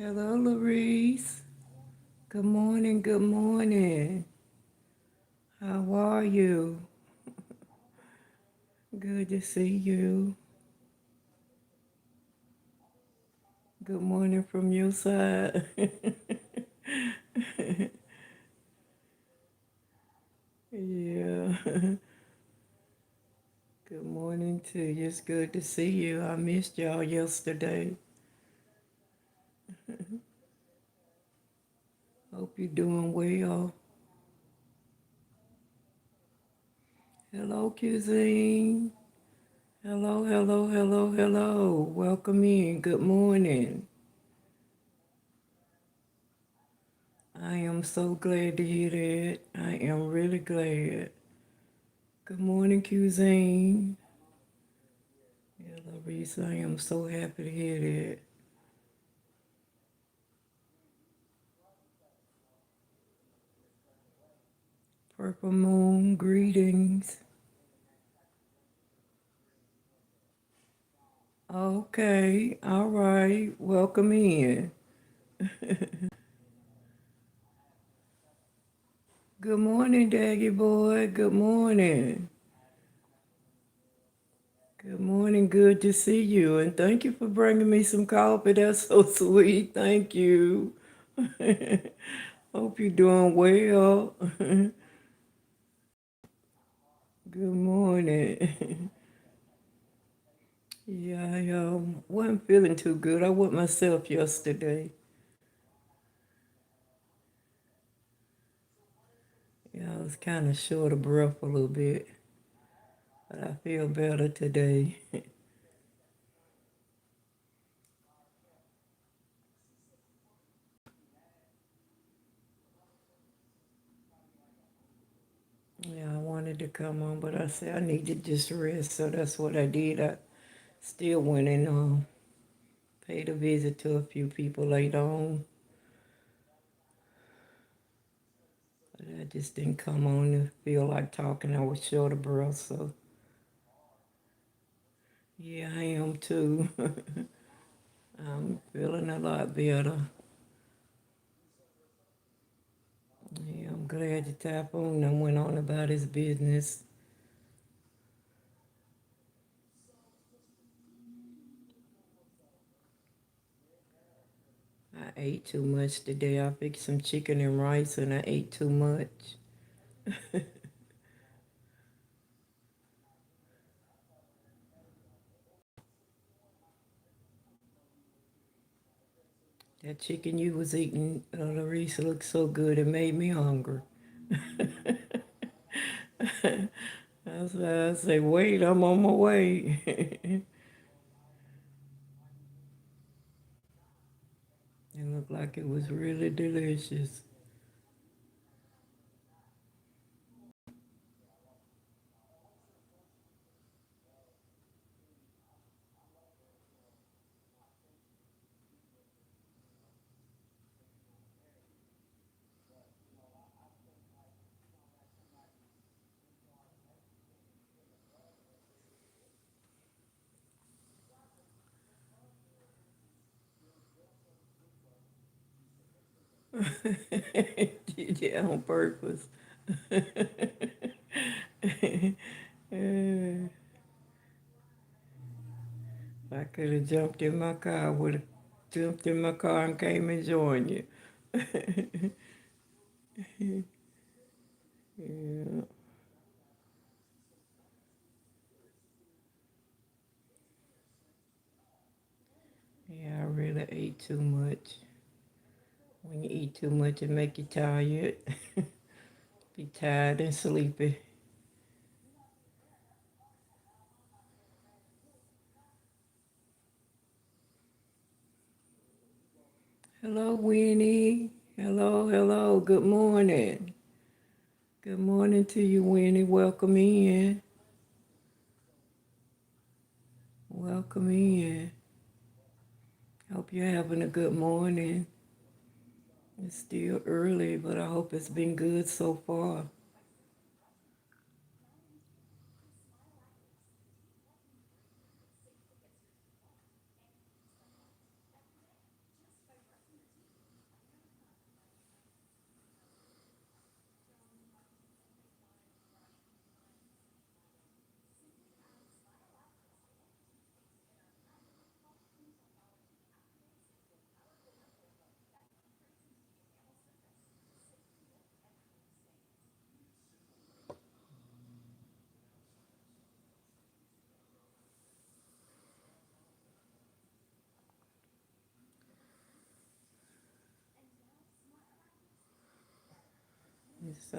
Hello, Larice. Good morning, good morning. How are you? Good to see you. Good morning from your side. Yeah. Good morning to you. It's good to see you. I missed y'all yesterday. Hope you're doing well. Hello, Cuisine. Hello, hello, hello, hello. Welcome in. Good morning. I am so glad to hear that. I am really glad. Good morning, Cuisine. Yeah, Larissa, I am so happy to hear that. Purple Moon, greetings. Okay, all right. Welcome in. Good morning, Daggy boy. Good morning. Good morning. Good to see you. And thank you for bringing me some coffee. That's so sweet. Thank you. Hope you're doing well. Good morning. Yeah, I wasn't feeling too good. I went myself yesterday. Yeah, I was kind of short of breath a little bit, but I feel better today. Yeah, I wanted to come on, but I said I need to just rest, so that's what I did. I still went and paid a visit to a few people later on, but I just didn't come on to feel like talking. I was short of breath, so yeah, I am too. I'm feeling a lot better. Yeah, I'm glad to tap on and went on about his business. I ate too much today. I fixed some chicken and rice and I ate too much. That chicken you was eating, Larissa, looked so good. It made me hungry. That's why I say, wait, I'm on my way. It looked like it was really delicious. Yeah, on purpose. If I could have jumped in my car, I would have jumped in my car and came and joined you. Yeah. Yeah, I really ate too much. When you eat too much, it make you tired. Be tired and sleepy. Hello, Winnie. Hello, hello. Good morning. Good morning to you, Winnie. Welcome in. Welcome in. Hope you're having a good morning. It's still early, but I hope it's been good so far. It's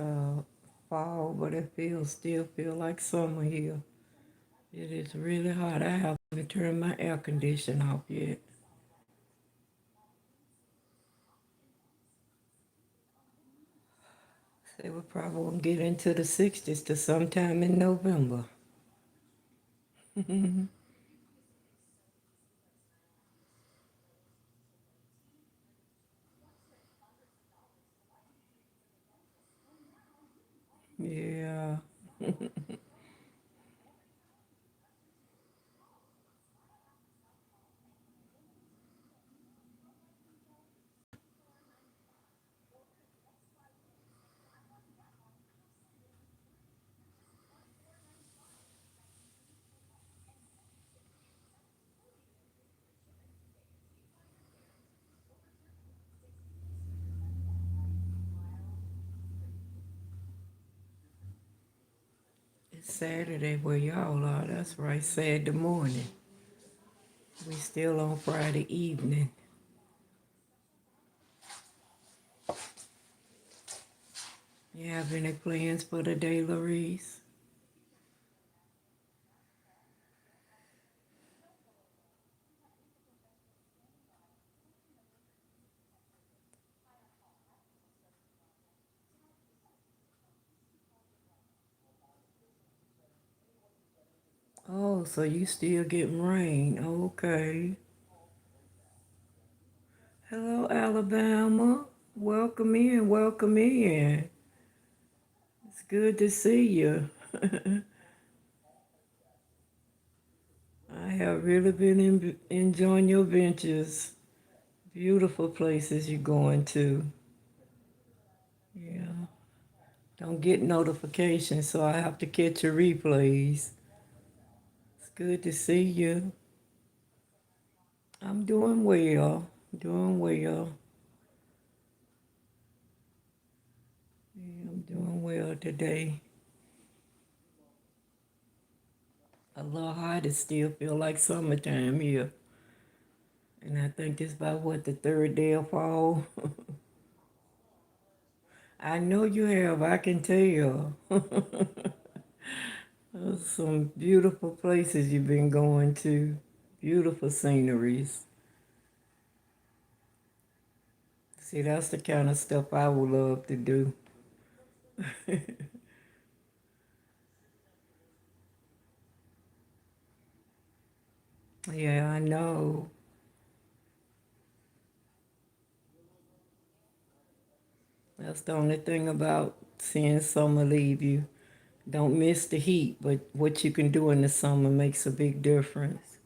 fall, but it still feel like summer here. It is really hot. I haven't even turned my air conditioner off yet. They will probably won't get into the 60s to sometime in November. Yeah. It's Saturday where y'all are. That's right, Saturday morning. We still on Friday evening. You have any plans for the day, Larice? Oh, so you still getting rain. Okay. Hello, Alabama. Welcome in, welcome in. It's good to see you. I have really been enjoying your ventures. Beautiful places you're going to. Yeah. Don't get notifications, so I have to catch your replays. It's good to see you. I'm doing well. Doing well. Yeah, I'm doing well today. A little hot. It still feel like summertime here. And I think it's about what, the third day of fall. I know you have, I can tell. Those some beautiful places you've been going to. Beautiful sceneries. See, that's the kind of stuff I would love to do. Yeah, I know. That's the only thing about seeing summer leave you. Don't miss the heat, but what you can do in the summer makes a big difference.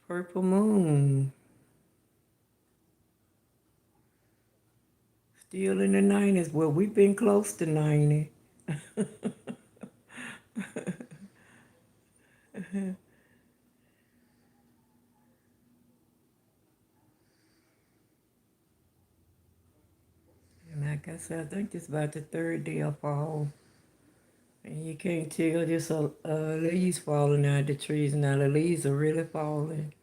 Purple moon, still in the 90s. Well, we've been close to 90. And like I said, I think it's about the third day of fall. And you can't tell just leaves falling out of the trees. Now the leaves are really falling.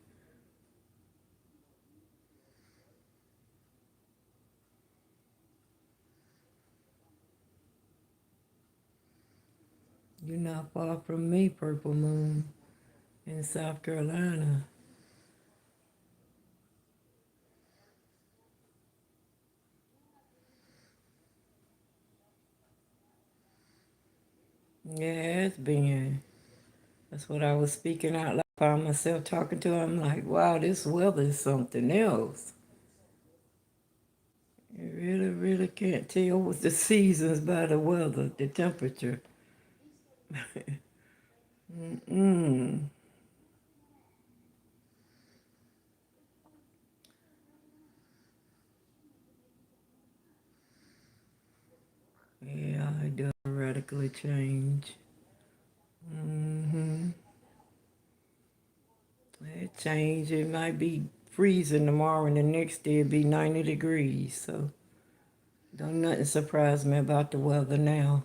You're not far from me, Purple Moon, in South Carolina. Yeah, it's been. That's what I was speaking out loud. I found myself talking to her. I'm like, wow, this weather is something else. You really, really can't tell with the seasons by the weather, the temperature. Mm. Yeah, it does radically change. Mm-hmm. It change. It might be freezing tomorrow, and the next day it'll be 90 degrees. So don't nothing surprise me about the weather now.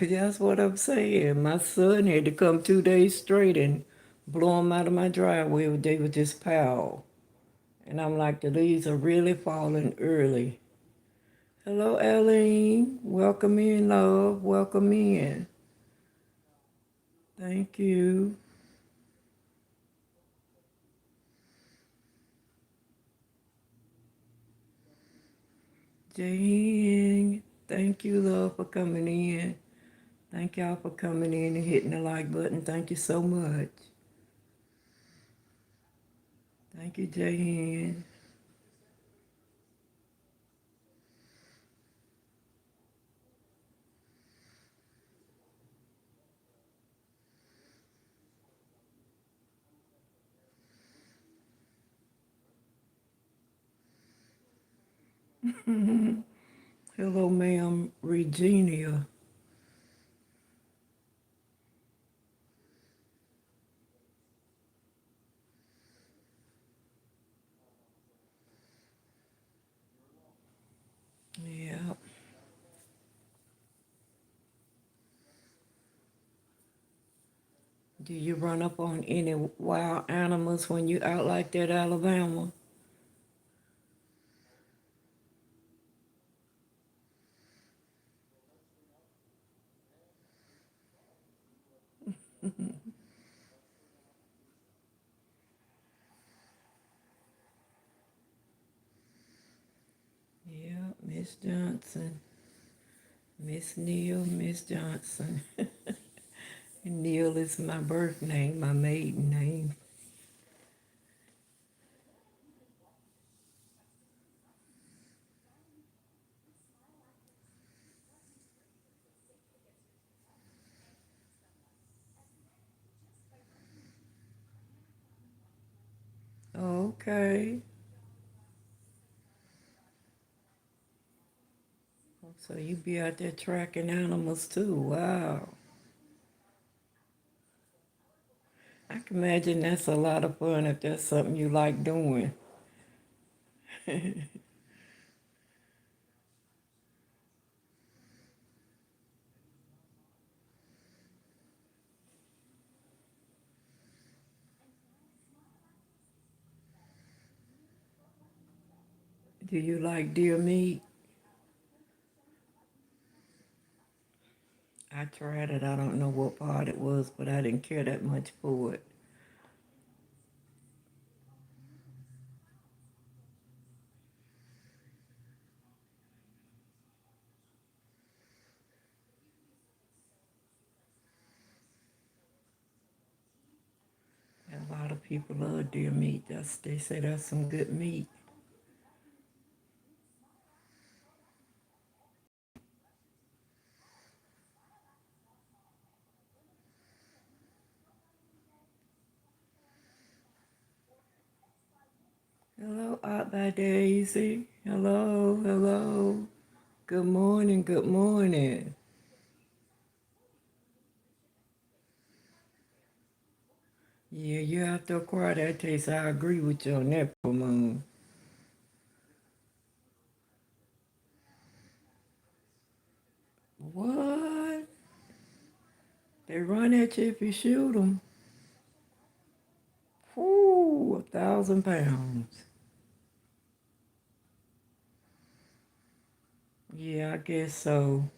That's what I'm saying. My son had to come 2 days straight and blow them out of my driveway, they would just pile. And I'm like, the leaves are really falling early. Hello, Eileen. Welcome in, love. Welcome in. Thank you. Jane, thank you, love, for coming in. Thank y'all for coming in and hitting the like button. Thank you so much. Thank you, Jane. Hello, ma'am, Regina. Yeah. Do you run up on any wild animals when you out like that, Alabama? Yeah, Miss Johnson. Miss Neil, Miss Johnson. And Neil is my birth name, my maiden name. Okay. So you be out there tracking animals too. Wow. I can imagine that's a lot of fun if that's something you like doing. Do you like deer meat? I tried it. I don't know what part it was, but I didn't care that much for it. A lot of people love deer meat. They say that's some good meat. Hello, Out by Daisy. Hello, hello. Good morning, good morning. Yeah, you have to acquire that taste. I agree with you on that, Moon. What? They run at you if you shoot them. Whoo, 1,000 pounds. Yeah, I guess so.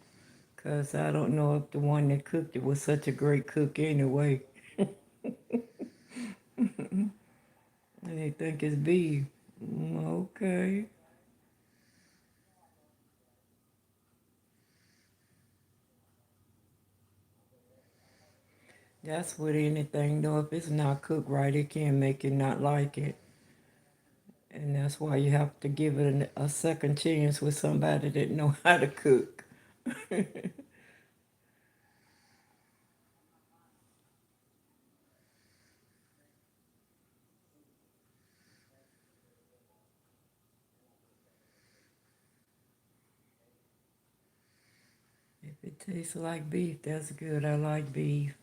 Because I don't know if the one that cooked it was such a great cook anyway. And they think it's beef. Okay. That's with anything, though. If it's not cooked right, it can make you not like it. And that's why you have to give it a second chance with somebody that know how to cook. If it tastes like beef, that's good. I like beef.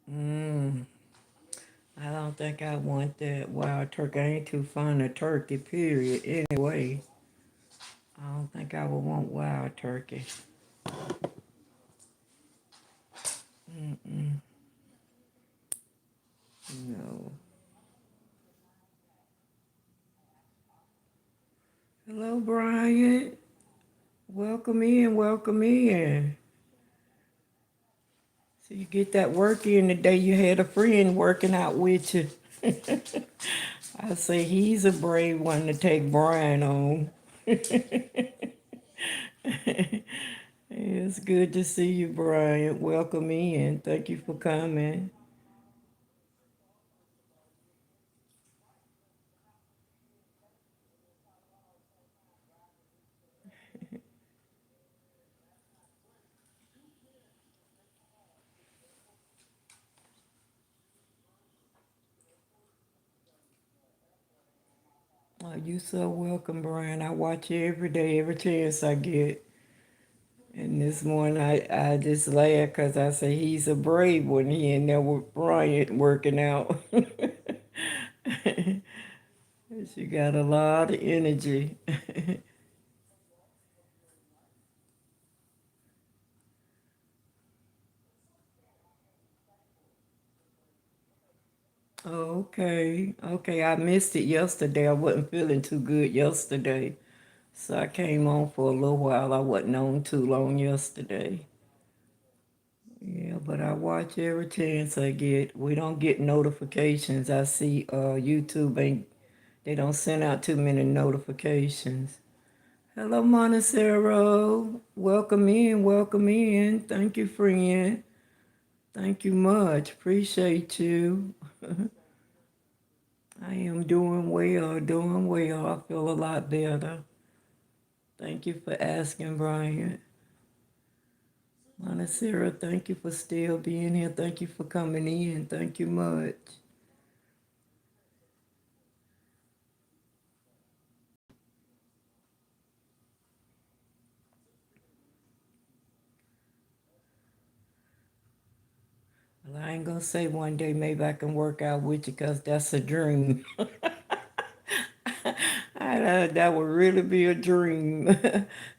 Mmm. I don't think I want that wild turkey. I ain't too fond of turkey, period. Anyway, I don't think I would want wild turkey. Mm-mm. No. Hello, Brian. Welcome in, welcome in. So you get that work in the day you had a friend working out with you. I say he's a brave one to take Brian on. It's good to see you, Brian. Welcome in. Thank you for coming. Oh, you so welcome, Brian. I watch you every day, every chance I get. And this morning I just laughed because I say he's a brave one. He in there with Brian working out. She got a lot of energy. Okay, okay. I missed it yesterday. I wasn't feeling too good yesterday. So I came on for a little while. I wasn't on too long yesterday. Yeah, but I watch every chance I get. We don't get notifications. I see YouTube ain't they don't send out too many notifications. Hello, Montecero. Welcome in, welcome in. Thank you, friend. Thank you much. Appreciate you. I am doing well, doing well. I feel a lot better. Thank you for asking, Brian. Montecero, thank you for still being here. Thank you for coming in. Thank you much. Well, I ain't gonna say one day maybe I can work out with you because that's a dream. That would really be a dream.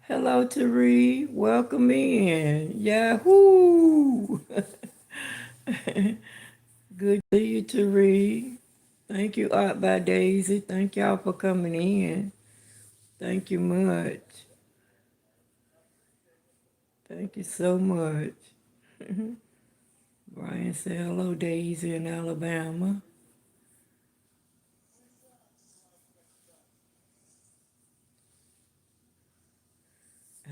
Hello, Tari. Welcome in. Yahoo! Good to see you, Tari. Thank you, Art by Daisy. Thank y'all for coming in. Thank you much. Thank you so much. Brian said hello, Daisy in Alabama.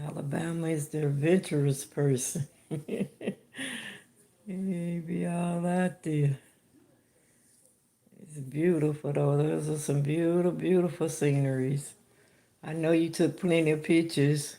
Alabama is the adventurous person. Yeah, be all out there. It's beautiful though. Those are some beautiful, beautiful sceneries. I know you took plenty of pictures.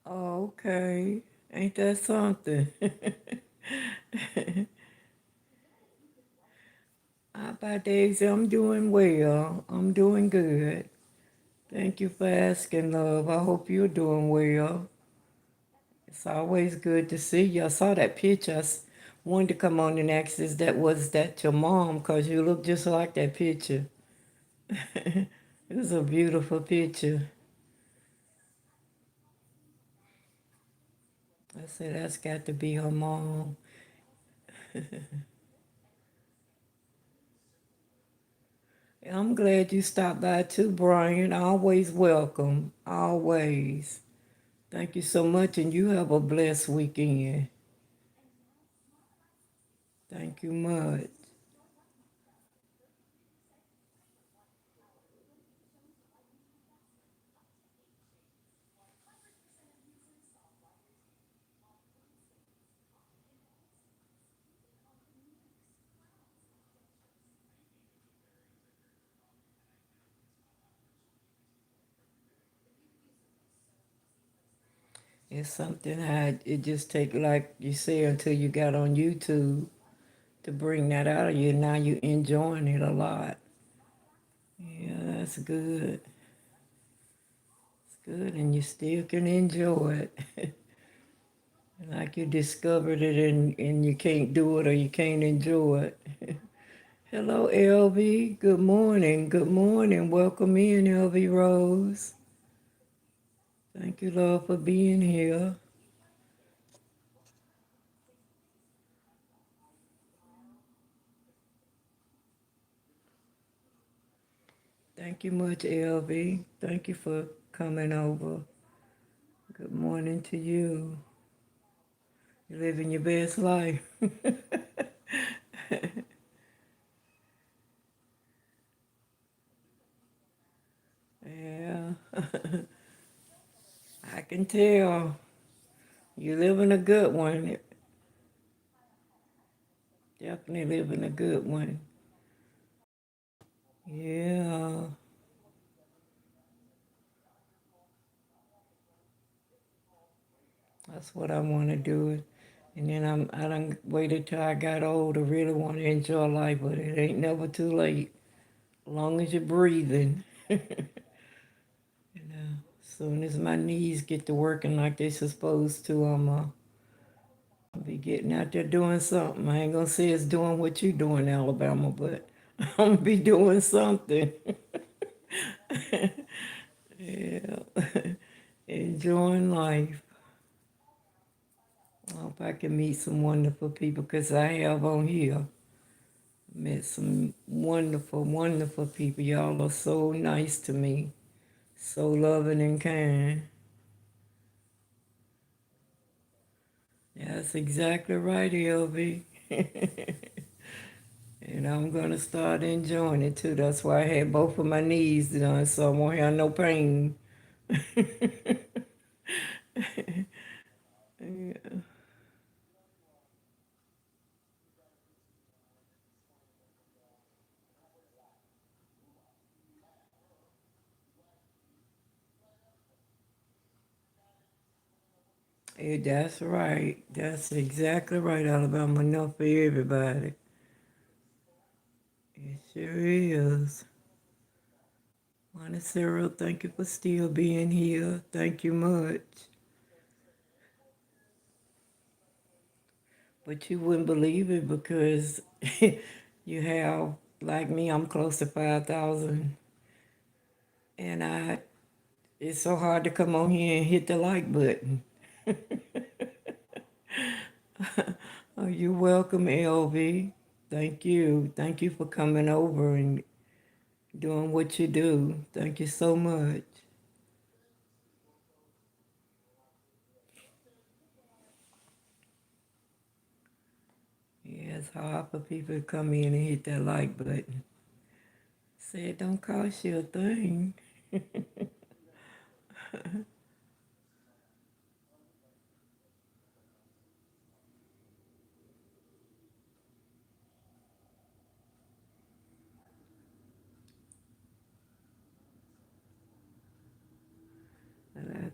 Oh, okay. Ain't that something? How about Daisy? I'm doing well. I'm doing good. Thank you for asking, love. I hope you're doing well. It's always good to see you. I saw that picture. Wanted to come on and ask is that your mom? Because you look just like that picture. It was a beautiful picture. I said that's got to be her mom. I'm glad you stopped by too, Brian. Always welcome. Always. Thank you so much, and you have a blessed weekend. Thank you much. It's something it just take, like you say, until you got on YouTube to bring that out of you. Now you enjoying it a lot. Yeah, that's good. It's good, and you still can enjoy it. Like you discovered it and you can't do it or you can't enjoy it. Hello, LV. Good morning. Good morning. Welcome in, LV Rose. Thank you, Lord, for being here. Thank you much, LV. Thank you for coming over. Good morning to you. You're living your best life. Yeah, I can tell. You're living a good one. Definitely living a good one. Yeah, that's what I want to do. And then I done waited till I got old to really want to enjoy life, but it ain't never too late. As long as you're breathing. You know, soon as my knees get to working like they're supposed to, I'll be getting out there doing something. I ain't gonna say it's doing what you doing, Alabama, but I'm gonna be doing something. Yeah, enjoying life. I hope I can meet some wonderful people because I have on here met some wonderful, wonderful people. Y'all are so nice to me, so loving and kind. That's exactly right, LV. And I'm gonna start enjoying it too. That's why I had both of my knees done, so I won't have no pain. Yeah. That's right. That's exactly right, Alabama. Enough for everybody. It sure is. Montecero, thank you for still being here. Thank you much. But you wouldn't believe it because you have, like me, I'm close to 5,000. And it's so hard to come on here and hit the like button. Oh, you're welcome, LV. Thank you. Thank you for coming over and doing what you do. Thank you so much. Yeah, it's hard for people to come in and hit that like button. Say it don't cost you a thing. And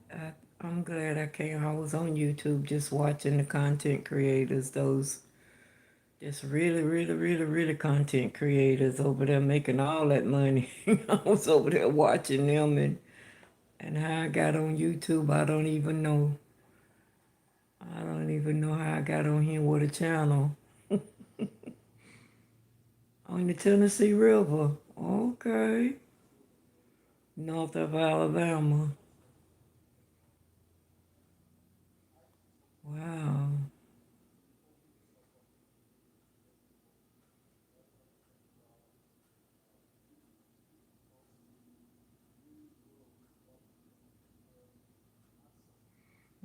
I'm glad I came. I was on YouTube just watching the content creators, those just really, really, really, really content creators over there making all that money. I was over there watching them and how I got on YouTube, I don't even know. I don't even know how I got on here with a channel. On the Tennessee River. Okay. North of Alabama. Wow.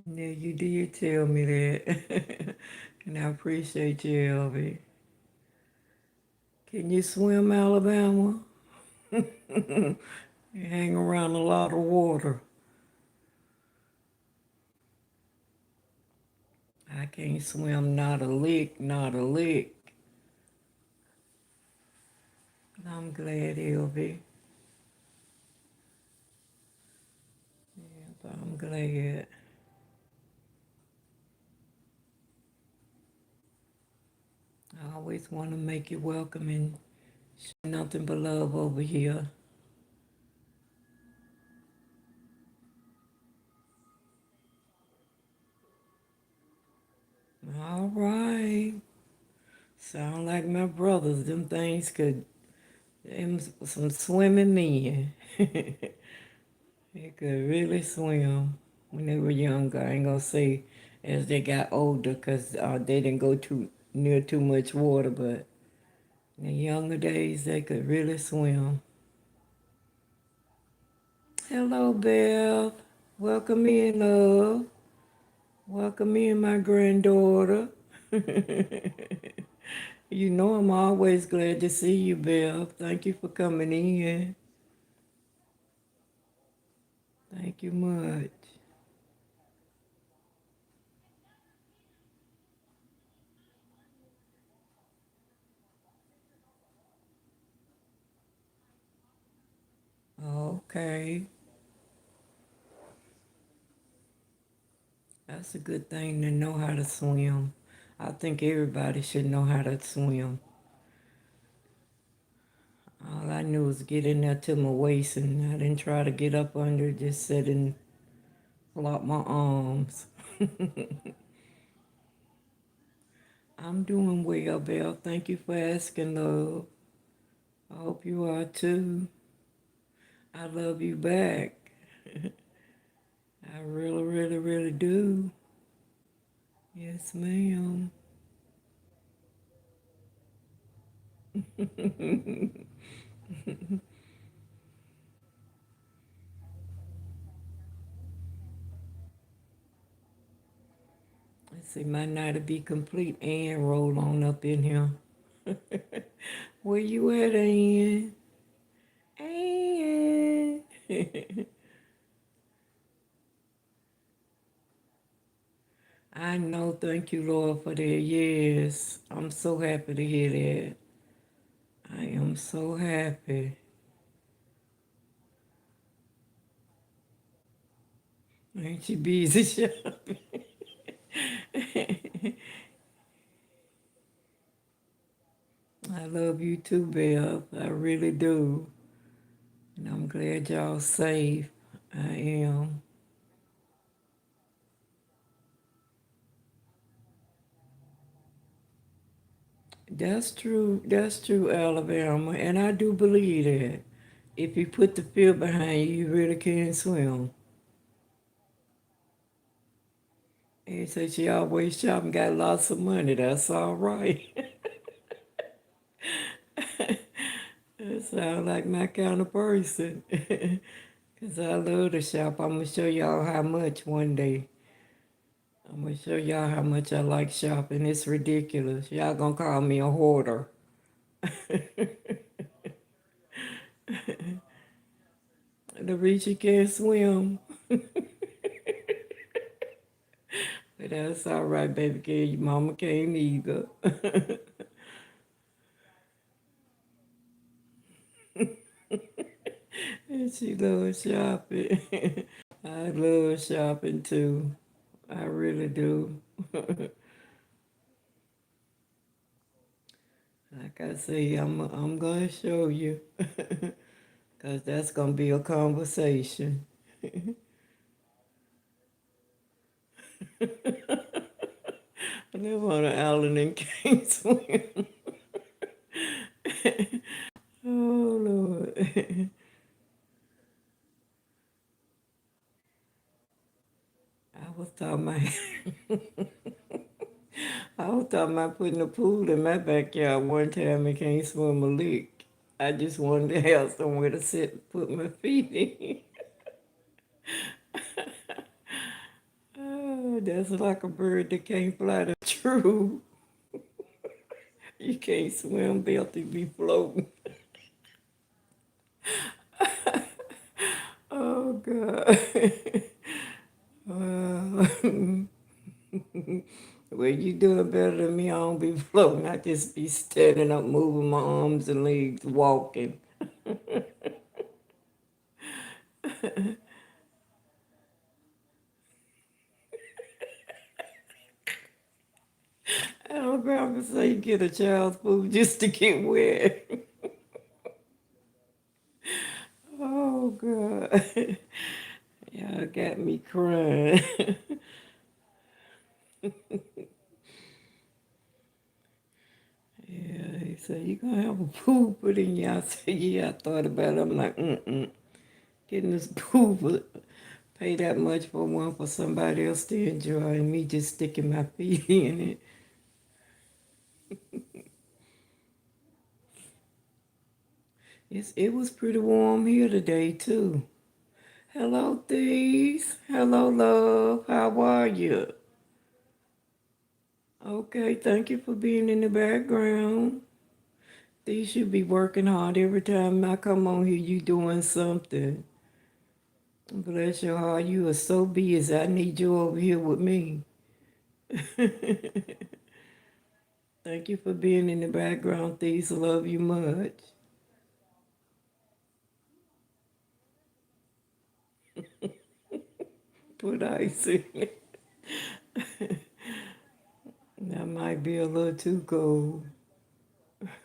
Yeah, you did tell me that. And I appreciate you, Elvie. Can you swim, Alabama? You hang around a lot of water. I can't swim, not a lick, not a lick. I'm glad, Elvie. Yeah, but I'm glad. always want to make you welcome and show nothing but love over here. All right. Sound like my brothers. Them things could, them some swimming men. They could really swim when they were younger. I ain't gonna say as they got older because they didn't go too near too much water, but in the younger days they could really swim. Hello, Beth. Welcome in, love. Welcome in, my granddaughter. You know I'm always glad to see you, Beth. Thank you for coming in. Thank you much. Okay. That's a good thing to know how to swim. I think everybody should know how to swim. All I knew was get in there to my waist, and I didn't try to get up under, just sit and flop my arms. I'm doing well, Belle. Thank you for asking, love. I hope you are too. I love you back. I really, really, really do. Yes, ma'am. Let's see, my night will be complete and roll on up in here. Where you at, Ann? Ann. I know, thank you, Lord, for that. Yes, I'm so happy to hear that. I am so happy. Ain't you busy shopping? I love you too, Beth. I really do. And I'm glad y'all safe. I am. That's true. That's true, Alabama. And I do believe that. If you put the fear behind you, you really can swim. And so she always shopping, got lots of money. That's all right. That sounds like my kind of person. Because I love to shop. I'm going to show y'all how much one day. I'm going to show y'all how much I like shopping. It's ridiculous. Y'all going to call me a hoarder. The rich you can't swim. But that's all right, baby girl. Your mama can't either. And she loves shopping. I love shopping too. I really do. Like I say, I'm gonna show you. Cause that's gonna be a conversation. I live on an island and can't swim. Oh Lord. I was talking about I was talking about putting a pool in my backyard one time and can't swim a lick. I just wanted to have somewhere to sit and put my feet in. Oh, that's like a bird that can't fly. That's true. You can't swim, Belt, you be floating. Oh God. Well, well, you doing better than me. I don't be floating. I just be standing up, moving my arms and legs, walking. I don't Alabama say get a child's food just to get wet. Oh God. Y'all got me crying. Yeah, he said, you gonna have a pool put in you. I said, yeah, I thought about it. I'm like, getting this pool, pay that much for one for somebody else to enjoy and me just sticking my feet in it. It was pretty warm here today too. Hello, These. Hello, love. How are you? Okay, thank you for being in the background. These should be working hard every time I come on here. You doing something. Bless your heart. You are so busy. I need you over here with me. Thank you for being in the background. These love you much. Put ice in it. That might be a little too cold.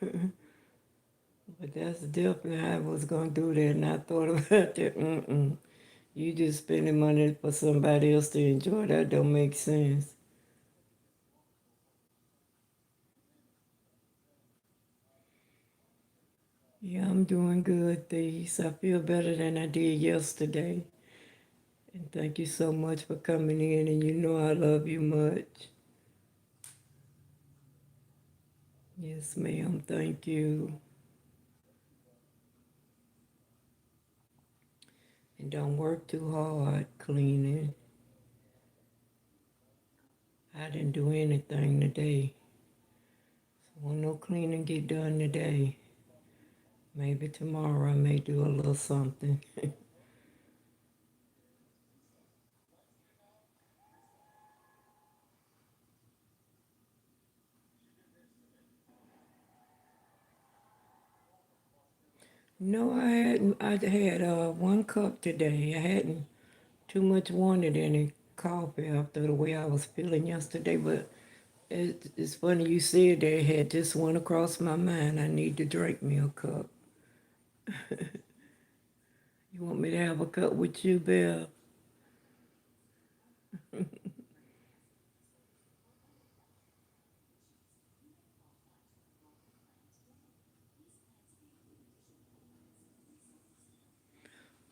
But that's definitely how I was gonna do that, and I thought about that. You just spending money for somebody else to enjoy. That don't make sense. Yeah, I'm doing good, These. I feel better than I did yesterday. And thank you so much for coming in, and you know I love you much. Yes, ma'am. Thank you. And don't work too hard cleaning. I didn't do anything today. So when no cleaning get done today, maybe tomorrow I may do a little something. No, I hadn't. I had one cup today. I hadn't too much wanted any coffee after the way I was feeling yesterday. But it's funny you said that. It had just went across my mind. I need to drink me a cup. You want me to have a cup with you, Bill?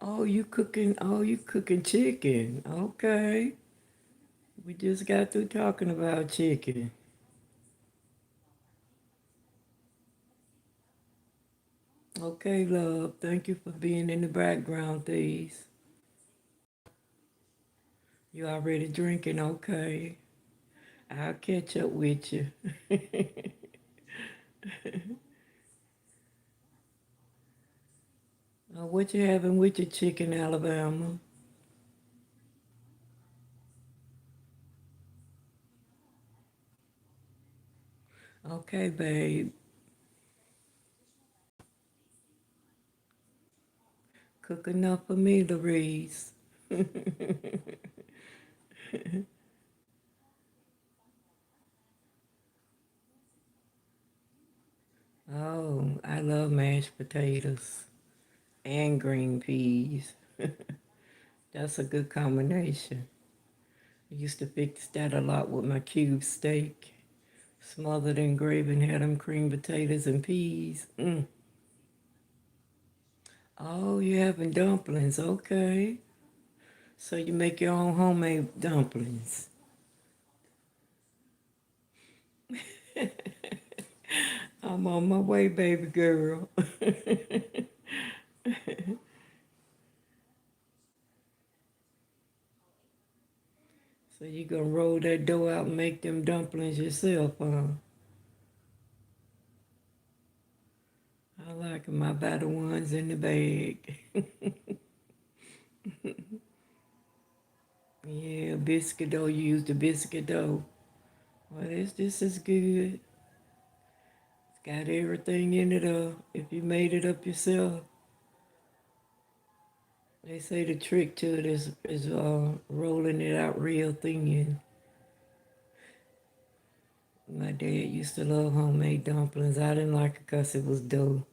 Oh, you cooking? Oh, you cooking chicken? Okay. We just got through talking about chicken. Okay, love. Thank you for being in the background, these. You already drinking? Okay. I'll catch up with you. What you having with your chicken, Alabama? Okay, babe. Cook enough for me, Louise. Oh, I love mashed potatoes and green peas. That's a good combination. I used to fix that a lot with my cube steak. Smothered in gravy and had them cream potatoes and peas. Oh, you having dumplings? Okay. So you make your own homemade dumplings. I'm on my way, baby girl. So you gonna roll that dough out and make them dumplings yourself, huh? I like 'em. I buy the ones in the bag. Yeah, biscuit dough. You use the biscuit dough. Well, this is good. It's got everything in it. If you made it up yourself, they say the trick to it is rolling it out real thin. My dad used to love homemade dumplings. I didn't like it because it was dough.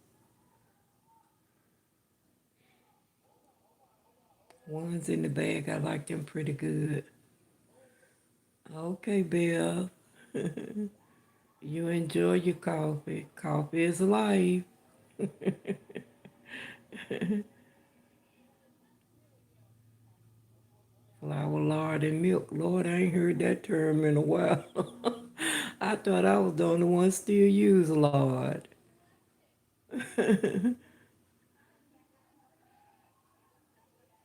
Ones in the bag, I like them pretty good. Okay, Bill. You enjoy your coffee. Coffee is life. Flour, lard, and milk. Lord, I ain't heard that term in a while. I thought I was the only one still use lard.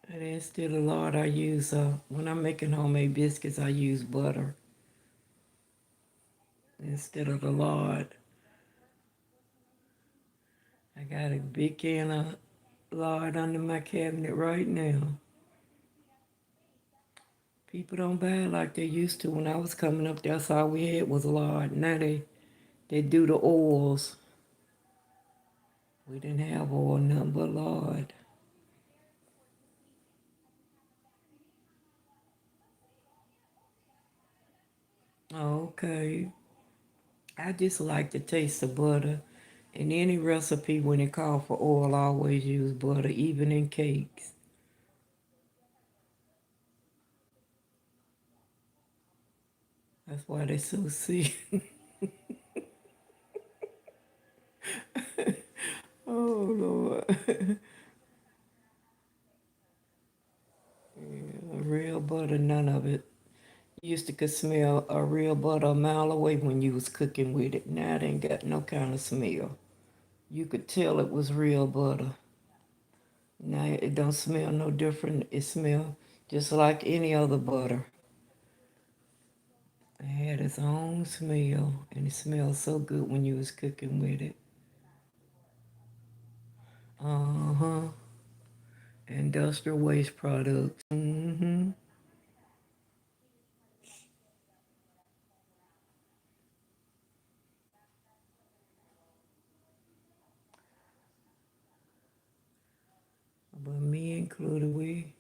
And instead of lard, I use, when I'm making homemade biscuits, I use butter instead of the lard. I got a big can of lard under my cabinet right now. People don't buy it like they used to. When I was coming up, that's all we had was lard. Now they do the oils. We didn't have oil, nothing but lard. Okay. I just like the taste of butter. In any recipe, when it calls for oil, I always use butter, even in cakes. That's why they're so sick. Oh, Lord. Real butter, none of it. You used to could smell a real butter a mile away when you was cooking with it. Now it ain't got no kind of smell. You could tell it was real butter. Now it don't smell no different. It smell just like any other butter. It had its own smell, and it smelled so good when you was cooking with it. Uh-huh. Industrial waste products. Mm-hmm. But me included, we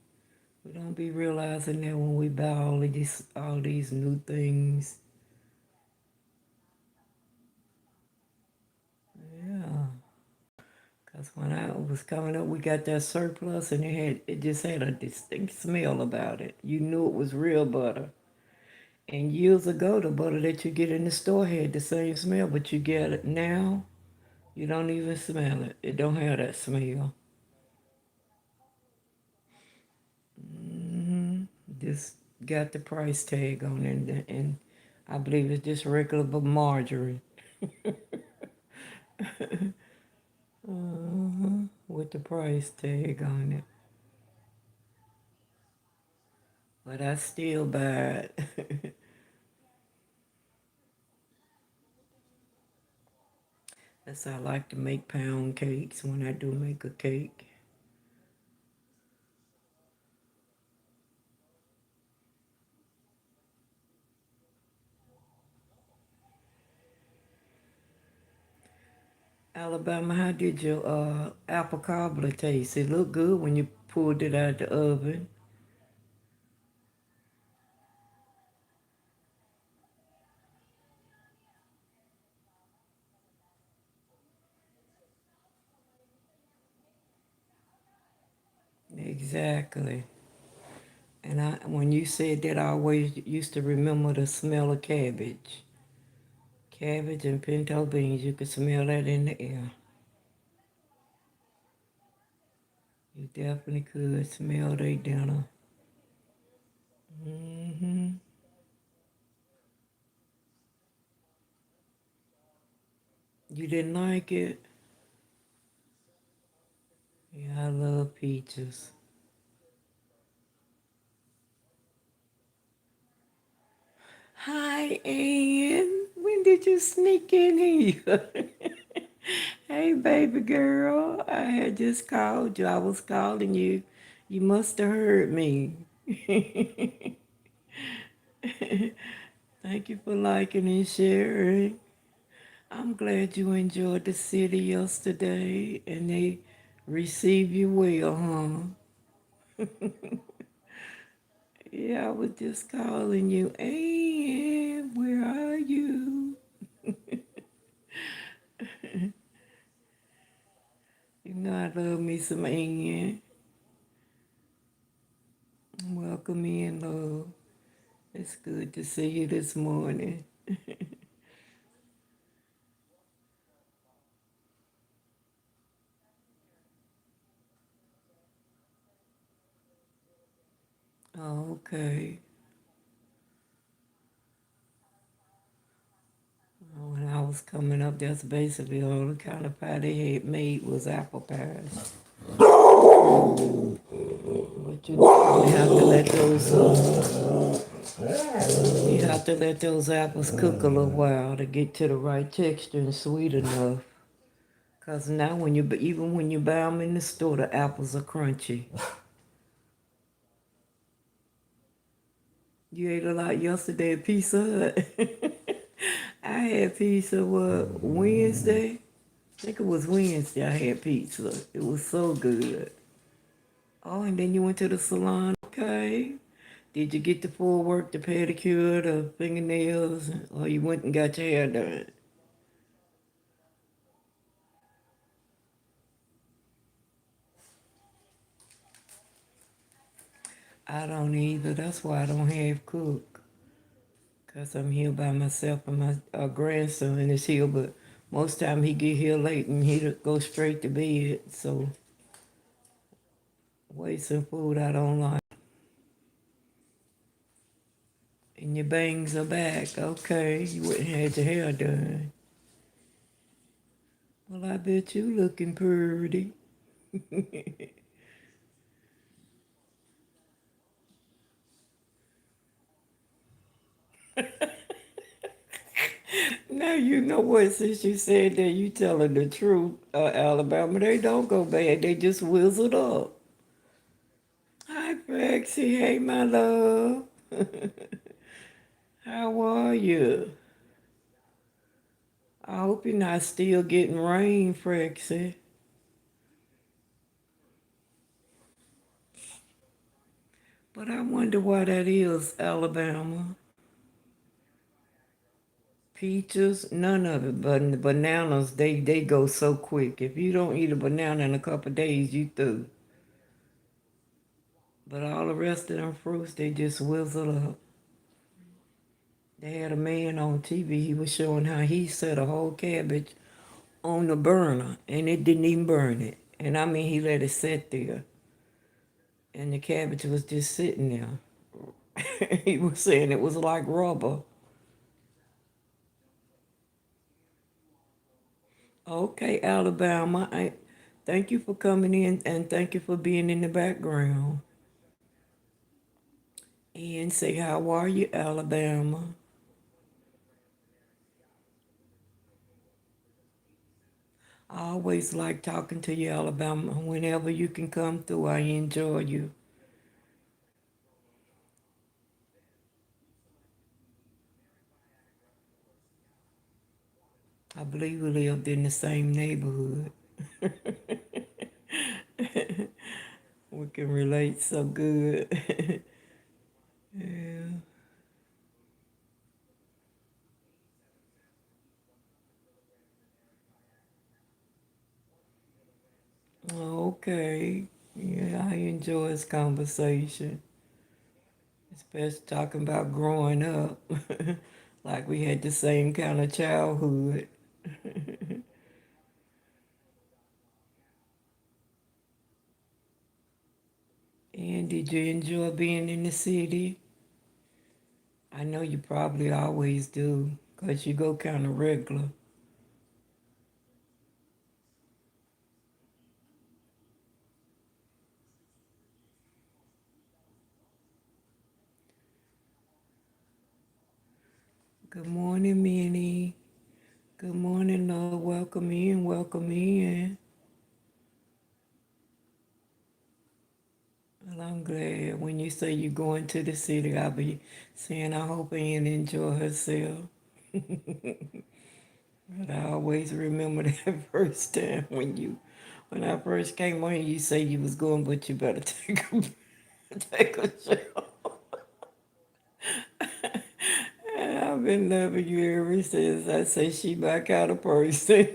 don't be realizing that when we buy all these new things. Yeah. Cause when I was coming up, we got that surplus, and it just had a distinct smell about it. You knew it was real butter. And years ago, the butter that you get in the store had the same smell, but you get it now, you don't even smell it. It don't have that smell. Hmm. Just got the price tag on it, and I believe it's just regular margarine. With the price tag on it. But I still buy it. That's how I like to make pound cakes when I do make a cake. Alabama, how did your apple cobbler taste? It looked good when you pulled it out the oven. Exactly. And when you said that, I always used to remember the smell of cabbage. Cabbage and pinto beans, you could smell that in the air. You definitely could smell their dinner. Hmm. You didn't like it? Yeah, I love peaches. Hi, Ann. When did you sneak in here? Hey, baby girl. I had just called you. I was calling you. You must have heard me. Thank you for liking and sharing. I'm glad you enjoyed the city yesterday and they received you well, huh? Yeah, I was just calling you. Hey, where are you? I love me some Ian. Welcome in, love. It's good to see you this morning. Oh, okay. When I was coming up, that's basically the only kind of pie they had made was apple pies. But you have to let those you have to let those apples cook a little while to get to the right texture and sweet enough. Cause now even when you buy them in the store, the apples are crunchy. You ate a lot yesterday at Pizza Hut. I had pizza Wednesday. I think it was Wednesday I had pizza. It was so good. Oh, and then you went to the salon. Okay. Did you get the full work, the pedicure, the fingernails, or you went and got your hair done? I don't either. That's why I don't have cook. Cause I'm here by myself and my grandson is here, but most time he get here late and he go straight to bed. So wasting food I don't like. And your bangs are back. Okay, you wouldn't have your hair done. Well, I bet you looking pretty. Now you know what, since you said that you telling the truth, Alabama, they don't go bad. They just whizzled up. Hi, Prexy. Hey, my love. How are you? I hope you're not still getting rain, Prexy. But I wonder why that is, Alabama. Peaches, none of it. But the bananas, they go so quick. If you don't eat a banana in a couple of days, you through. But all the rest of them fruits, they just whizzle up. They had a man on TV, he was showing how he set a whole cabbage on the burner and it didn't even burn it. And I mean, he let it sit there and the cabbage was just sitting there. He was saying it was like rubber. Okay, Alabama, thank you for coming in and thank you for being in the background. And say, how are you, Alabama? I always like talking to you, Alabama. Whenever you can come through, I enjoy you. I believe we lived in the same neighborhood. We can relate so good. Yeah. Okay. Yeah, I enjoy this conversation, especially talking about growing up. Like we had the same kind of childhood. And did you enjoy being in the city? I know you probably always do, 'cause you go kind of regular. Good morning, Minnie. Good morning, Lord. Welcome in, welcome in. Well, I'm glad when you say you're going to the city, I'll be saying I hope Ann enjoy herself. But I always remember that first time when I first came on, you say you was going, but you better take a shower. And I've been loving you ever since. I say she my kind of person.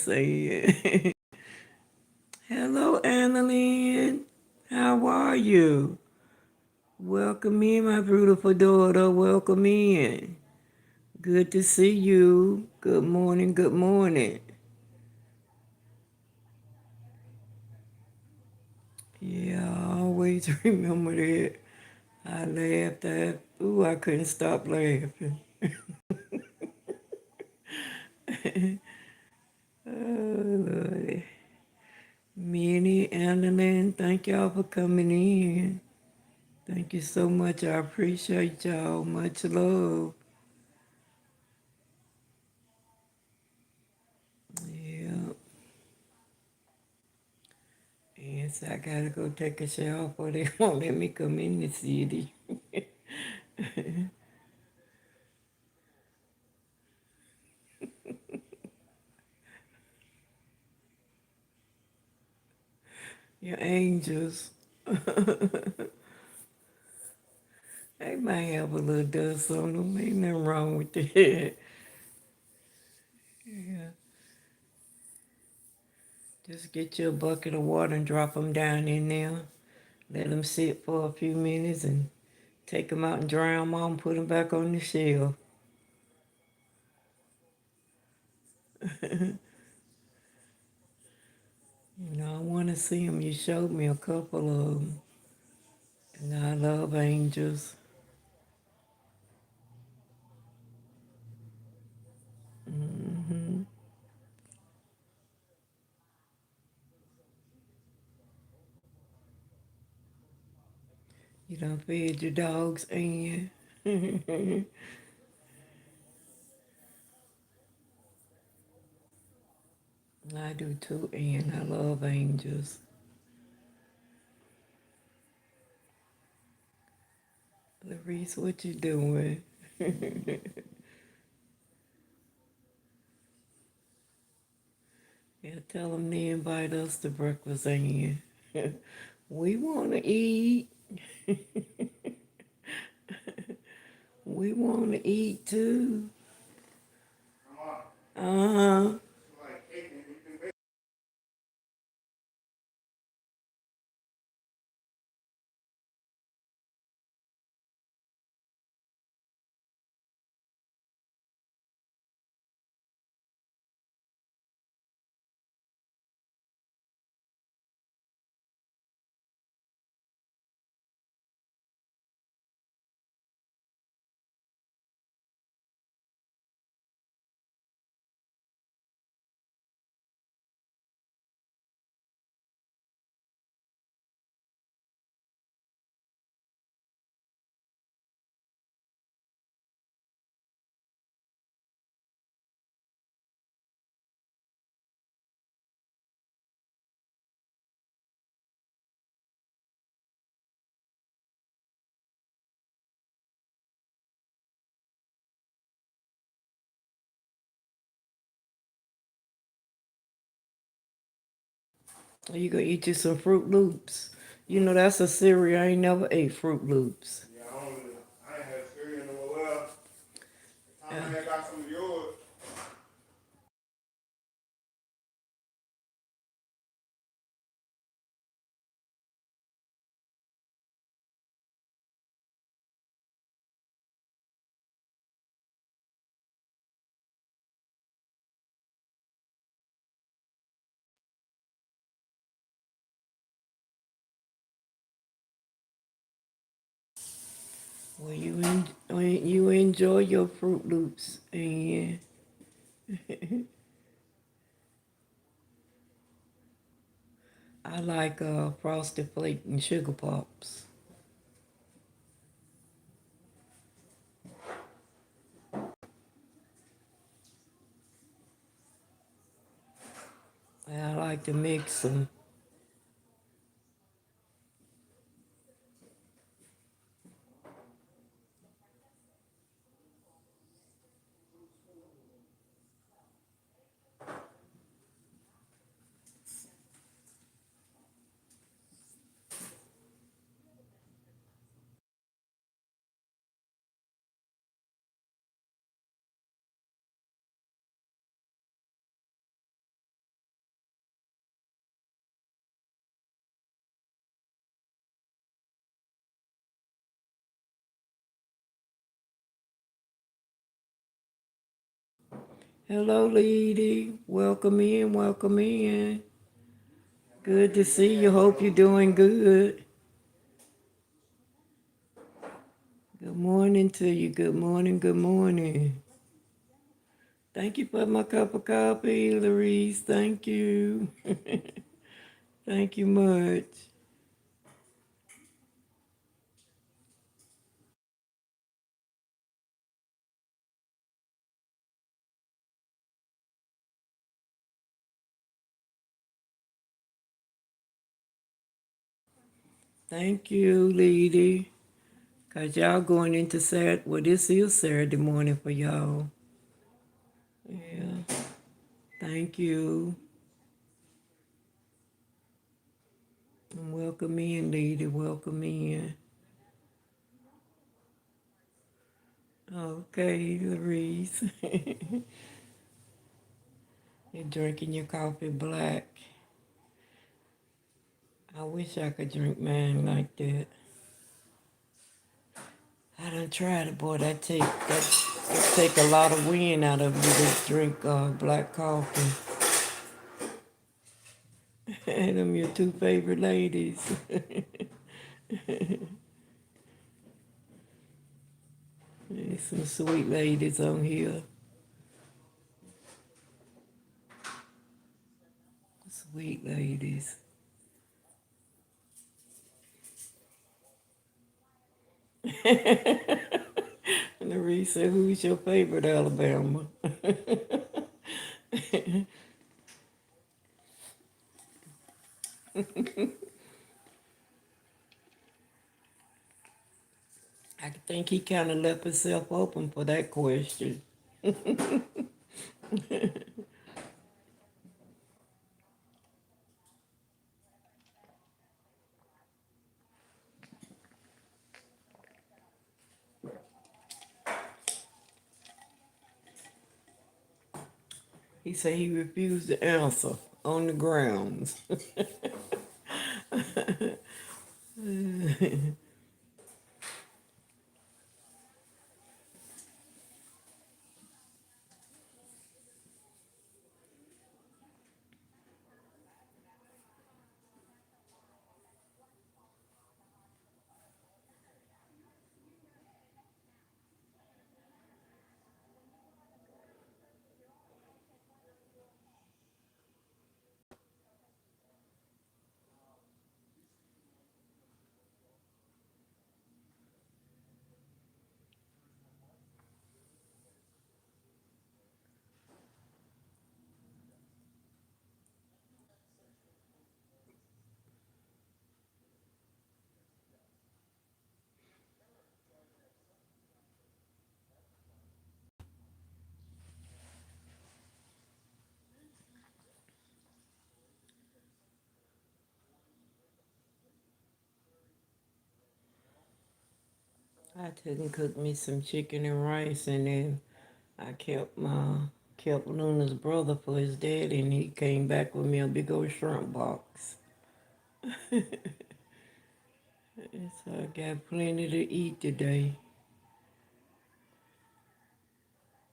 saying. Hello, Annalyn. How are you? Welcome in, my beautiful daughter. Welcome in. Good to see you. Good morning. Good morning. Yeah, I always remember that. I laughed at. Ooh, I couldn't stop laughing. Oh, Lordy. Minnie, Annalyn, thank y'all for coming in. Thank you so much. I appreciate y'all. Much love. Yeah. And so I gotta go take a shower before they won't let me come in the city. Your angels. They might have a little dust on them. Ain't nothing wrong with that. Yeah. Just get you a bucket of water and drop them down in there. Let them sit for a few minutes and take them out and dry them off and put them back on the shelf. You know, I want to see them. You showed me a couple of them. And I love angels. Hmm. You done fed your dogs, and I do too, and I love angels. Larice, what you doing? Yeah, tell them to invite us to breakfast, and we want to eat. We want to eat too. Uh-huh. You gonna eat you some Fruit Loops. You know that's a cereal. I ain't never ate Fruit Loops. Yeah, I ain't had cereal in a while. Time I had got some of yours. Well, you enjoy your Fruit Loops, and I like Frosted Flake and Sugar Pops. I like to mix them. Hello, lady. Welcome in, welcome in. Good to see you. Hope you're doing good. Good morning to you. Good morning, good morning. Thank you for my cup of coffee, Larice. Thank you. Thank you much. Thank you, lady. Cause y'all going into Saturday. Well, this is Saturday morning for y'all. Yeah. Thank you. And welcome in, lady. Welcome in. Okay, Larice. You're drinking your coffee black. I wish I could drink mine like that. I done tried it, boy. That take a lot of wind out of you to drink black coffee. And them your two favorite ladies. There's some sweet ladies on here. Sweet ladies. And Marie said, who's your favorite Alabama? I think he kind of left himself open for that question. He said he refused to answer on the grounds. I took and cooked me some chicken and rice, and then I kept Luna's brother for his dad, and he came back with me a big old shrimp box. So I got plenty to eat today.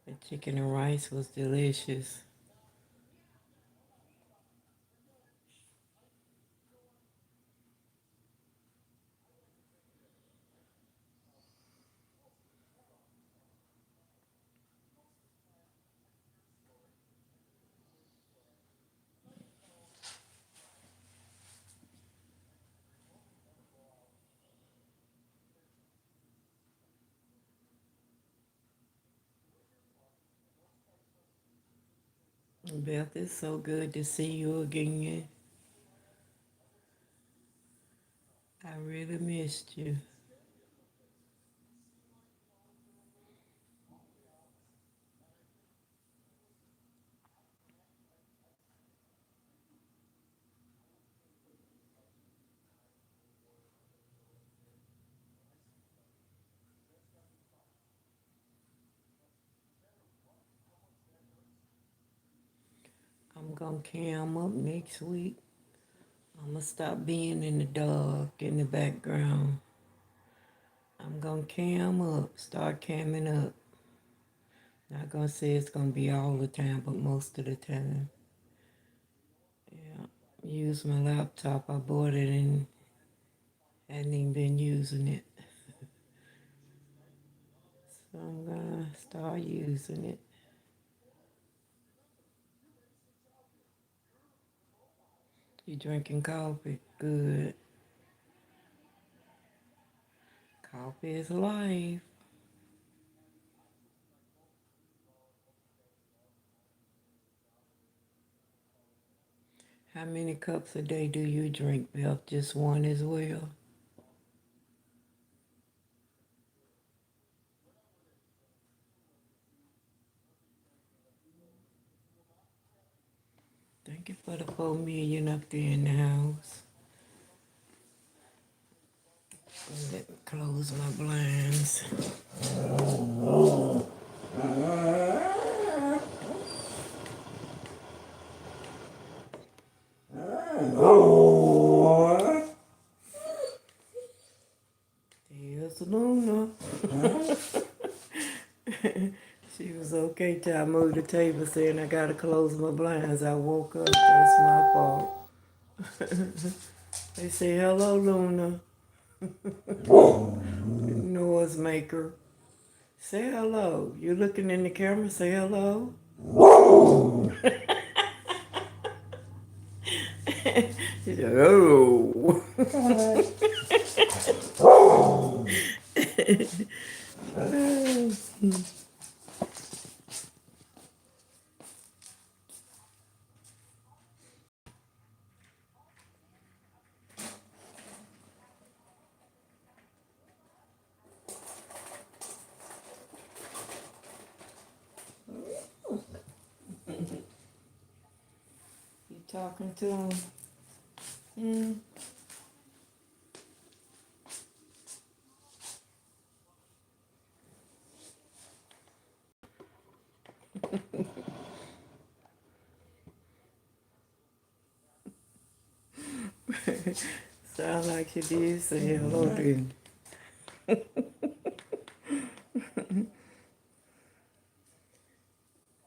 The chicken and rice was delicious. Beth, it's so good to see you again. I really missed you. I'm gonna cam up next week. I'm gonna stop being in the dark in the background. I'm gonna cam up, start camming up Not gonna say it's gonna be all the time, but most of the time. Yeah. Use my laptop. I bought it and hadn't even been using it. So I'm gonna start using it. You drinking coffee? Good. Coffee is life. How many cups a day do you drink, Beth? Just one as well? Thank you for the 4 million up there in the house. Let me close my blinds. There's Luna. She was okay till I moved the table saying I gotta close my blinds. I woke up. That's my fault. They say hello, Luna. Noise maker. Say hello. You looking in the camera, say hello. She said, oh. You talking to him? Mm. Sound like she did say hello, didn't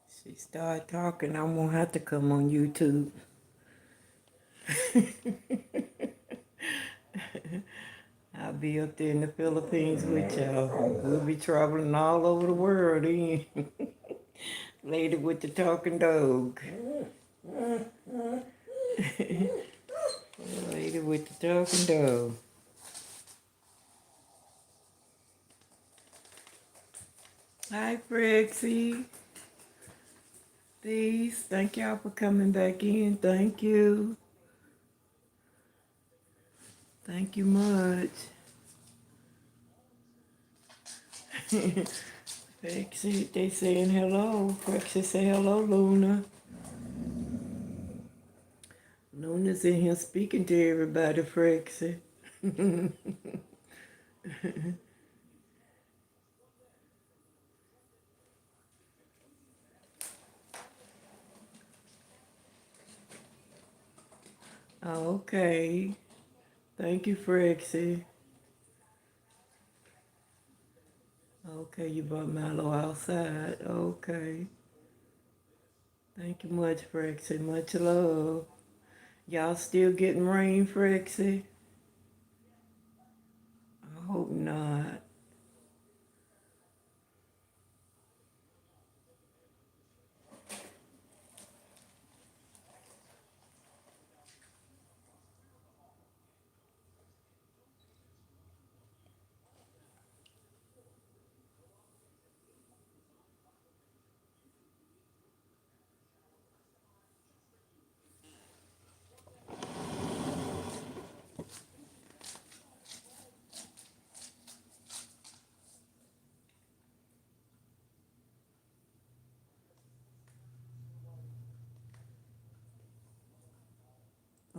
she? Start talking, I won't have to come on YouTube. I'll be up there in the Philippines with y'all. We'll be traveling all over the world then. Lady with the talking dog. Lady with the talking dog. Hi, Frexie. Please, thank y'all for coming back in. Thank you. Thank you much. Frexie, they saying hello. Frexie say hello, Luna. Luna's in here speaking to everybody, Frexie. Okay. Thank you, Frexie. Okay, you brought Milo outside. Okay. Thank you much, Frexie. Much love. Y'all still getting rain, Frexie? I hope not.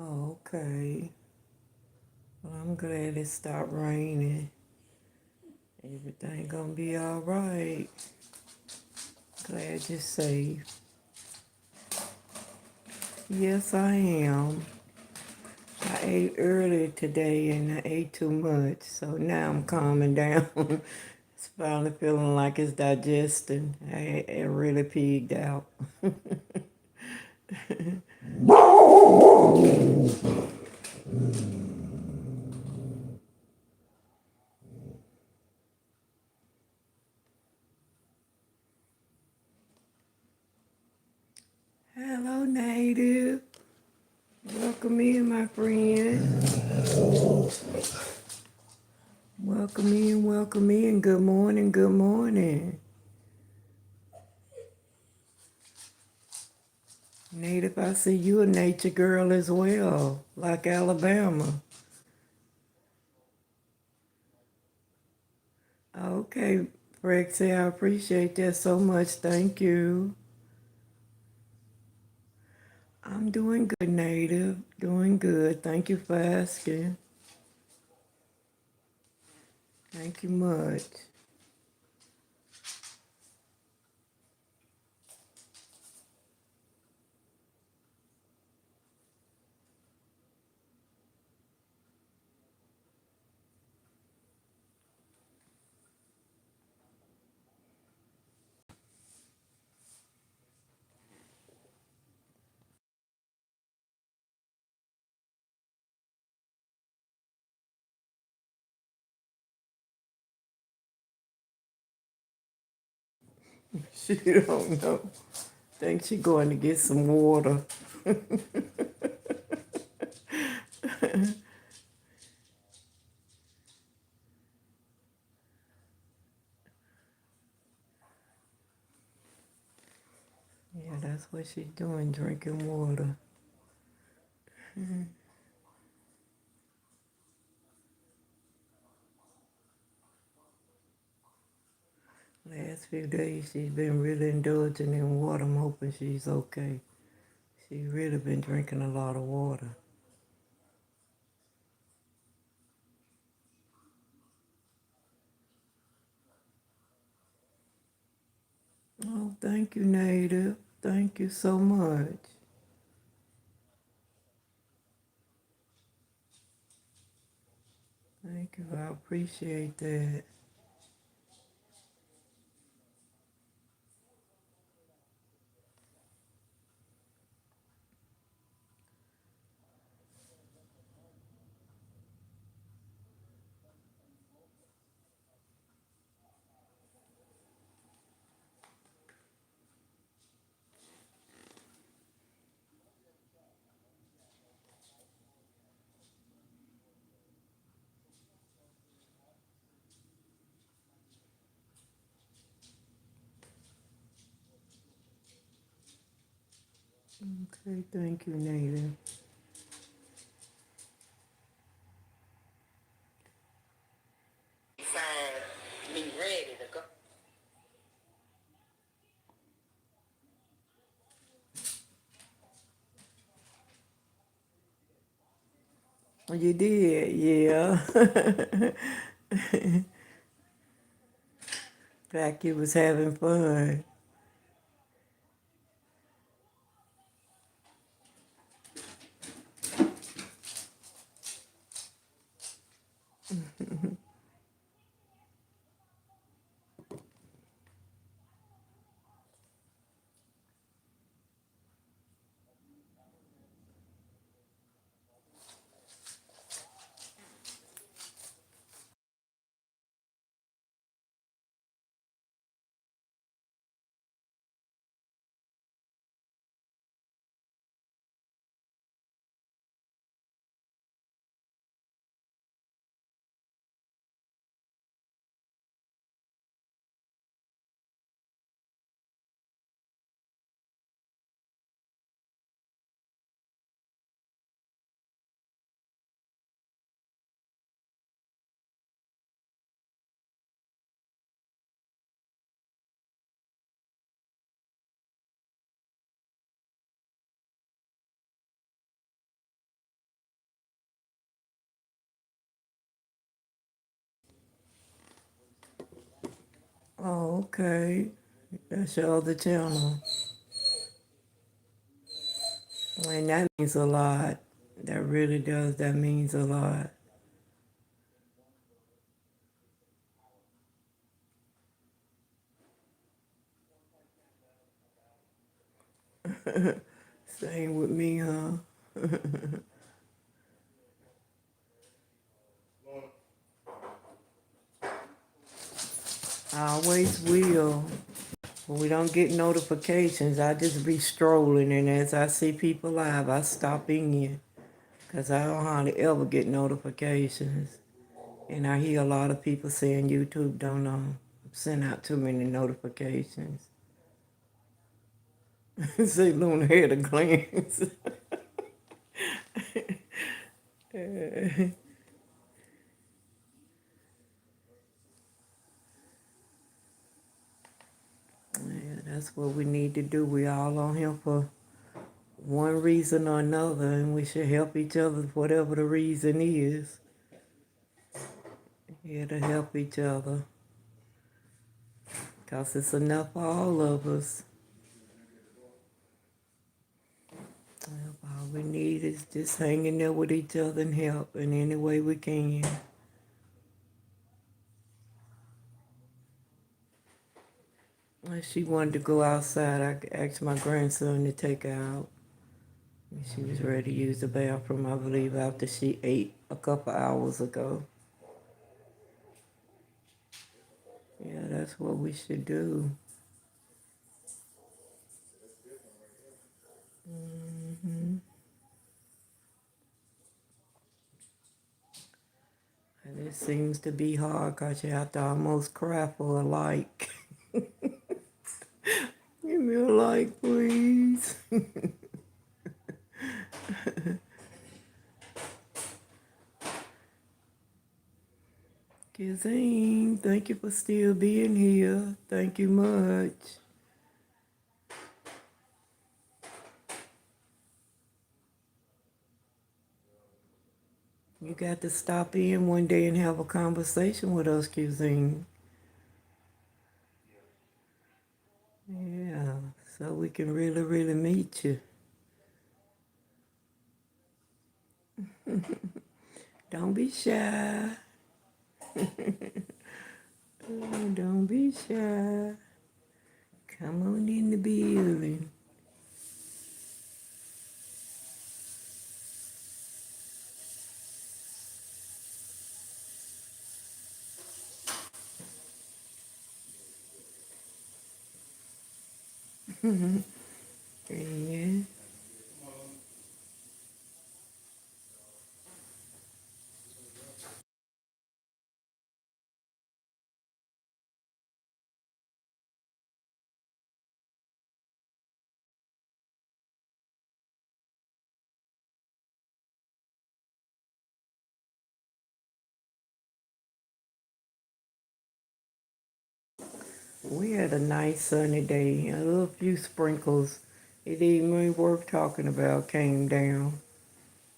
Okay. Well, I'm glad it stopped raining. Everything gonna be all right. Glad you're safe. Yes, I am. I ate early today and I ate too much, so now I'm calming down. It's finally feeling like it's digesting. I really pegged out. Hello, Native. Welcome in, my friend. Welcome in, welcome in. Good morning, good morning. Native, I see you a nature girl as well, like Alabama. Okay, Rexy, I appreciate that so much. Thank you. I'm doing good, Native. Doing good. Thank you for asking. Thank you much. She don't know. Think she going to get some water. Yeah, that's what she's doing, drinking water. Last few days she's been really indulging in water. I'm hoping she's okay. She's really been drinking a lot of water. Oh, thank you, Native. Thank you so much. Thank you. I appreciate that. Okay, thank you, Native. Find me ready to go. You did, yeah. Like you was having fun. Oh, okay. That's your other channel. And that means a lot. That really does. That means a lot. Same with me, huh? I always will. When we don't get notifications, I just be strolling, and as I see people live, I stop in. Because I don't hardly ever get notifications. And I hear a lot of people saying YouTube don't send out too many notifications. Say Luna had a glance. Yeah, that's what we need to do. We all on here for one reason or another, and we should help each other, whatever the reason is. Here to help each other. Because it's enough for all of us. All we need is just hanging there with each other and help in any way we can. She wanted to go outside. I asked my grandson to take her out. She was ready to use the bathroom, I believe, after she ate a couple hours ago. Yeah, that's what we should do. And it seems to be hard because you have to almost cry for a like. Give me a like, please. Kizine, thank you for still being here. Thank you much. You got to stop in one day and have a conversation with us, Kizine. Yeah, so we can really, really meet you. Don't be shy. Don't be shy. Come on in the building. Yeah. We had a nice sunny day. A little few sprinkles. It ain't really worth talking about came down.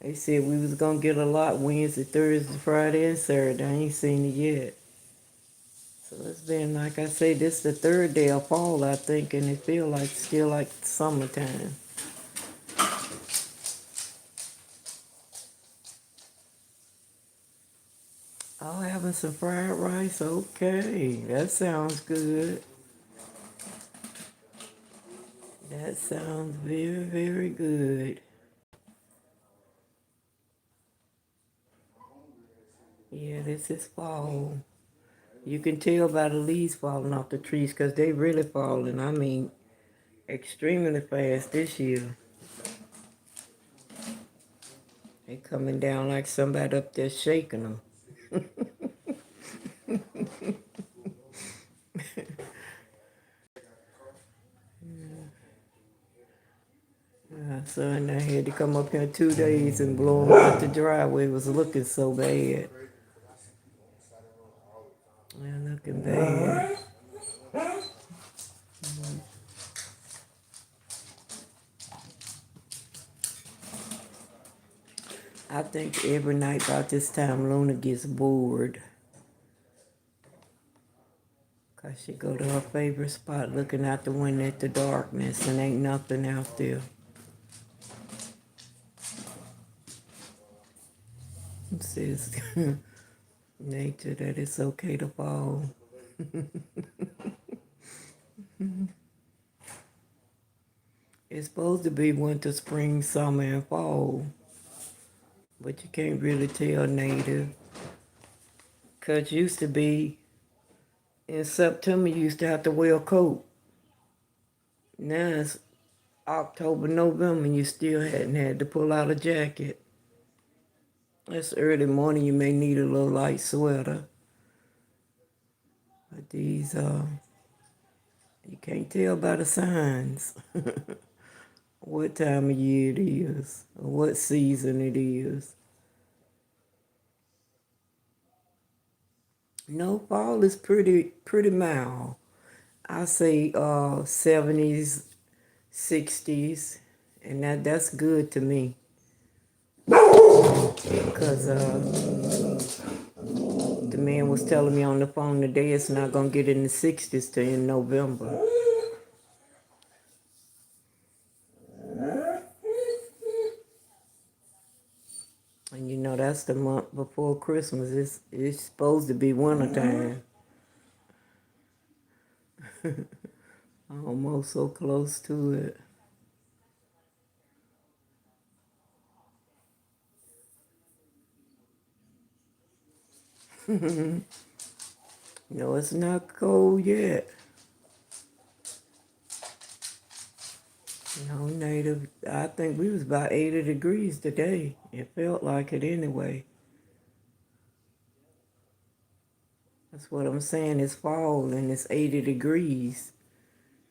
They said we was gonna get a lot Wednesday, Thursday, Friday, and Saturday. I ain't seen it yet. So it's been, like I say, this is the third day of fall, I think, and it feel like still like summertime. Oh, having some fried rice? Okay, that sounds good. That sounds very, very good. Yeah, this is fall. You can tell by the leaves falling off the trees because they really falling. I mean, extremely fast this year. They coming down like somebody up there shaking them. My son, I had to come up here 2 days and blow him out the driveway. It was looking so bad. Yeah, looking bad. I think every night about this time Luna gets bored. Cause she go to her favorite spot looking out the window at the darkness and ain't nothing out there. It says nature that it's okay to fall. It's supposed to be winter, spring, summer, and fall. But you can't really tell native. Cause used to be in September you used to have to wear a coat. Now it's October, November, and you still hadn't had to pull out a jacket. It's early morning, you may need a little light sweater. But these, you can't tell by the signs what time of year it is or what season it is. No, fall is pretty mild. I say 70s, 60s, and that's good to me. Because the man was telling me on the phone today it's not going to get in the 60s till in November. And you know, that's the month before Christmas. It's supposed to be wintertime. Almost so close to it. No, it's not cold yet. No, native. I think we was about 80 degrees today. It felt like it anyway. That's what I'm saying. It's fall and it's 80 degrees.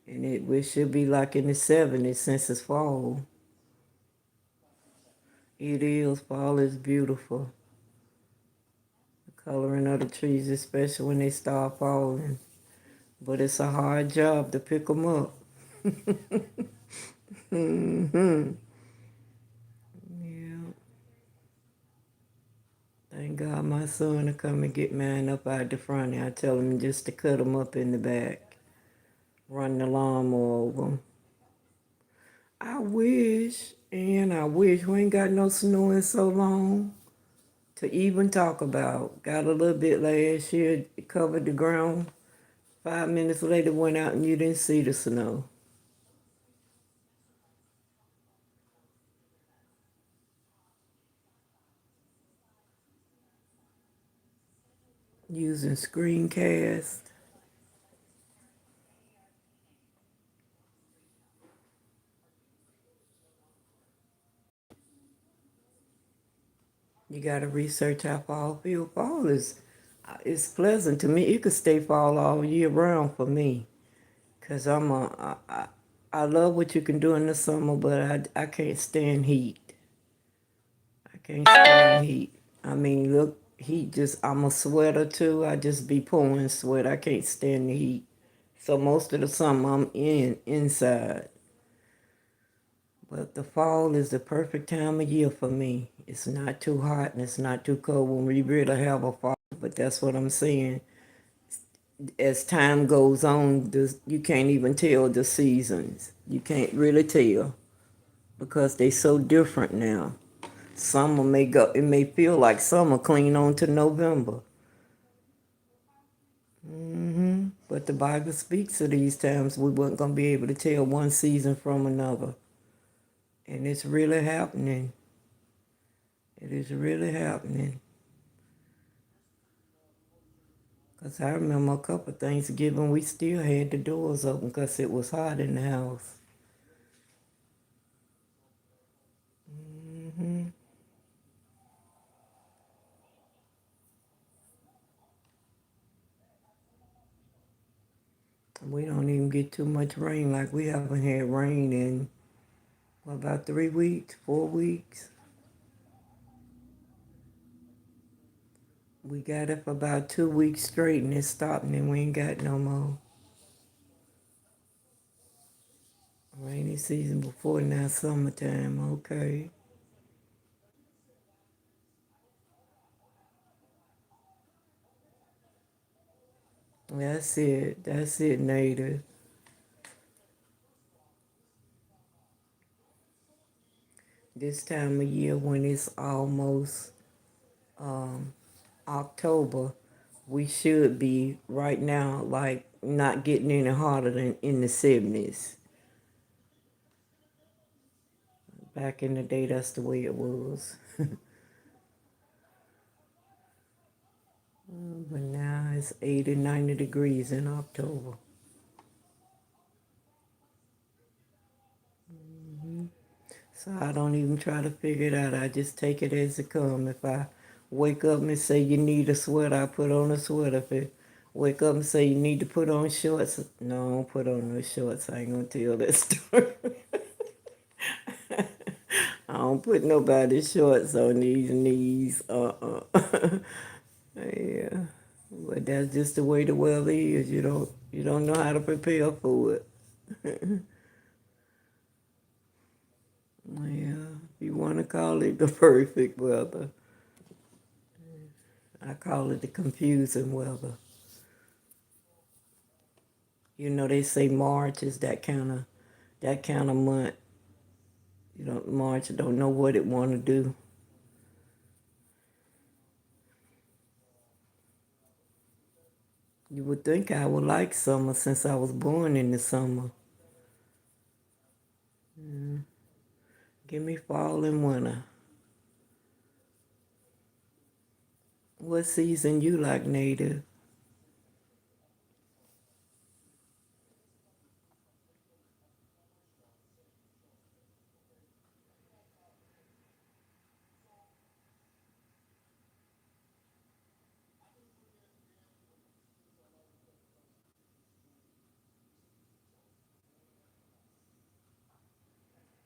And we should be like in the 70s since it's fall. It is. Fall is beautiful. The coloring of the trees, especially when they start falling. But it's a hard job to pick them up. Mm-hmm. Yeah. Thank God my son will come and get mine up out the front. I tell him just to cut them up in the back. Run the lawnmower over them. I wish, and I wish we ain't got no snow in so long to even talk about. Got a little bit last year, it covered the ground. 5 minutes later, went out and you didn't see the snow. Using screencast. You gotta research how fall feel. Fall is, it's pleasant to me. It could stay fall all year round for me. Cause I love what you can do in the summer, but I can't stand heat. I can't stand heat. I mean, look, heat just, I'm a sweater too. I just be pouring sweat. I can't stand the heat. So most of the summer I'm inside. But the fall is the perfect time of year for me. It's not too hot and it's not too cold when we really have a fall. But that's what I'm saying. As time goes on, you can't even tell the seasons. You can't really tell because they so different now. Summer may go, it may feel like summer clean on to November. But the Bible speaks of these times we weren't going to be able to tell one season from another. And it's really happening. It is really happening. Because I remember a couple of Thanksgiving, we still had the doors open because it was hot in the house. We don't even get too much rain. Like we haven't had rain in, what, about 3 weeks, 4 weeks? We got it for about 2 weeks straight and it stopped and then we ain't got no more. Rainy season before, now summertime, okay. That's it, native. This time of year when it's almost October, we should be right now like not getting any hotter than in the 70s. Back in the day, that's the way it was. But now it's 80, 90 degrees in October. So I don't even try to figure it out. I just take it as it comes. If I wake up and say you need a sweater, I put on a sweater. If I wake up and say you need to put on shorts, no, I don't put on no shorts. I ain't gonna tell that story. I don't put nobody's shorts on these knees. Yeah. But that's just the way the weather is. You don't know how to prepare for it. Yeah. If you wanna call it the perfect weather. I call it the confusing weather. They say March is that kind of month. March don't know what it want to do. You would think I would like summer since I was born in the summer. Give me fall and winter. What season you like, Native?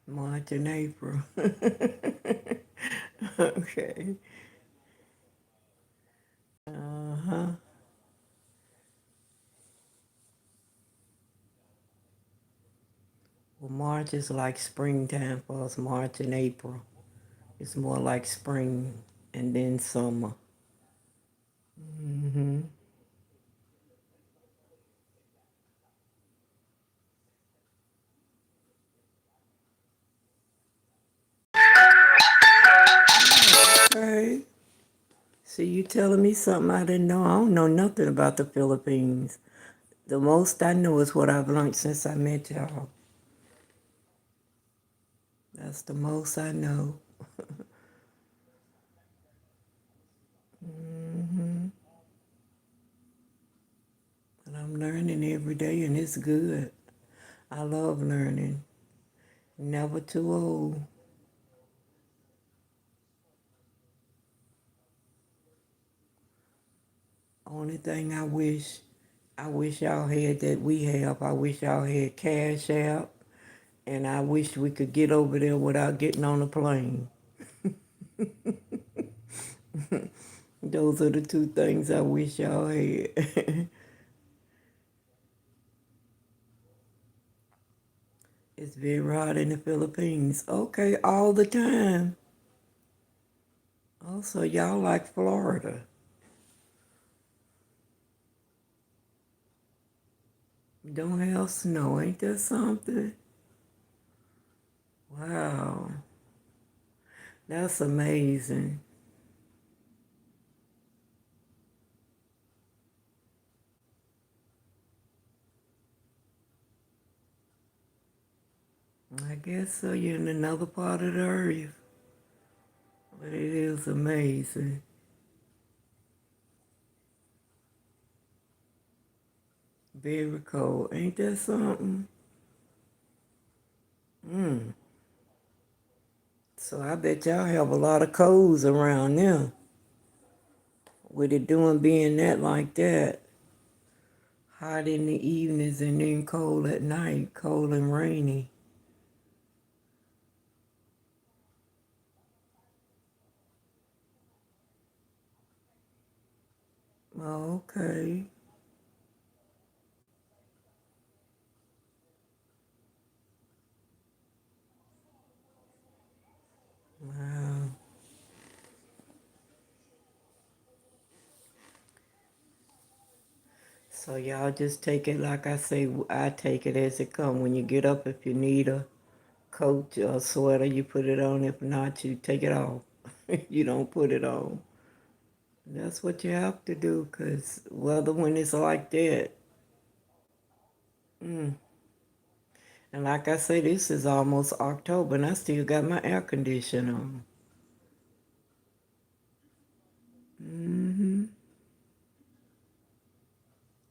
March and April. Okay. Uh-huh. Well, March is like springtime for us, March and April. It's more like spring and then summer. Hmm. Okay. See, you telling me something I didn't know. I don't know nothing about the Philippines. The most I know is what I've learned since I met y'all. That's the most I know. Hmm. But I'm learning every day and it's good. I love learning. Never too old. Only thing I wish y'all had that we have. I wish y'all had Cash App, and I wish we could get over there without getting on a plane. Those are the two things I wish y'all had. It's very hot in the Philippines. Okay, all the time. Also, y'all like Florida. Don't have snow. Ain't that something? Wow. That's amazing. I guess so. You're in another part of the earth. But it is amazing. Very cold. Ain't that something? Mm. So I bet y'all have a lot of colds around there. With it doing being that like that. Hot in the evenings and then cold at night. Cold and rainy. Oh, okay. Wow. So y'all just take it like I say, I take it as it come. When you get up, if you need a coat or sweater, you put it on. If not, you take it off. You don't put it on. That's what you have to do, because weather when it's like that. Mm. And like I say, this is almost October and I still got my air conditioner on.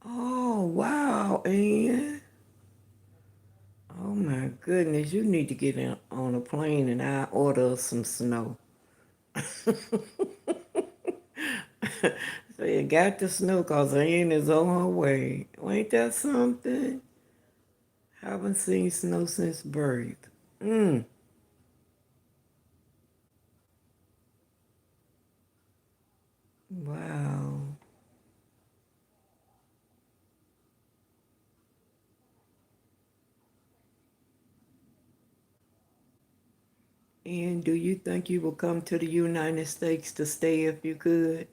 Oh, wow, Ann. Oh my goodness, you need to get on a plane and I order some snow. So you got the snow cause Ann is on her way. Ain't that something? Haven't seen snow since birth. Mm, wow. And do you think you will come to the United States to stay if you could?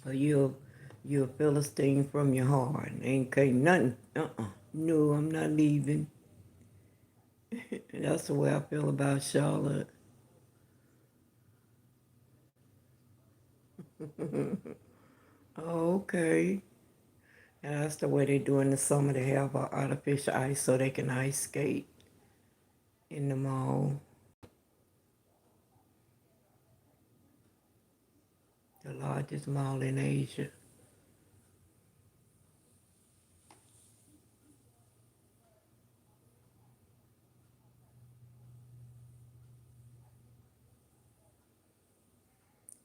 Or you're a Philistine from your heart? Ain't nothing. No, I'm not leaving. That's the way I feel about Charlotte. Oh, okay. And that's the way they do in the summer. They have artificial ice so they can ice skate in the mall, the largest mall in Asia.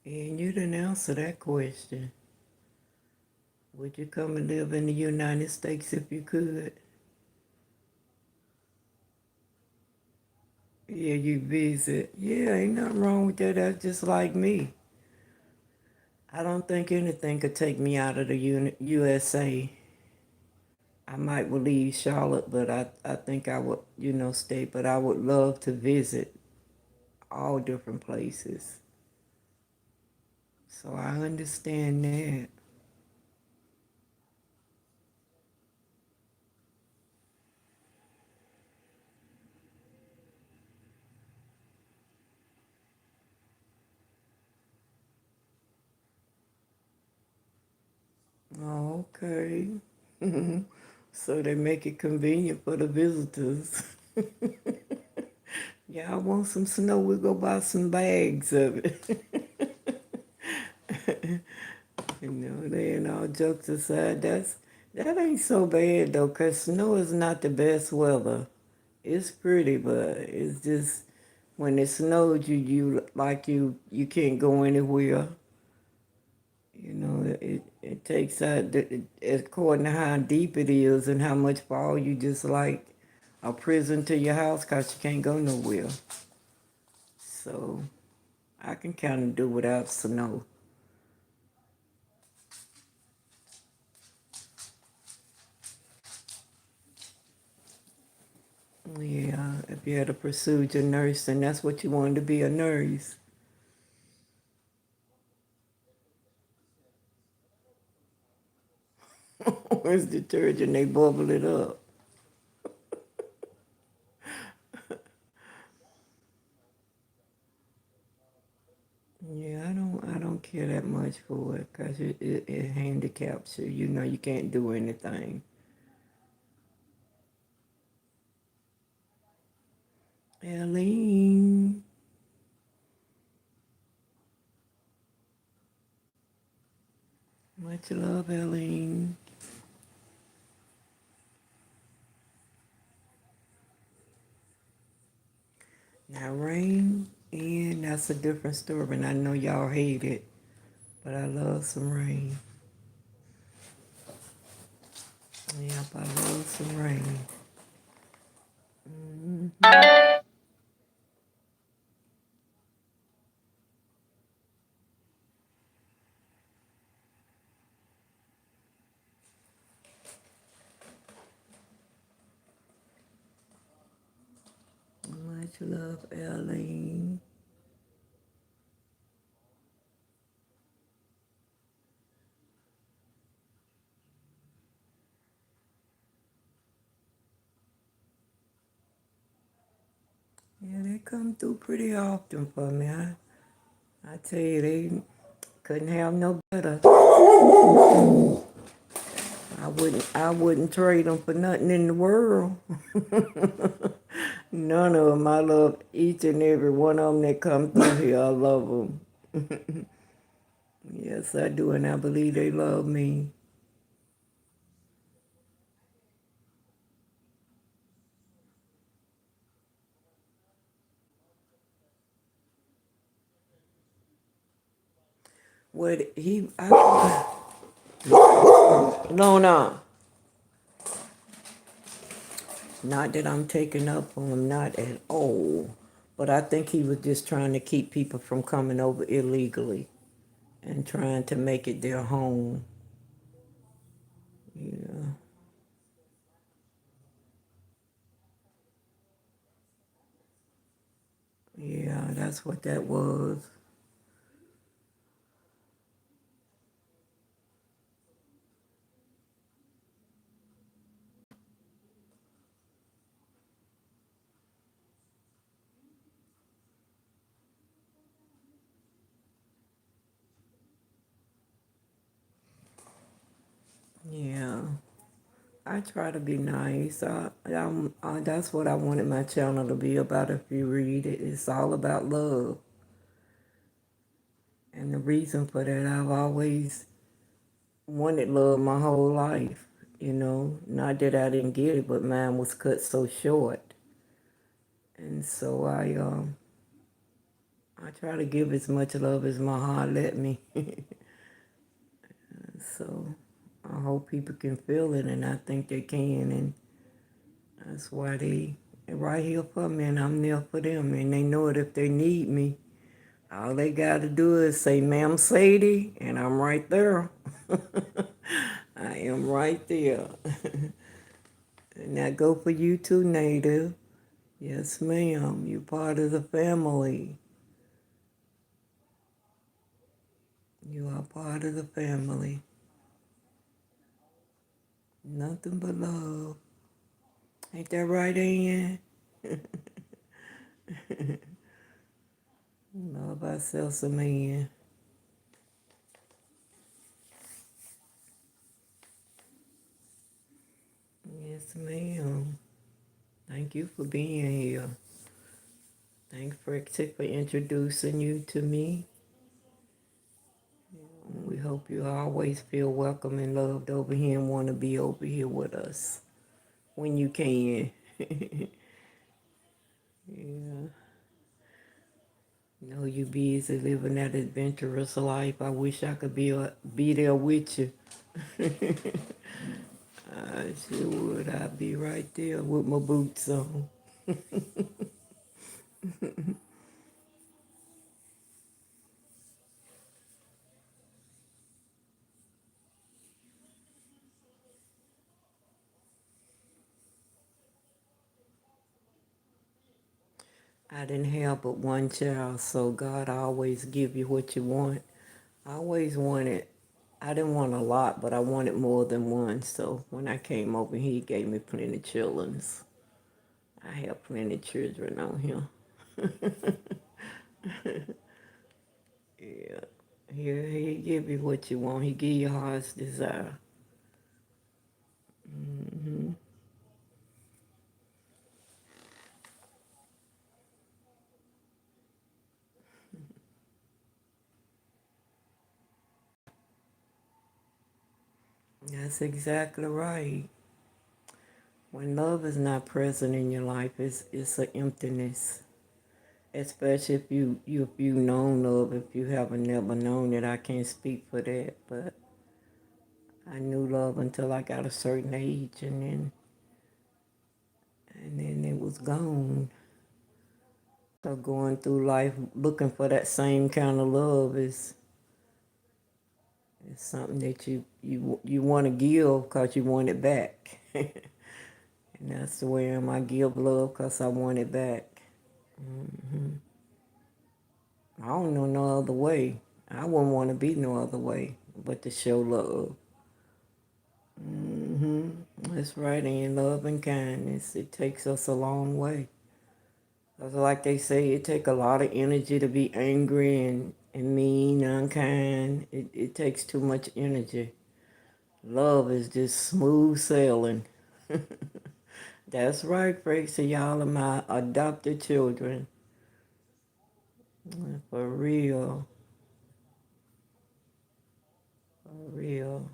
And you didn't answer that question. Would you come and live in the United States if you could? Yeah, you visit. Yeah, ain't nothing wrong with that. That's just like me. I don't think anything could take me out of the USA. I might will leave Charlotte, but I think I would, stay. But I would love to visit all different places. So I understand that. Okay. So they make it convenient for the visitors. Yeah, I want some snow. We'll go buy some bags of it. Then all jokes aside, that ain't so bad though, 'cause snow is not the best weather. It's pretty, but it's just when it snows, you can't go anywhere. It takes according to how deep it is and how much fall you just like a prison to your house 'cause you can't go nowhere. So I can kind of do without snow. Yeah, if you had to pursue your nurse and that's what you wanted to be a nurse. Where's detergent? They bubble it up. Yeah, I don't care that much for it because it handicaps you. You can't do anything. Eileen, much love, Eileen. Now, rain, and that's a different story, and I know y'all hate it, but I love some rain. Yep, I love some rain. Much love, Eileen. Yeah, they come through pretty often for me. I tell you, Couldn't have no better. I wouldn't trade them for nothing in the world. None of them. I love each and every one of them that come through here. I love them. Yes, I do, and I believe they love me. No. Not that I'm taking up on him, not at all. But I think he was just trying to keep people from coming over illegally and trying to make it their home. Yeah. Yeah, that's what that was. Yeah. I try to be nice. That's what I wanted my channel to be about. If you read it, it's all about love. And the reason for that, I've always wanted love my whole life. Not that I didn't get it, but mine was cut so short. And so I try to give as much love as my heart let me. So I hope people can feel it, and I think they can, and that's why they're right here for me, and I'm there for them, and they know it if they need me. All they got to do is say, "Ma'am Sadie," and I'm right there. I am right there. And that go for you too, Native. Yes, ma'am. You're part of the family. You are part of the family. Nothing but love. Ain't that right, Ann? Love ourselves a man. Yes, ma'am. Thank you for being here. Thanks for introducing you to me. We hope you always feel welcome and loved over here and want to be over here with us when you can. Yeah. Know you busy living that adventurous life. I wish I could be there with you. I sure would. I'd be right there with my boots on. I didn't have but one child, so God always give you what you want. I always wanted, I didn't want a lot, but I wanted more than one. So when I came over here, he gave me plenty of childrens. I have plenty of children on here. Yeah. He give you what you want. He give you heart's desire. Hmm. That's exactly right. When love is not present in your life, it's an emptiness. Especially if you known love, if you haven't never known it, I can't speak for that. But I knew love until I got a certain age, and then it was gone. So going through life looking for that same kind of love is something that you want to give because you want it back. And that's the way I give love because I want it back. Hmm. I don't know no other way. I wouldn't want to be no other way but to show love. Hmm. That's right, and love and kindness. It takes us a long way. 'Cause like they say, it takes a lot of energy to be angry and and mean, unkind. It takes too much energy. Love is just smooth sailing. That's right, Fraser. Y'all are my adopted children. For real. For real.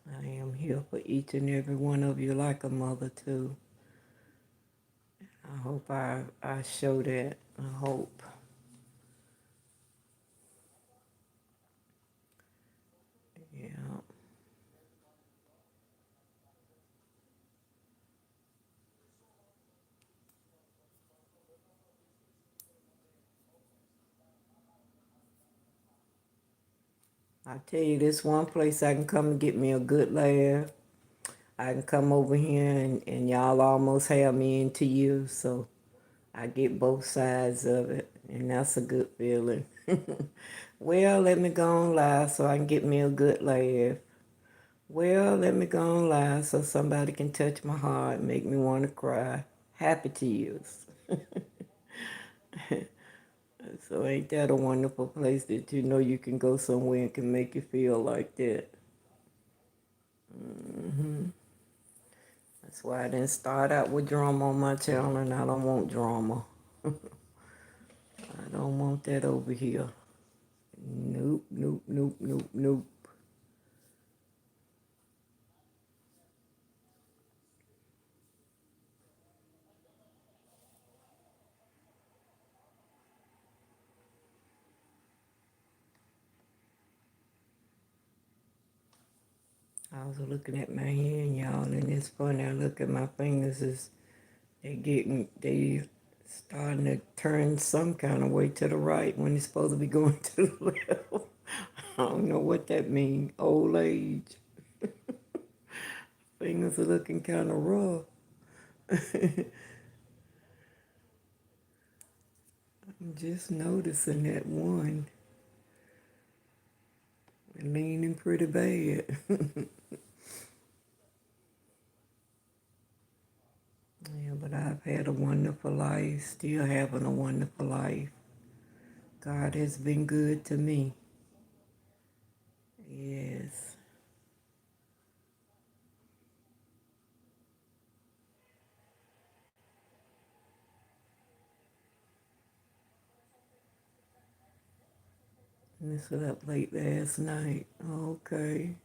I am here for each and every one of you like a mother too. I hope I show that. I hope. Yeah. I tell you, this one place I can come and get me a good laugh. I can come over here and y'all almost have me into you, so I get both sides of it, and that's a good feeling. Well, let me go on live so I can get me a good laugh. Well, let me go on live so somebody can touch my heart and make me want to cry. Happy tears. So ain't that a wonderful place that you know you can go somewhere and can make you feel like that? That's why I didn't start out with drama on my channel, and I don't want drama. I don't want that over here. Nope, nope, nope, nope, nope. I was looking at my hand, y'all, and it's funny. I look at my fingers, they starting to turn some kind of way to the right when it's supposed to be going to the left. I don't know what that means. Old age. Fingers are looking kind of rough. I'm just noticing that one leaning pretty bad. Yeah, but I've had a wonderful life, still having a wonderful life. God has been good to me. Yes. This was up late last night. Okay.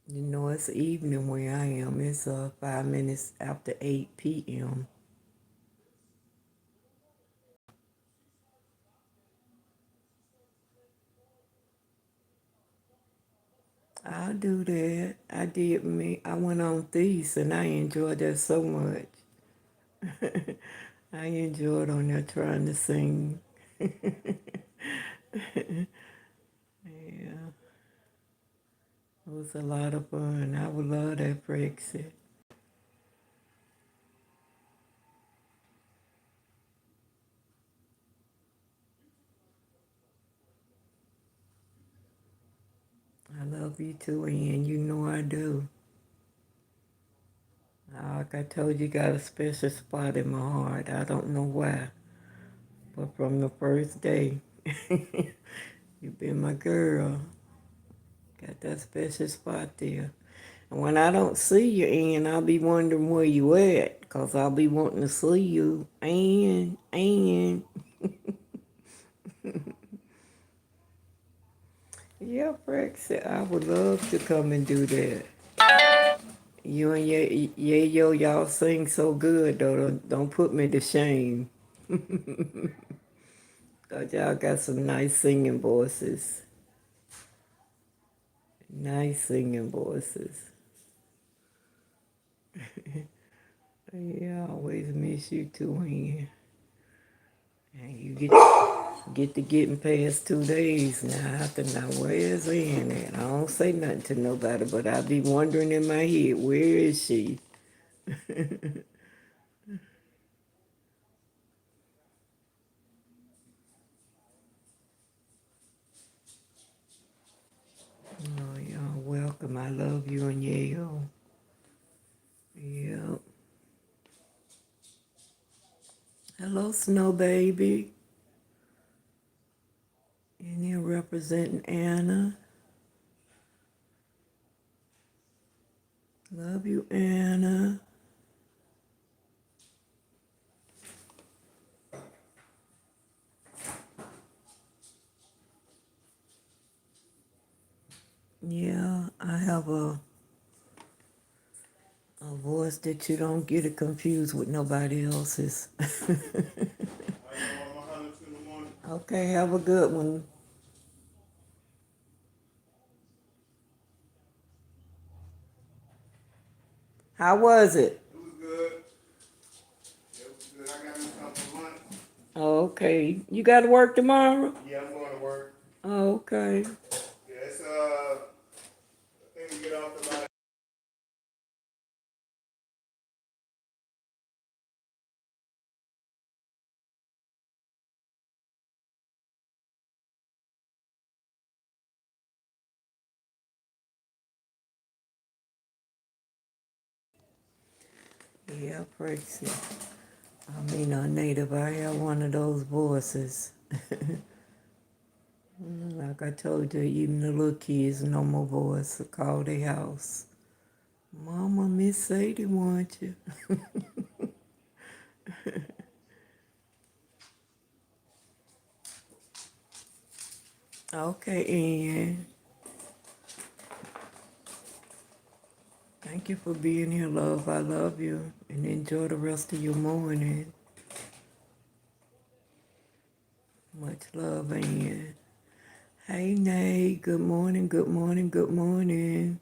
You know, it's evening where I am. It's 5 minutes after 8 p.m. I'll do that. I went on Thieves and I enjoyed that so much. I enjoyed on there trying to sing. Yeah, it was a lot of fun. I would love that Brexit. I love you too, Ian. You know I do. Like I told you, got a special spot in my heart. I don't know why, but from the first day, you've been my girl. Got that special spot there. And when I don't see you, Ian, I'll be wondering where you at, because I'll be wanting to see you. Ian. Yeah, Brexit, I would love to come and do that. You and Yayo, y'all sing so good, though. Don't put me to shame. Because y'all got some nice singing voices. Nice singing voices. Yeah, I always miss you too, Ian. And you get to getting past 2 days now. I have to know where is Ian at. I don't say nothing to nobody, but I be wondering in my head, where is she? Oh, y'all welcome. I love you and Yayo. Yep. Hello, Snow Baby. And you're representing Anna. Love you, Anna. Yeah, I have a voice that you don't get it confused with nobody else's. I know I'm 102 in the morning. Okay, have a good one. How was it? It was good. It was good. I got me something for lunch. Okay. You got to work tomorrow? Yeah, I'm going to work. Okay. Yeah, it's I think we get off about. Yeah, Prexy. I mean, a native. I have one of those voices. Like I told you, even the little kids, no more voice to call their house. Mama, Miss Sadie want you. Okay, Ian. Thank you for being here, love. I love you. And enjoy the rest of your morning. Much love, Ian. Hey, Nate. Good morning, good morning, good morning.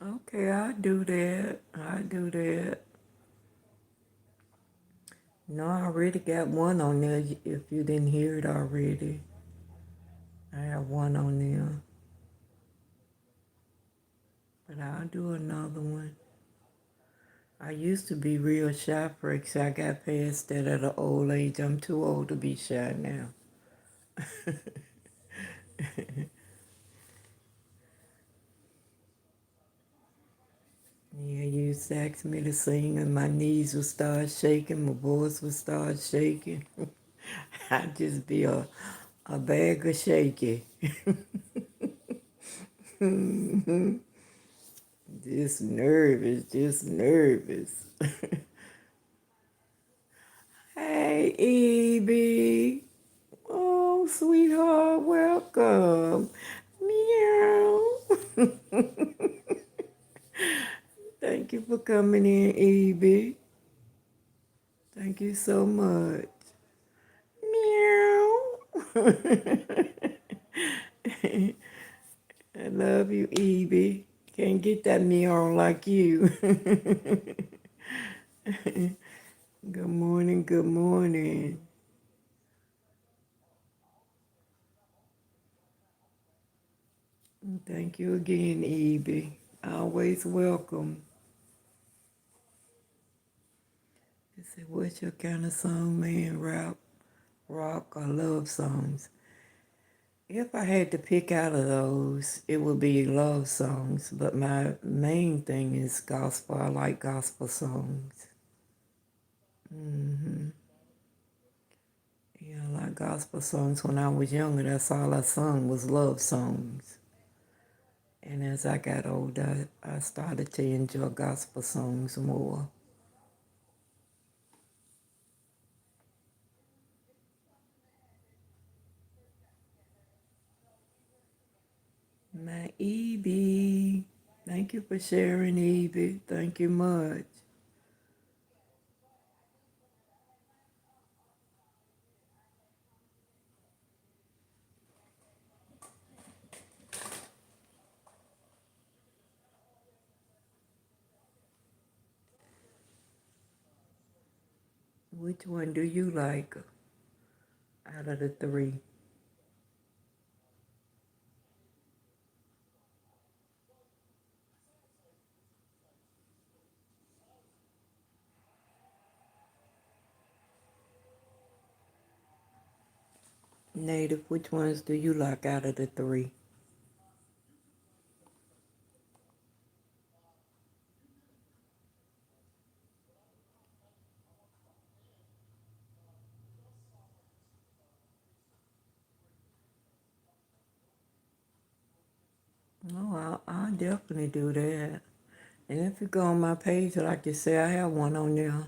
Okay, I do that. I do that. No, I already got one on there. If you didn't hear it already, I have one on there. But I'll do another one. I used to be real shy, Frex. I got past that at an old age. I'm too old to be shy now. Yeah, you used to ask me to sing and my knees would start shaking, my voice would start shaking. I'd just be a bag of shaky. Just nervous, just nervous. Hey, Evie. Oh, sweetheart, welcome. Meow. Thank you for coming in, Evie. Thank you so much. Meow. I love you, Evie. Can't get that meow like you. Good morning, good morning. Thank you again, Evie. Always welcome. They say, what's your kind of song, man? Rap, rock, or love songs? If I had to pick out of those, it would be love songs. But my main thing is gospel. I like gospel songs. Yeah, I like gospel songs. When I was younger, that's all I sung was love songs. And as I got older, I started to enjoy gospel songs more. My Evie. Thank you for sharing, Evie. Thank you much. Which one do you like out of the three? Native, which ones do you like out of the three? Oh, I'll definitely do that. And if you go on my page, like you say, I have one on there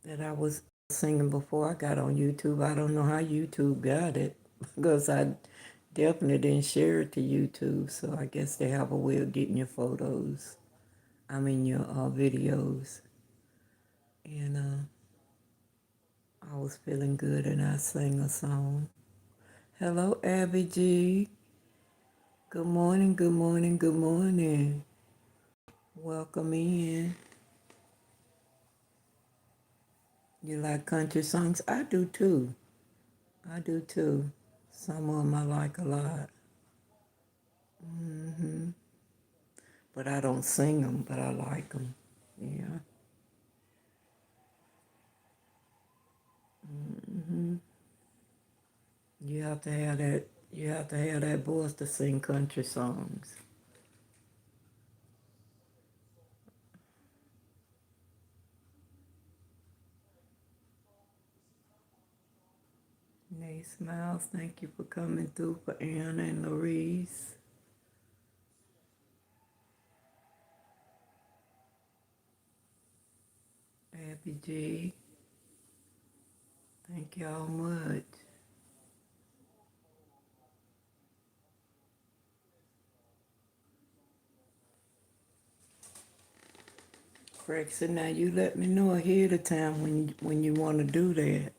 that I was singing before I got on YouTube. I don't know how YouTube got it because I definitely didn't share it to YouTube. So I guess they have a way of getting your photos. I mean your videos. And I was feeling good and I sang a song. Hello, Abby G. Good morning, good morning, good morning. Welcome in. You like country songs? I do too. I do too. Some of them I like a lot. But I don't sing them, but I like them. Yeah. You have to have that. You have to have that voice to sing country songs. Nate Smiles, thank you for coming through for Anna and Louise. Abby G, thank y'all much. Craig said, now you let me know ahead of time when you want to do that.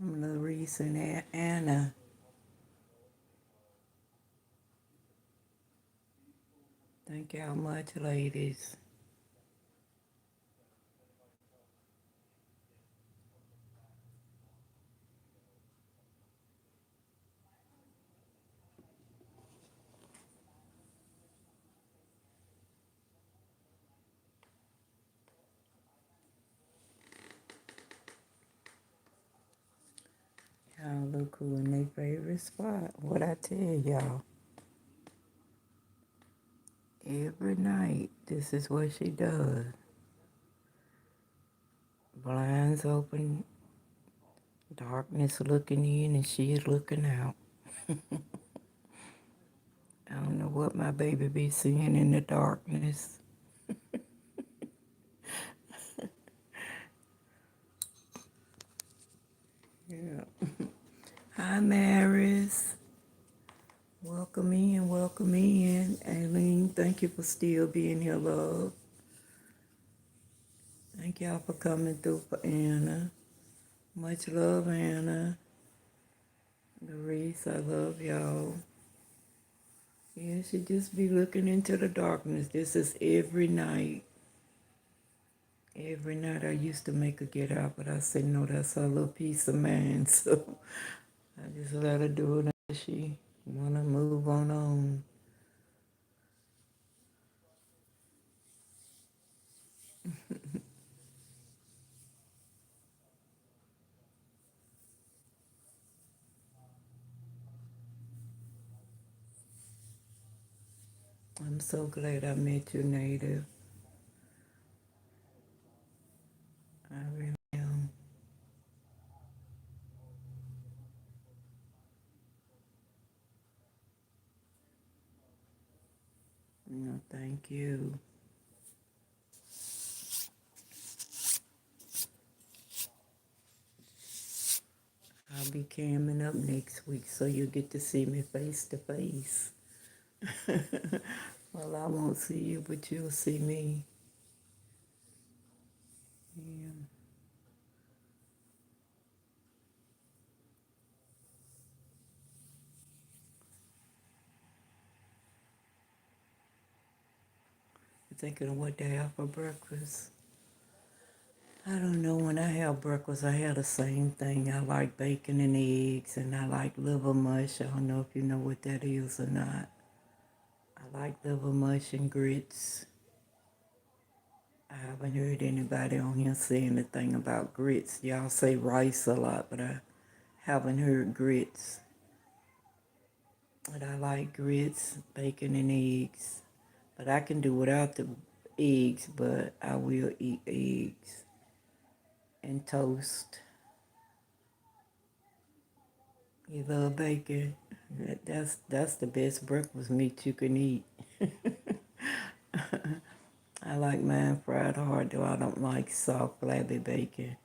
I'm Louise and Anna. Thank y'all much, ladies. Y'all look who in their favorite spot. What I tell y'all, every night, this is what she does. Blinds open, darkness looking in, and she is looking out. I don't know what my baby be seeing in the darkness. Yeah. Hi, Maris. Welcome in, welcome in. Aileen, thank you for still being here, love. Thank y'all for coming through for Anna. Much love, Anna. Doris, I love y'all. Yeah, she just be looking into the darkness. This is every night. Every night I used to make her get out, but I said, no, that's her little peace of mind. So I just let her do it until she want to move on. so glad I met you, Native. I really am. No, thank you. I'll be camming up next week, so you'll get to see me face to face. Well, I won't see you, but you'll see me. Yeah. Thinking of what to have for breakfast. I don't know. When I have breakfast, I have the same thing. I like bacon and eggs, and I like liver mush. I don't know if you know what that is or not. I like liver mush and grits. I haven't heard anybody on here say anything about grits. Y'all say rice a lot, but I haven't heard grits. But I like grits, bacon, and eggs. But I can do without the eggs, but I will eat eggs and toast. You love bacon? That's the best breakfast meat you can eat. I like mine fried hard, though I don't like soft, flabby bacon.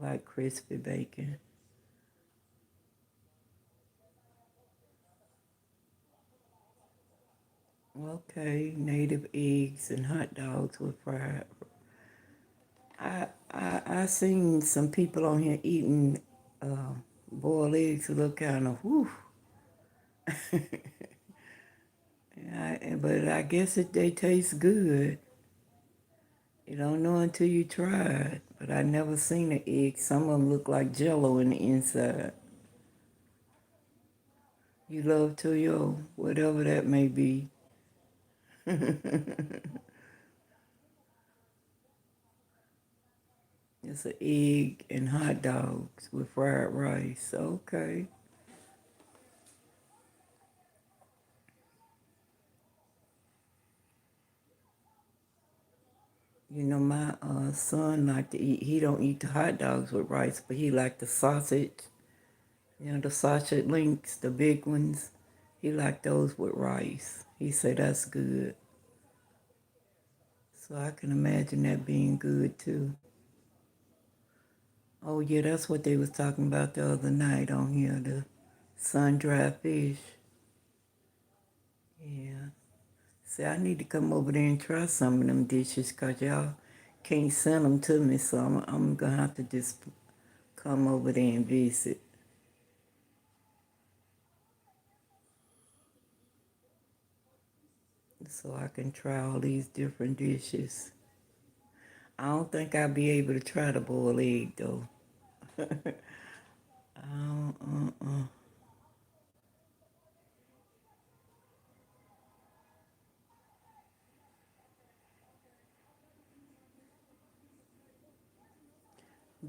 I like crispy bacon. Okay, native eggs and hot dogs with fried. I seen some people on here eating boiled eggs look kind of whew. But I guess they taste good. You don't know until you try it. But I never seen an egg. Some of them look like Jello in the inside. You love Toyo, whatever that may be. It's an egg and hot dogs with fried rice. Okay. You know, my son like to eat. He don't eat the hot dogs with rice, but he like the sausage. You know, the sausage links, the big ones. He like those with rice. He said that's good. So I can imagine that being good too. Oh yeah, that's what they was talking about the other night on here, the sun-dried fish. Yeah. See, I need to come over there and try some of them dishes because y'all can't send them to me, so I'm going to have to just come over there and visit so I can try all these different dishes. I don't think I'll be able to try the boiled egg, though. Uh.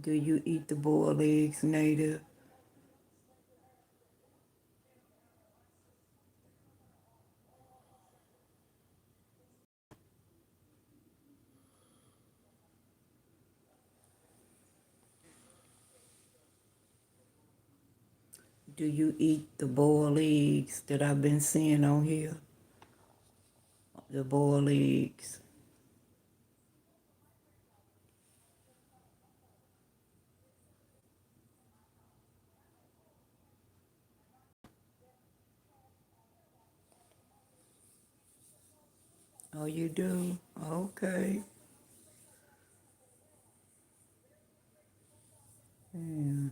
Do you eat the boiled eggs, Native? Do you eat the boiled eggs that I've been seeing on here? The boiled eggs. Oh, you do? Okay. Yeah.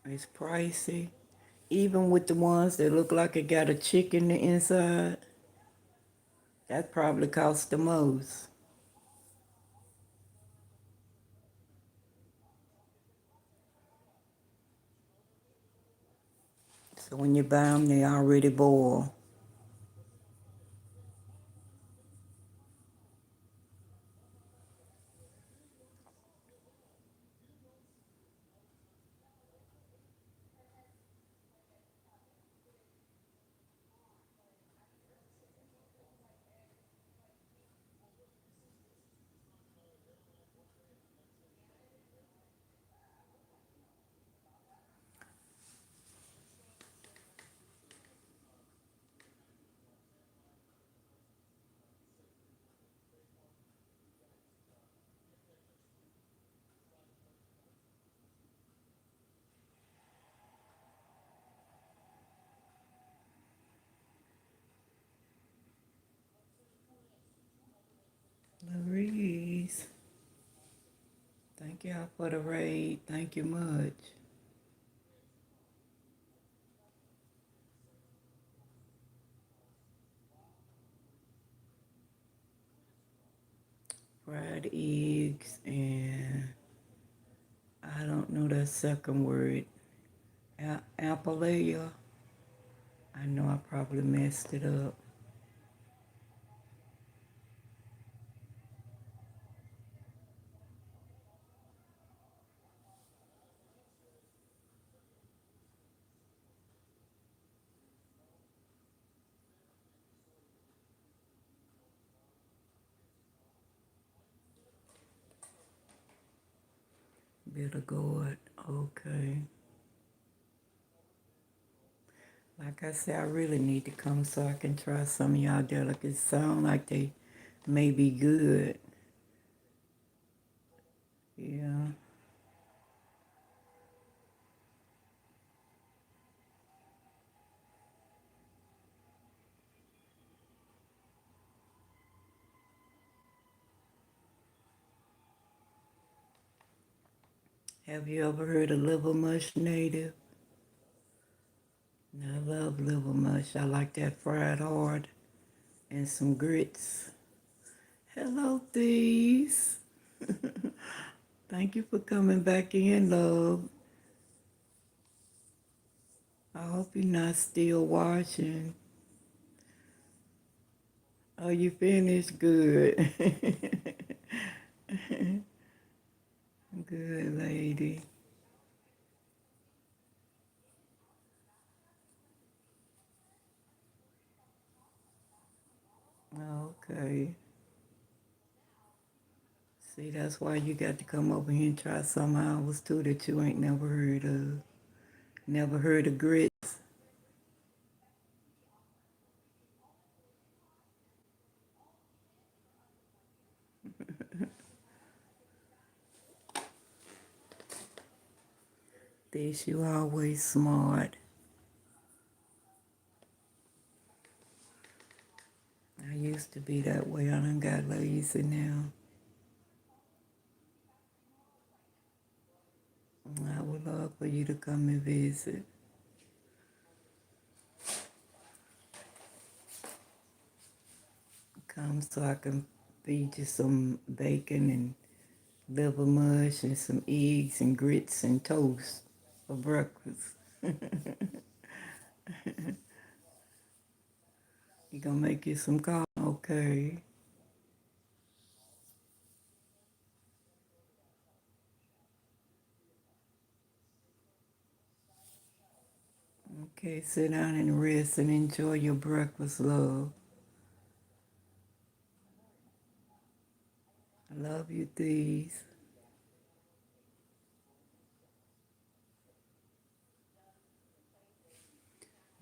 It's pricey. Even with the ones that look like it got a chick in the inside, that probably costs the most. So when you buy them, they already boiled. Thank y'all for the raid. Thank you much. Fried eggs and I don't know that second word. Apalea. I know I probably messed it up. Bitter gourd. Okay. Like I said, I really need to come so I can try some of y'all delicacies. Sound like they may be good. Yeah. Have you ever heard of liver mush native? I love liver mush. I like that fried hard and some grits. Hello, thieves. Thank you for coming back in, love. I hope you're not still watching. Oh, you finished? Good. Good, lady. Okay. See, that's why you got to come over here and try some hours too that you ain't never heard of. Never heard of grits. This you always smart. I used to be that way. I done got lazy now. I would love for you to come and visit. Come so I can feed you some bacon and liver mush and some eggs and grits and toast for breakfast. You gonna make you some coffee? Okay. Okay, sit down and rest and enjoy your breakfast, love. I love you, these.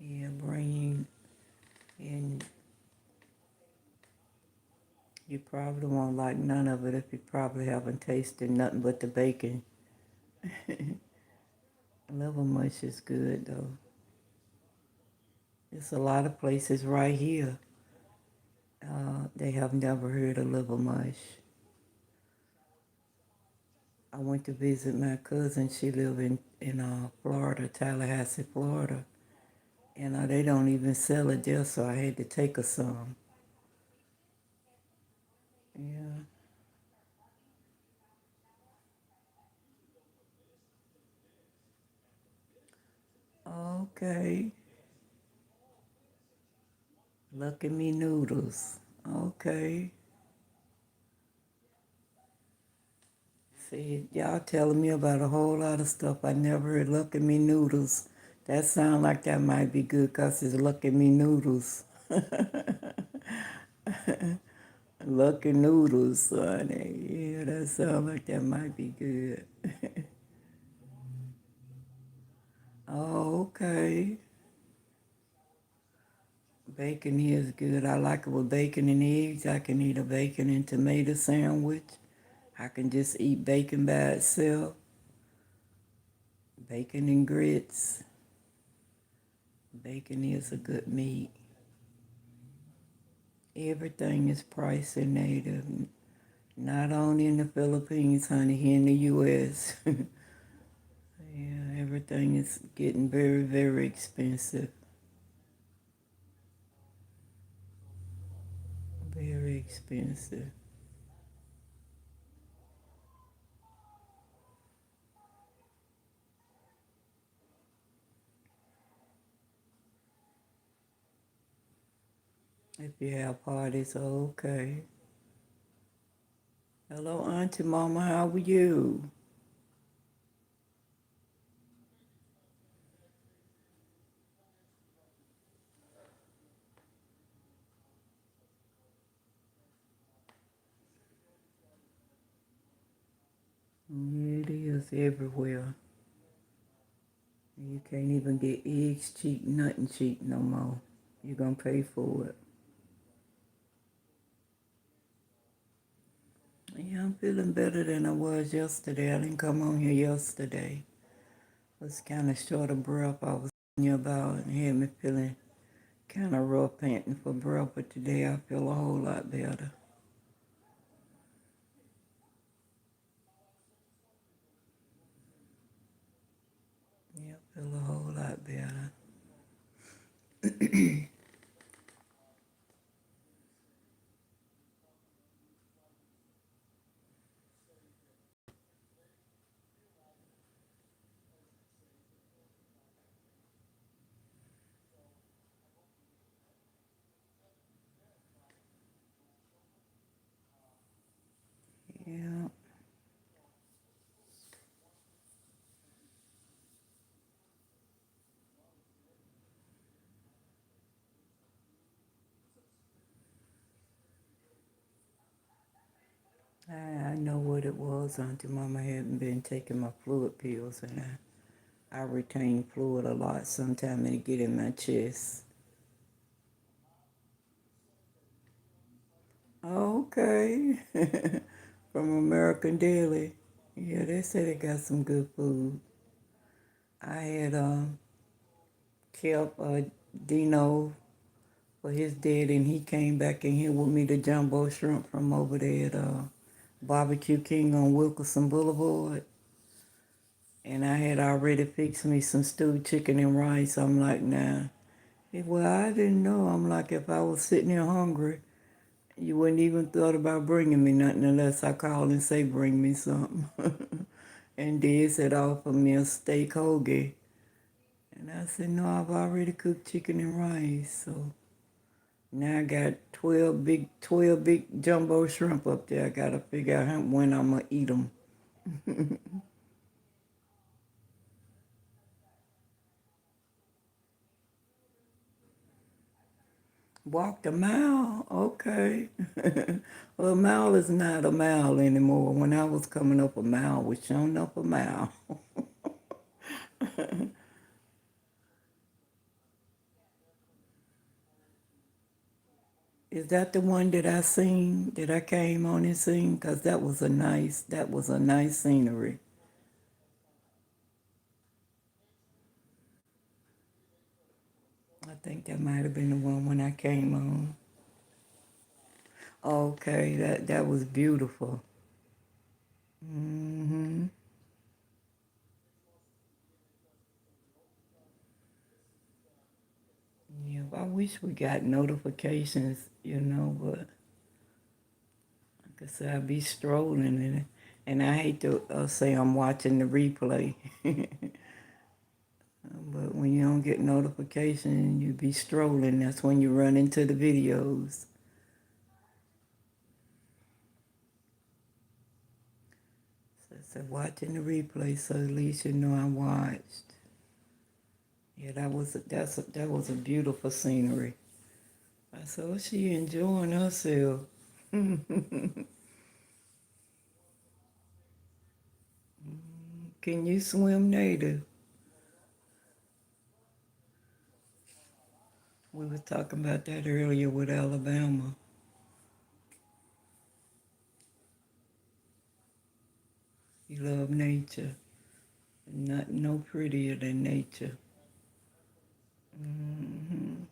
Yeah, bring and you probably won't like none of it if you probably haven't tasted nothing but the bacon. Liver mush is good though. There's a lot of places right here. They have never heard of liver mush. I went to visit my cousin. She lived in Florida, Tallahassee, Florida. And they don't even sell it there, so I had to take her some. Yeah. Okay. Look at me noodles. Okay. See, y'all telling me about a whole lot of stuff I never heard. Look at me noodles. That sound like that might be good because it's look at me noodles. Lucky noodles, honey. Yeah, that sound like that might be good. Oh, okay. Bacon is good. I like it with bacon and eggs. I can eat a bacon and tomato sandwich. I can just eat bacon by itself. Bacon and grits. Bacon is a good meat. Everything is pricey native. Not only in the Philippines, honey, here in the U.S. Yeah, everything is getting very, very expensive. Very expensive. If you have parties, okay. Hello, Auntie Mama, how are you? Yeah, it is everywhere. You can't even get eggs cheap, nothing cheap no more. You're gonna pay for it. Yeah, I'm feeling better than I was yesterday. I didn't come on here yesterday. Was kind of short of breath. I was telling you about and had me feeling kind of rough, panting for breath. But today I feel a whole lot better. Yeah, I feel a whole lot better. Yeah. I know what it was. Auntie Mama hadn't been taking my fluid pills, and I retain fluid a lot. Sometimes it get in my chest. Okay. From American Daily. Yeah, they say they got some good food. I had kept Dino for his dad, and he came back in here with me to jumbo shrimp from over there at Barbecue King on Wilkerson Boulevard. And I had already fixed me some stewed chicken and rice. I'm like, nah. Well, I didn't know. I'm like, if I was sitting here hungry, you wouldn't even thought about bringing me nothing unless I call and say, bring me something. And Dad said, offer me a steak hoagie. And I said, no, I've already cooked chicken and rice. So now I got 12 big jumbo shrimp up there. I got to figure out when I'm going to eat them. Walked a mile, okay. Well, a mile is not a mile anymore. When I was coming up, a mile was showing up a mile. Is that the one that I seen, that I came on and seen? Because that was a nice scenery. I think that might have been the one when I came on. Okay, that was beautiful. Hmm. Yeah, I wish we got notifications, but like I said, I'd be strolling and I hate to say I'm watching the replay. But when you don't get notification, you be strolling. That's when you run into the videos. So I said, watching the replay, so at least you know I watched. Yeah, that was a beautiful scenery. I said, oh, she enjoying herself. Can you swim, native? We were talking about that earlier with Alabama. You love nature. Not no prettier than nature. Hmm.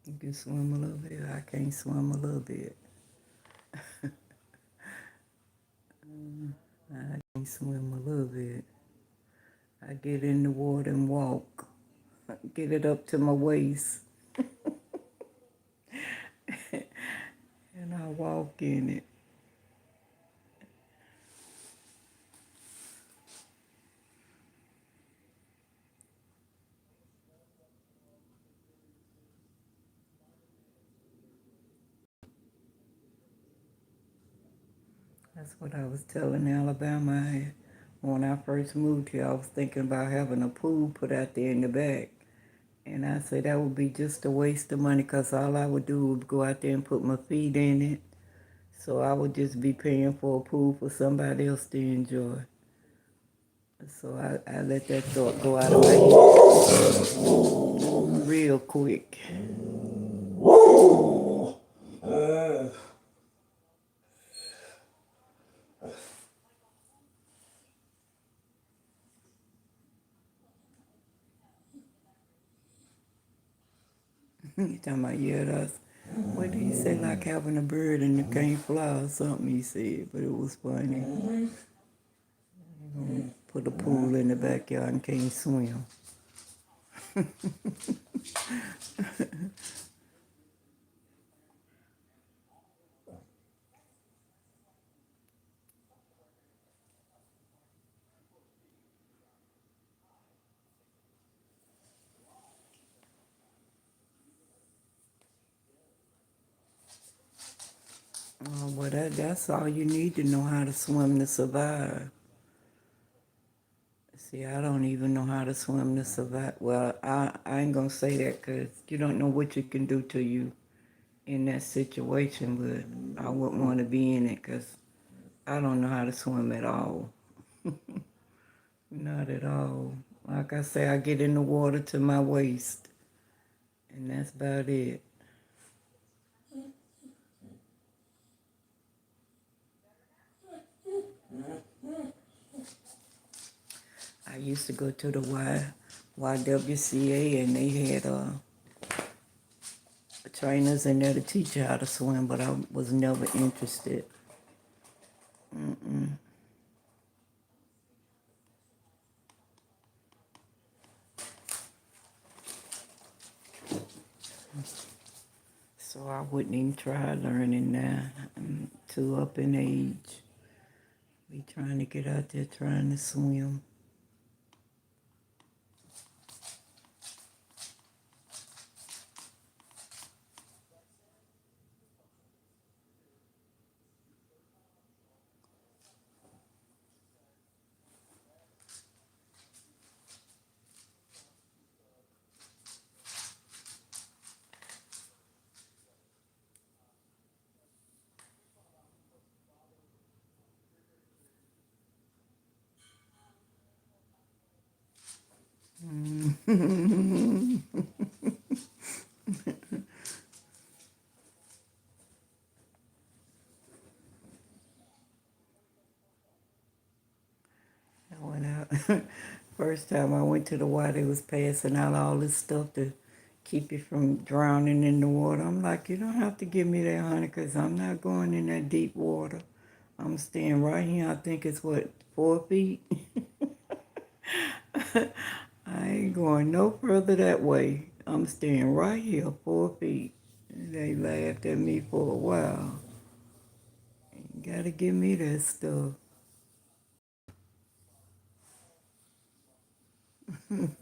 You can swim a little bit. I can't swim a little bit. I can swim a little bit. I get in the water and walk. Get it up to my waist. And I walk in it. That's what I was telling Alabama. When I first moved here, I was thinking about having a pool put out there in the back. And I said that would be just a waste of money because all I would do would go out there and put my feet in it. So I would just be paying for a pool for somebody else to enjoy. So I let that thought go out of my head real quick. You talking about, yeah, that's, what did he say, like having a bird and it can't fly or something, he said, but it was funny. Put a pool in the backyard and can't swim. Oh, well, that's all you need to know how to swim to survive. See, I don't even know how to swim to survive. Well, I ain't gonna say that because you don't know what you can do to you in that situation, but I wouldn't want to be in it because I don't know how to swim at all. Not at all. Like I say, I get in the water to my waist, and that's about it. I used to go to the YWCA, and they had trainers in there to teach you how to swim, but I was never interested. So I wouldn't even try learning now. I'm too up in age. Be trying to get out there trying to swim. I went out. First time I went to the water, they was passing out all this stuff to keep you from drowning in the water. I'm like, you don't have to give me that, honey, because I'm not going in that deep water. I'm staying right here. I think it's what, 4 feet? I ain't going no further that way. I'm staying right here, 4 feet. And they laughed at me for a while. You gotta give me that stuff. And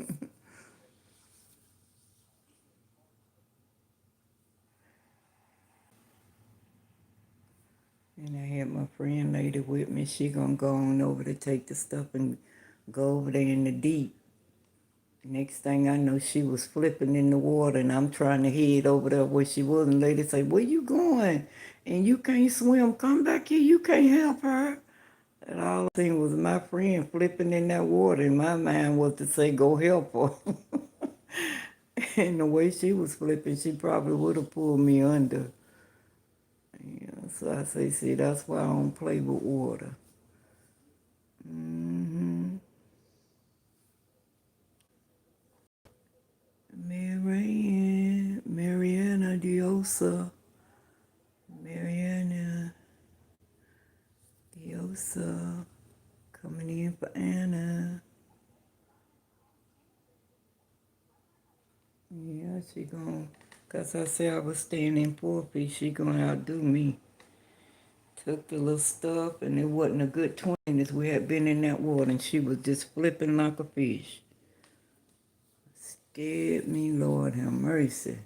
I had my friend lady with me. She gonna go on over to take the stuff and go over there in the deep. Next thing I know, she was flipping in the water, and I'm trying to head over there where she was. And the lady say, "Where you going? And you can't swim. Come back here. You can't help her." And all I seen was my friend flipping in that water, and my mind was to say, "Go help her." And the way she was flipping, she probably would have pulled me under. Yeah, so I say, see, that's why I don't play with water. Mm-hmm. Marianne, Rosa. Coming in for Anna. Yeah, she gon' cause I said I was staying in 4 feet, she gonna outdo me. Took the little stuff and it wasn't a good 20 minutes we had been in that water and she was just flipping like a fish. Scared me, Lord have mercy.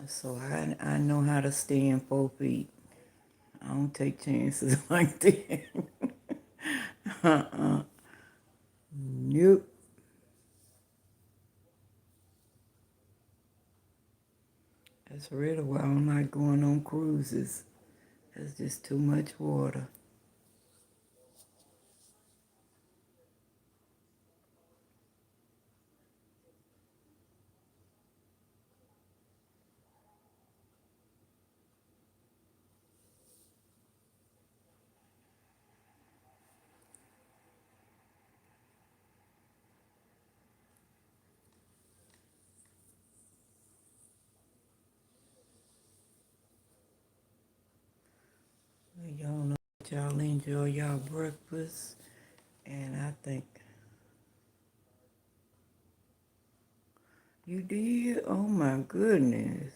So I know how to stay in 4 feet. I don't take chances like that. Nope. That's really why I don't like going on cruises. There's just too much water. Y'all know y'all enjoy y'all breakfast. And I think you did? Oh my goodness.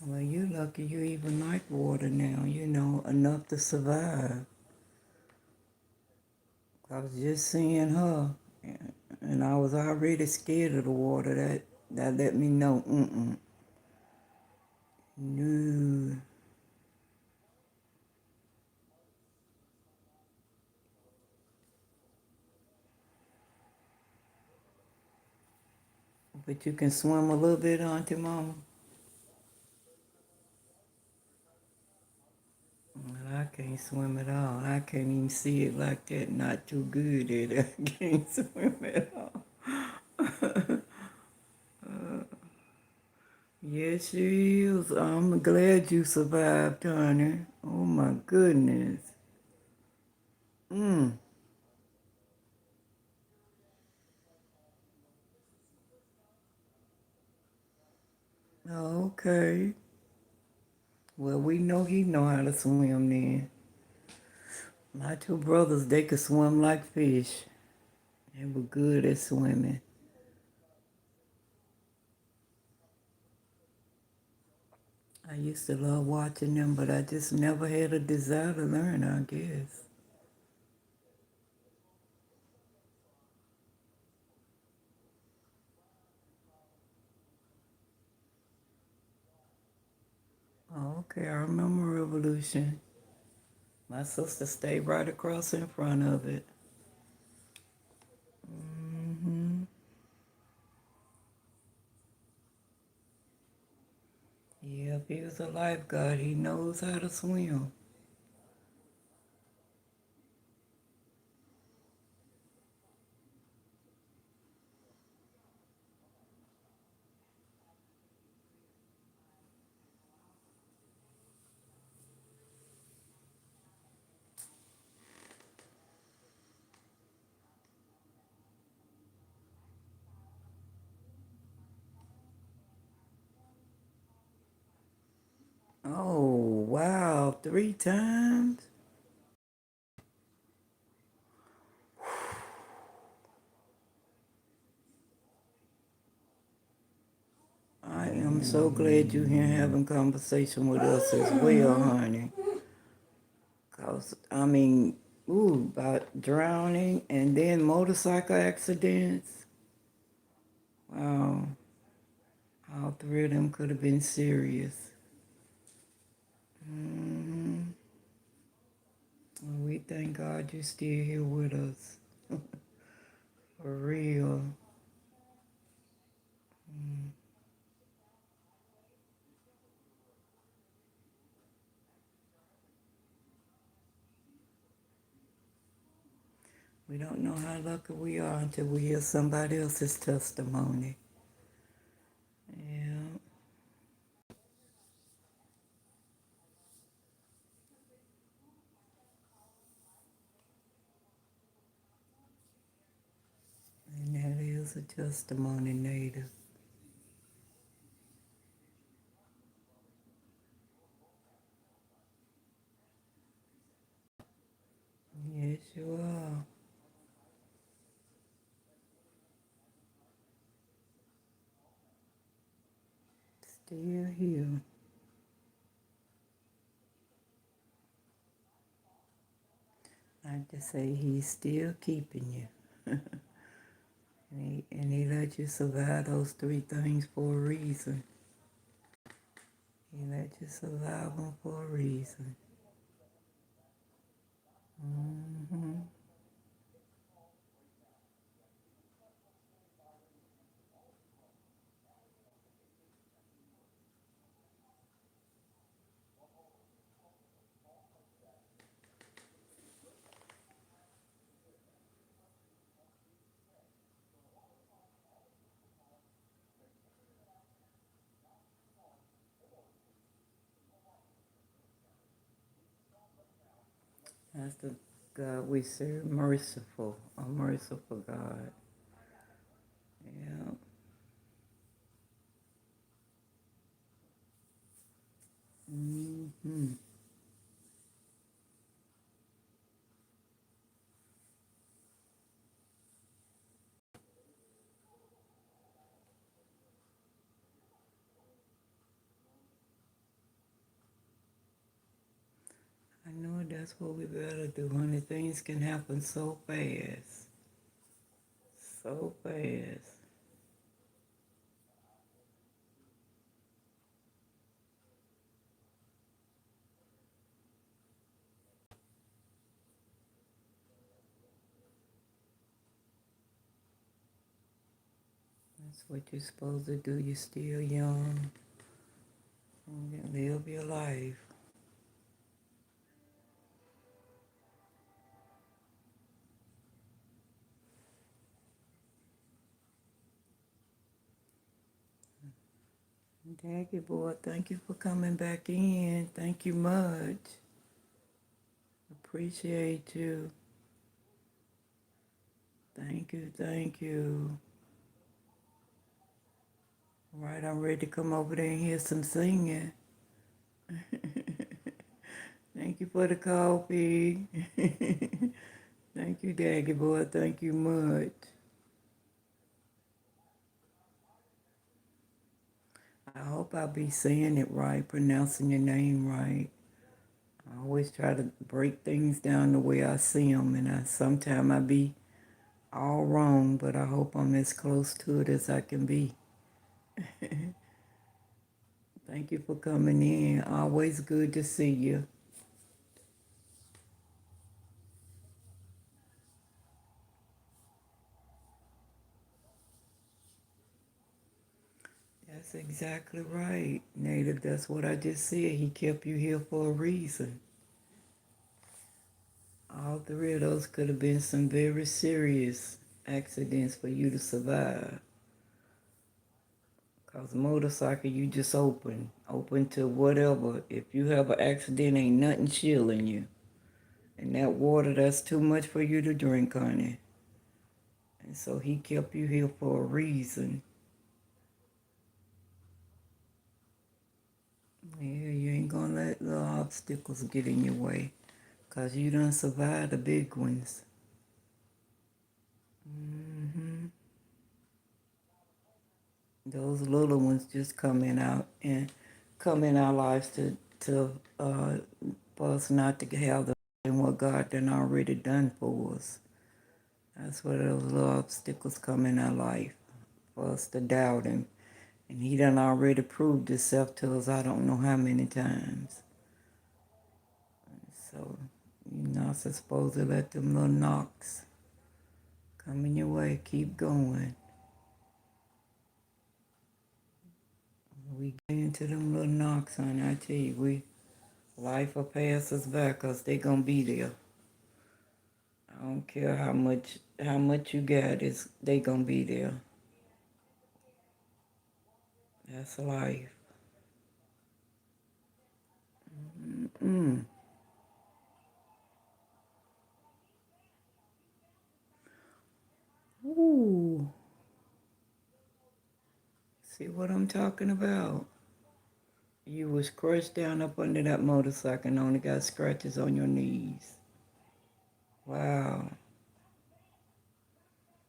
Well, you lucky you even like water now, enough to survive. I was just seeing her, and I was already scared of the water. That let me know, no. But you can swim a little bit, Auntie Mama? Well, I can't swim at all. I can't even see it like that. Not too good at it. I can't swim at all. Yes, she is. I'm glad you survived, honey. Oh my goodness. Mm. Okay. Well, we know he know how to swim then. My two brothers, they could swim like fish. They were good at swimming. I used to love watching them, but I just never had a desire to learn, I guess. Oh, okay, I remember Revolution. My sister stayed right across in front of it. Hmm. Yeah, if he was a lifeguard, he knows how to swim. Oh, wow, 3 times? I am so glad you're here having conversation with us as well, honey. Cause, I mean, about drowning and then motorcycle accidents. Wow, all 3 of them could have been serious. Hmm. Well, we thank God you're still here with us. For real. We don't know how lucky we are until we hear somebody else's testimony. Yeah. a testimony, Native. Yes, you are. Still here. I just say he's still keeping you. And he let you survive those three things for a reason. He let you survive them for a reason. hmm That's the God we serve, merciful, a merciful God. Yeah. hmm I know that's what we better do, honey. Things can happen so fast. So fast. That's what you're supposed to do. You're still young. Live your life. Jackie boy, thank you for coming back in. Thank you much. Appreciate you. Thank you, thank you. All right, I'm ready to come over there and hear some singing. Thank you for the coffee. Thank you, Daggy boy. Thank you much. I hope I be saying it right, pronouncing your name right. I always try to break things down the way I see them, and sometimes I be all wrong, but I hope I'm as close to it as I can be. Thank you for coming in. Always good to see you. That's exactly right, Native. That's what I just said. He kept you here for a reason. All three of those could have been some very serious accidents for you to survive. Cause motorcycle, you just open to whatever. If you have an accident, ain't nothing chilling you. And that water, that's too much for you to drink, honey. And so he kept you here for a reason. Yeah, you ain't gonna let the obstacles get in your way. Cause you done survived the big ones. hmm Those little ones just coming out and come in our lives to for us not to have the and what God done already done for us. That's where those little obstacles come in our life for us to doubt Him. And He done already proved Himself to us I don't know how many times. So you're not supposed to let them little knocks come in your way. Keep going. We get into them little knocks, honey. I tell you, life will pass us by 'cause they gonna be there. I don't care how much you got, they gonna be there. That's life. Mm. Ooh. See what I'm talking about? You was crushed down up under that motorcycle and only got scratches on your knees. Wow.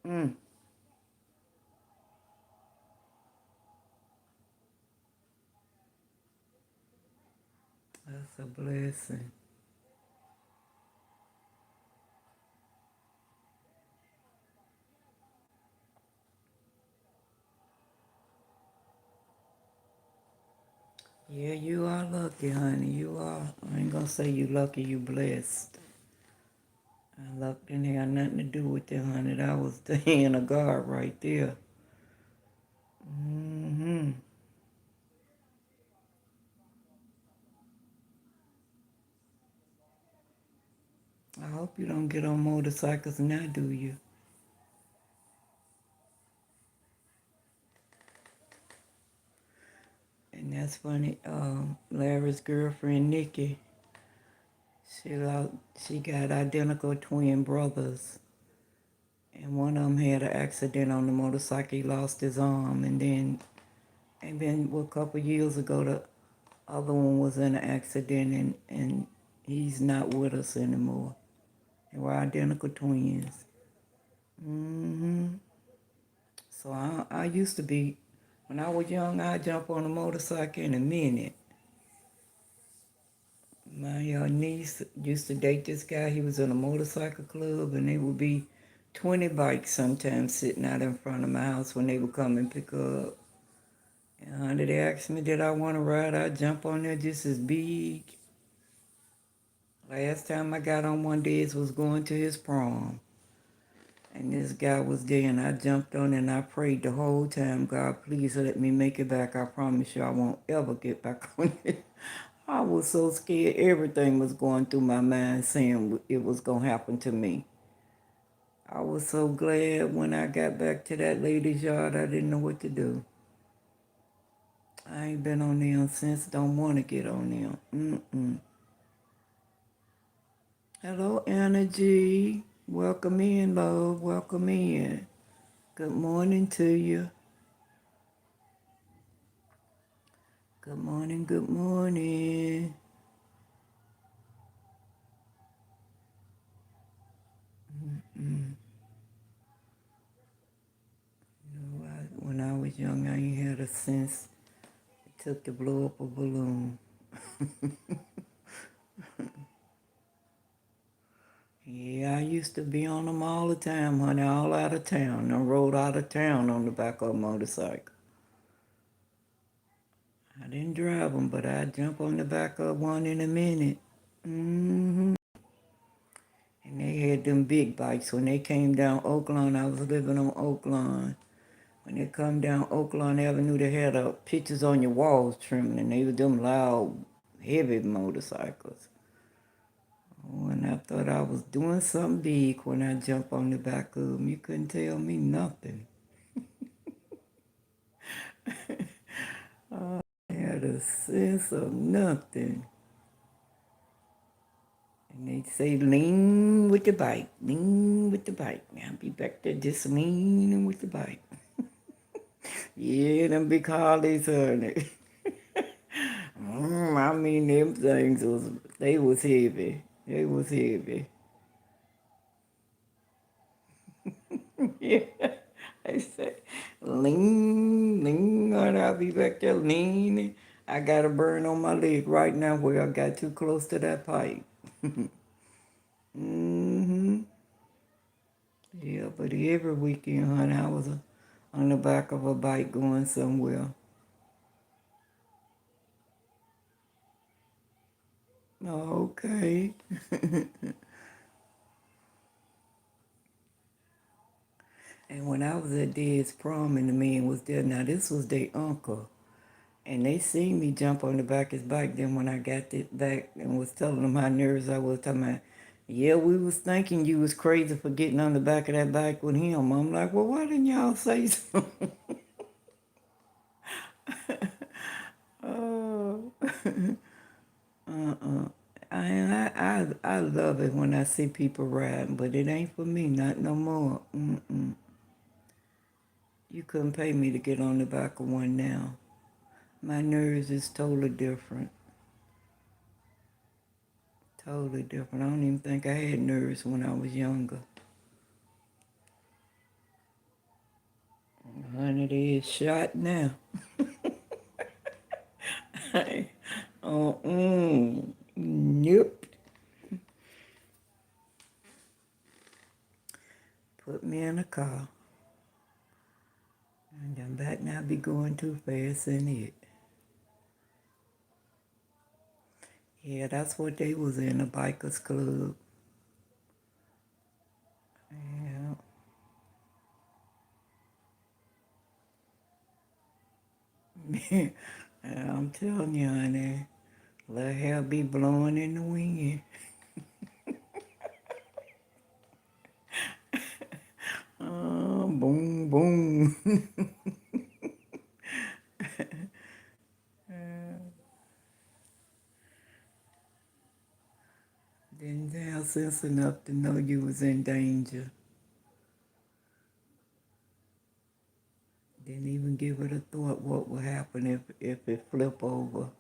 Mm. That's a blessing. Yeah, you are lucky, honey. You are. I ain't gonna say you lucky, you blessed. Luck didn't have nothing to do with it, honey. That was the hand of God right there. Mm-hmm. I hope you don't get on motorcycles now, do you? And that's funny. Larry's girlfriend, Nikki, she, lo- she got identical twin brothers. And one of them had an accident on the motorcycle. He lost his arm. And then well, a couple years ago, the other one was in an accident, and he's not with us anymore. They were identical twins. Hmm. So I used to be, when I was young, I'd jump on a motorcycle in a minute. My niece used to date this guy. He was in a motorcycle club, and there would be 20 bikes sometimes sitting out in front of my house when they would come and pick her up. And they asked me, did I want to ride? I'd jump on there just as big. Last time I got on one day, it was going to his prom. And this guy was there, and I jumped on and I prayed the whole time, God, please let me make it back. I promise you I won't ever get back on it. I was so scared. Everything was going through my mind saying it was going to happen to me. I was so glad when I got back to that lady's yard, I didn't know what to do. I ain't been on them since, don't want to get on them. Mm-mm. Hello, Energy. Welcome in, love. Welcome in. Good morning to you. Good morning, good morning. Mm. When I was young, I ain't had a sense. It took to blow up a balloon. Yeah, I used to be on them all the time, honey, all out of town. I rode out of town on the back of a motorcycle. I didn't drive them, but I'd jump on the back of one in a minute. Hmm. And they had them big bikes. When they came down Oakland, I was living on Oakland. When they come down Oakland Avenue, they had pictures on your walls trimming, and they were them loud, heavy motorcycles. Oh, and I thought I was doing something big when I jumped on the back of them. You couldn't tell me nothing. I had a sense of nothing. And they say, lean with the bike, lean with the bike. Now I'll be back there just leaning with the bike. Yeah, them big Harleys, honey. I mean, them things they was heavy. They was heavy. Yeah. I say, lean, lean, honey. I'll be back there leaning. I got a burn on my leg right now where I got too close to that pipe. Hmm. Yeah, but every weekend, honey, I was on the back of a bike going somewhere. Oh, okay. And when I was at Dad's prom and the man was there, now this was their uncle. And they seen me jump on the back of his bike. Then when I got it back and was telling them how nervous I was, talking about, yeah, we was thinking you was crazy for getting on the back of that bike with him. I'm like, well, why didn't y'all say something? Oh. Uh-uh. I love it when I see people riding, but it ain't for me, not no more. Mm-mm. You couldn't pay me to get on the back of one now. My nerves is totally different. Totally different. I don't even think I had nerves when I was younger. Honey, they is shot now. Nope. Put me in a car. And I'm back now be going too fast in it. Yeah, that's what they was in, a bikers club. Yeah. I'm telling you, honey, let hair be blowing in the wind. Boom, boom. Didn't have sense enough to know you was in danger. Didn't even give it a thought what would happen if it flip over.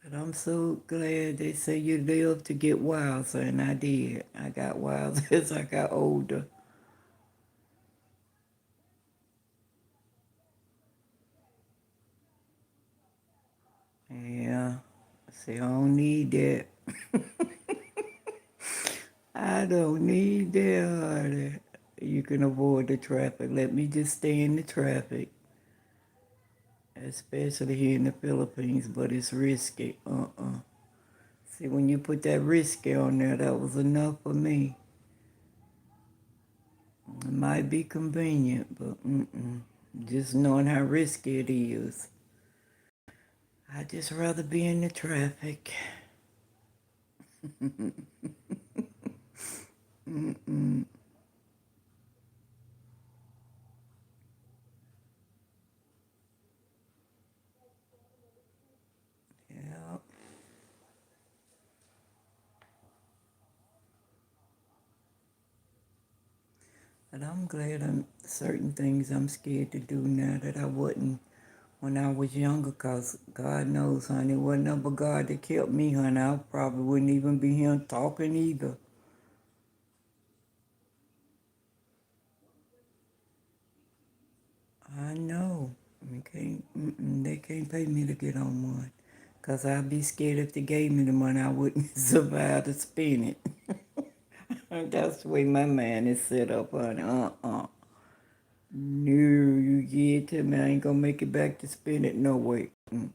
But I'm so glad they say you live to get wiser, and I did. I got wiser as I got older. Yeah. See, I don't need that. I don't need that, honey. You can avoid the traffic. Let me just stay in the traffic. Especially here in the Philippines, but it's risky. See, when you put that risky on there, that was enough for me. It might be convenient, but just knowing how risky it is. I'd just rather be in the traffic. Yeah. But I'm glad certain things I'm scared to do now that I wasn't when I was younger, because God knows, honey, it wasn't ever God that kept me, honey. I probably wouldn't even be here talking either. I know. They can't pay me to get on one. Because I'd be scared if they gave me the money, I wouldn't survive to spend it. That's the way my mind is set up, honey. No, you get to me, I ain't gonna make it back to spend it, no way. But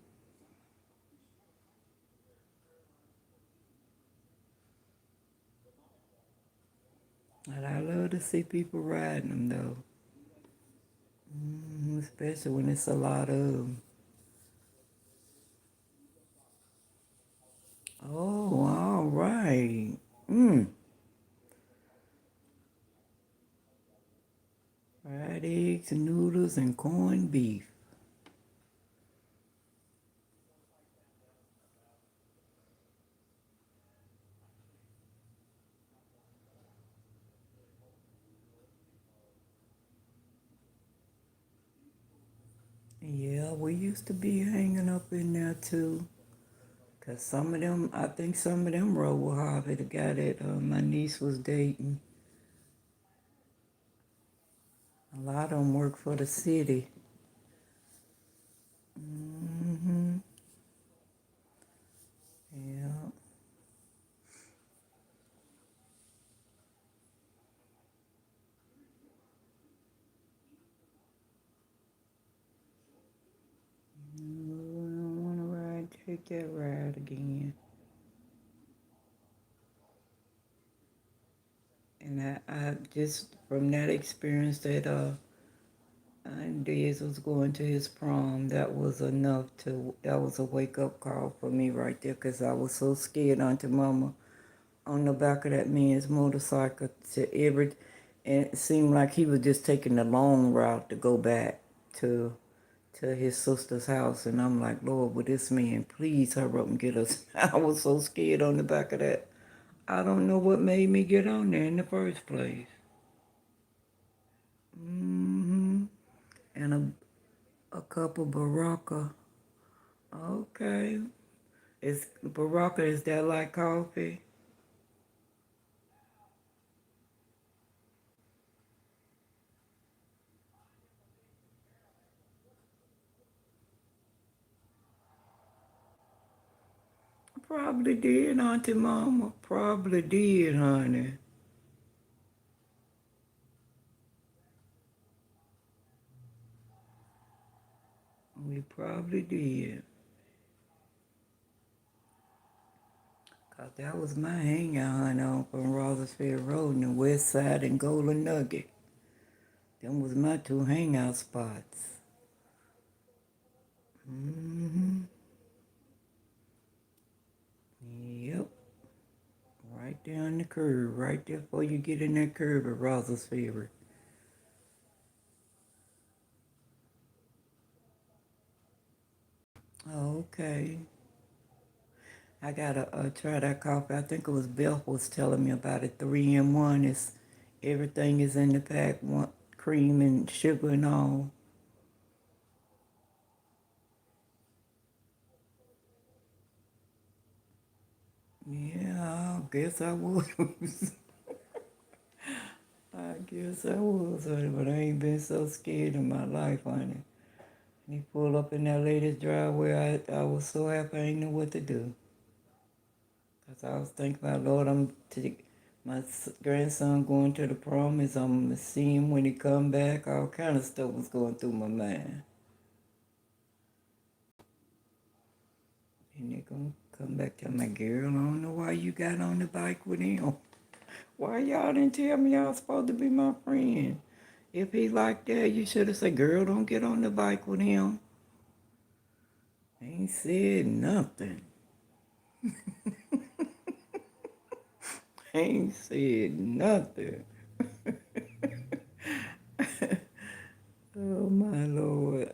I love to see people riding them, though. Especially when it's a lot of them. Oh, all right. Fried eggs, noodles, and corned beef. Yeah, we used to be hanging up in there too. Cause some of them, I think some of them rode with Harvey, the guy that my niece was dating. A lot of them work for the city. Yeah. I don't want to take that ride again. And I just, from that experience that Diaz was going to his prom, that was that was a wake-up call for me right there, because I was so scared Auntie Mama on the back of that man's motorcycle and it seemed like he was just taking the long route to go back to his sister's house, and I'm like, Lord, would this man please hurry up and get us? I was so scared on the back of that. I don't know what made me get on there in the first place. And a cup of Baraka. Okay. Is Baraka, is that like coffee? Probably did, Auntie Mama. Probably did, honey. We probably did. 'Cause that was my hangout, honey, on from Rothersfield Road in the West Side and Golden Nugget. Them was my two hangout spots. Mm-hmm. Yep. Right down the curve, right there before you get in that curve at Rothersfield. Okay. I gotta try that coffee. I think it was Beth was telling me about it. 3-in-1 is everything is in the pack, one cream and sugar and all. Yeah, I guess I was. I guess I was, honey, but I ain't been so scared in my life, honey. He pulled up in that lady's driveway. I was so happy I didn't know what to do. 'Cause I was thinking about, Lord, my grandson going to the prom is I'm going to see him when he come back. All kind of stuff was going through my mind. And they going to come back to my girl, I don't know why you got on the bike with him. Why y'all didn't tell me y'all supposed to be my friend? If he like that, you should have said, girl, don't get on the bike with him. Ain't said nothing. Ain't said nothing. Oh my Lord.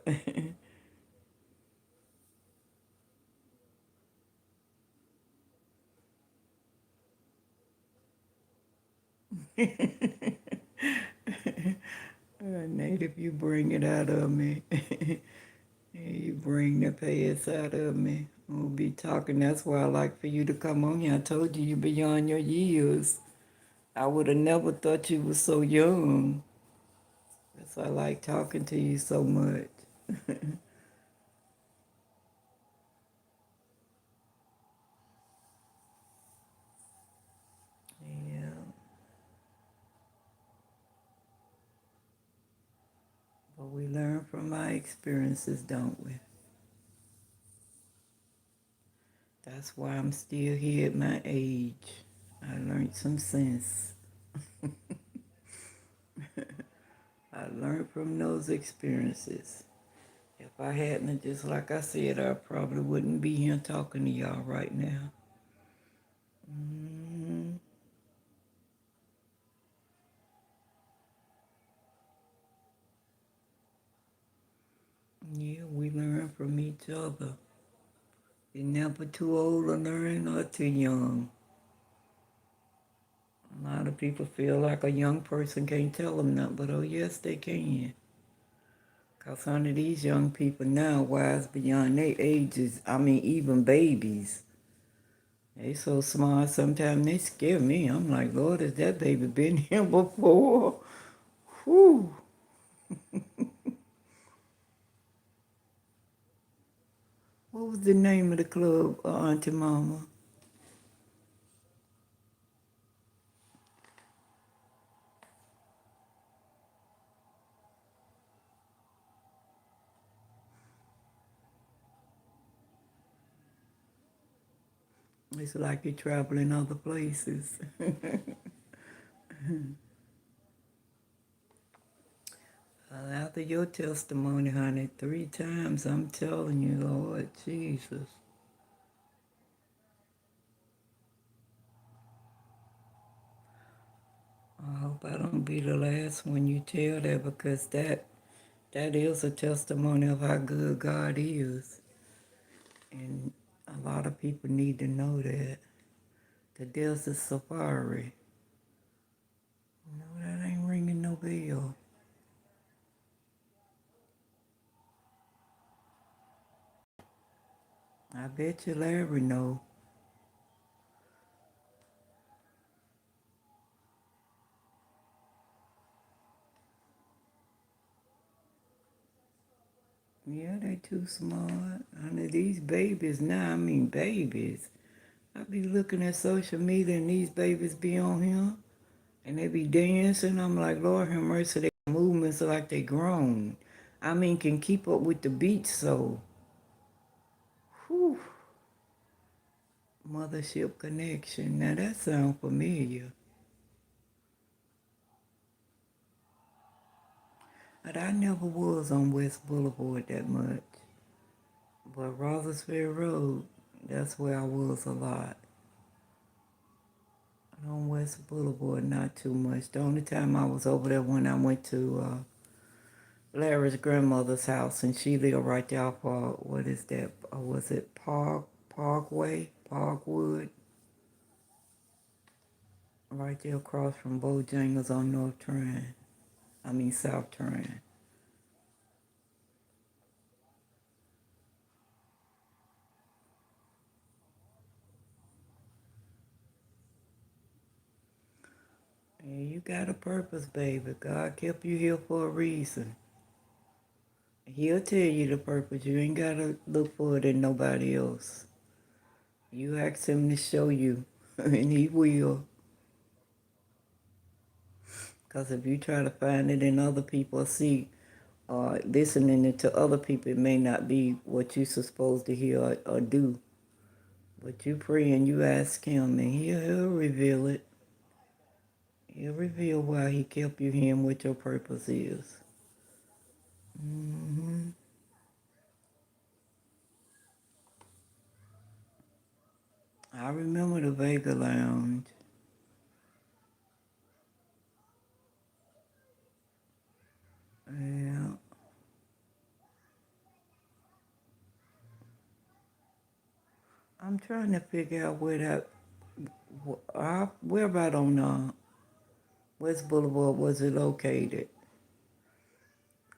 Native, you bring it out of me. You bring the past out of me. We'll be talking. That's why I like for you to come on here. I told you you're beyond your years. I would have never thought you were so young. That's why I like talking to you so much. Yeah, but we learn from our experiences, don't we? That's why I'm still here at my age. I learned some sense. I learned from those experiences. If I hadn't, just like I said, I probably wouldn't be here talking to y'all right now. Mm-hmm. Yeah, we learn from each other. You're never too old to learn or too young. A lot of people feel like a young person can't tell them nothing, but oh yes, they can. Because some of these young people now, wise beyond their ages, I mean, even babies. They so smart, sometimes they scare me. I'm like, Lord, has that baby been here before? Whew. What was the name of the club, Auntie Mama? It's like you travel in other places. After your testimony, honey, 3 times, I'm telling you, Lord Jesus. I hope I don't be the last one you tell that, because that is a testimony of how good God is. And a lot of people need to know that. The Desert Safari. No, that ain't ringing no bell. I bet you Larry know. Yeah, they too smart. Honey, these babies now, I mean babies. I be looking at social media and these babies be on here and they be dancing. I'm like, Lord have mercy, their movements are like they grown. I mean, can keep up with the beat, so. Whew. Mothership Connection. Now that sounds familiar. But I never was on West Boulevard that much. But Rosersville Road, that's where I was a lot. On West Boulevard, not too much. The only time I was over there when I went to Larry's grandmother's house, and she lived right there off, what is that? Was it Parkway? Parkwood? Right there across from Bojangles on South Trend. Yeah, you got a purpose, baby. God kept you here for a reason. He'll tell you the purpose. You ain't got to look for it in nobody else. You ask him to show you, and he will. Because if you try to find it in other people, listening it to other people, it may not be what you're supposed to hear or do. But you pray and you ask him, and he'll reveal it. He'll reveal why he kept you here and what your purpose is. Mm-hmm. I remember the Vega Lounge. Yeah. I'm trying to figure out where about on West Boulevard was it located?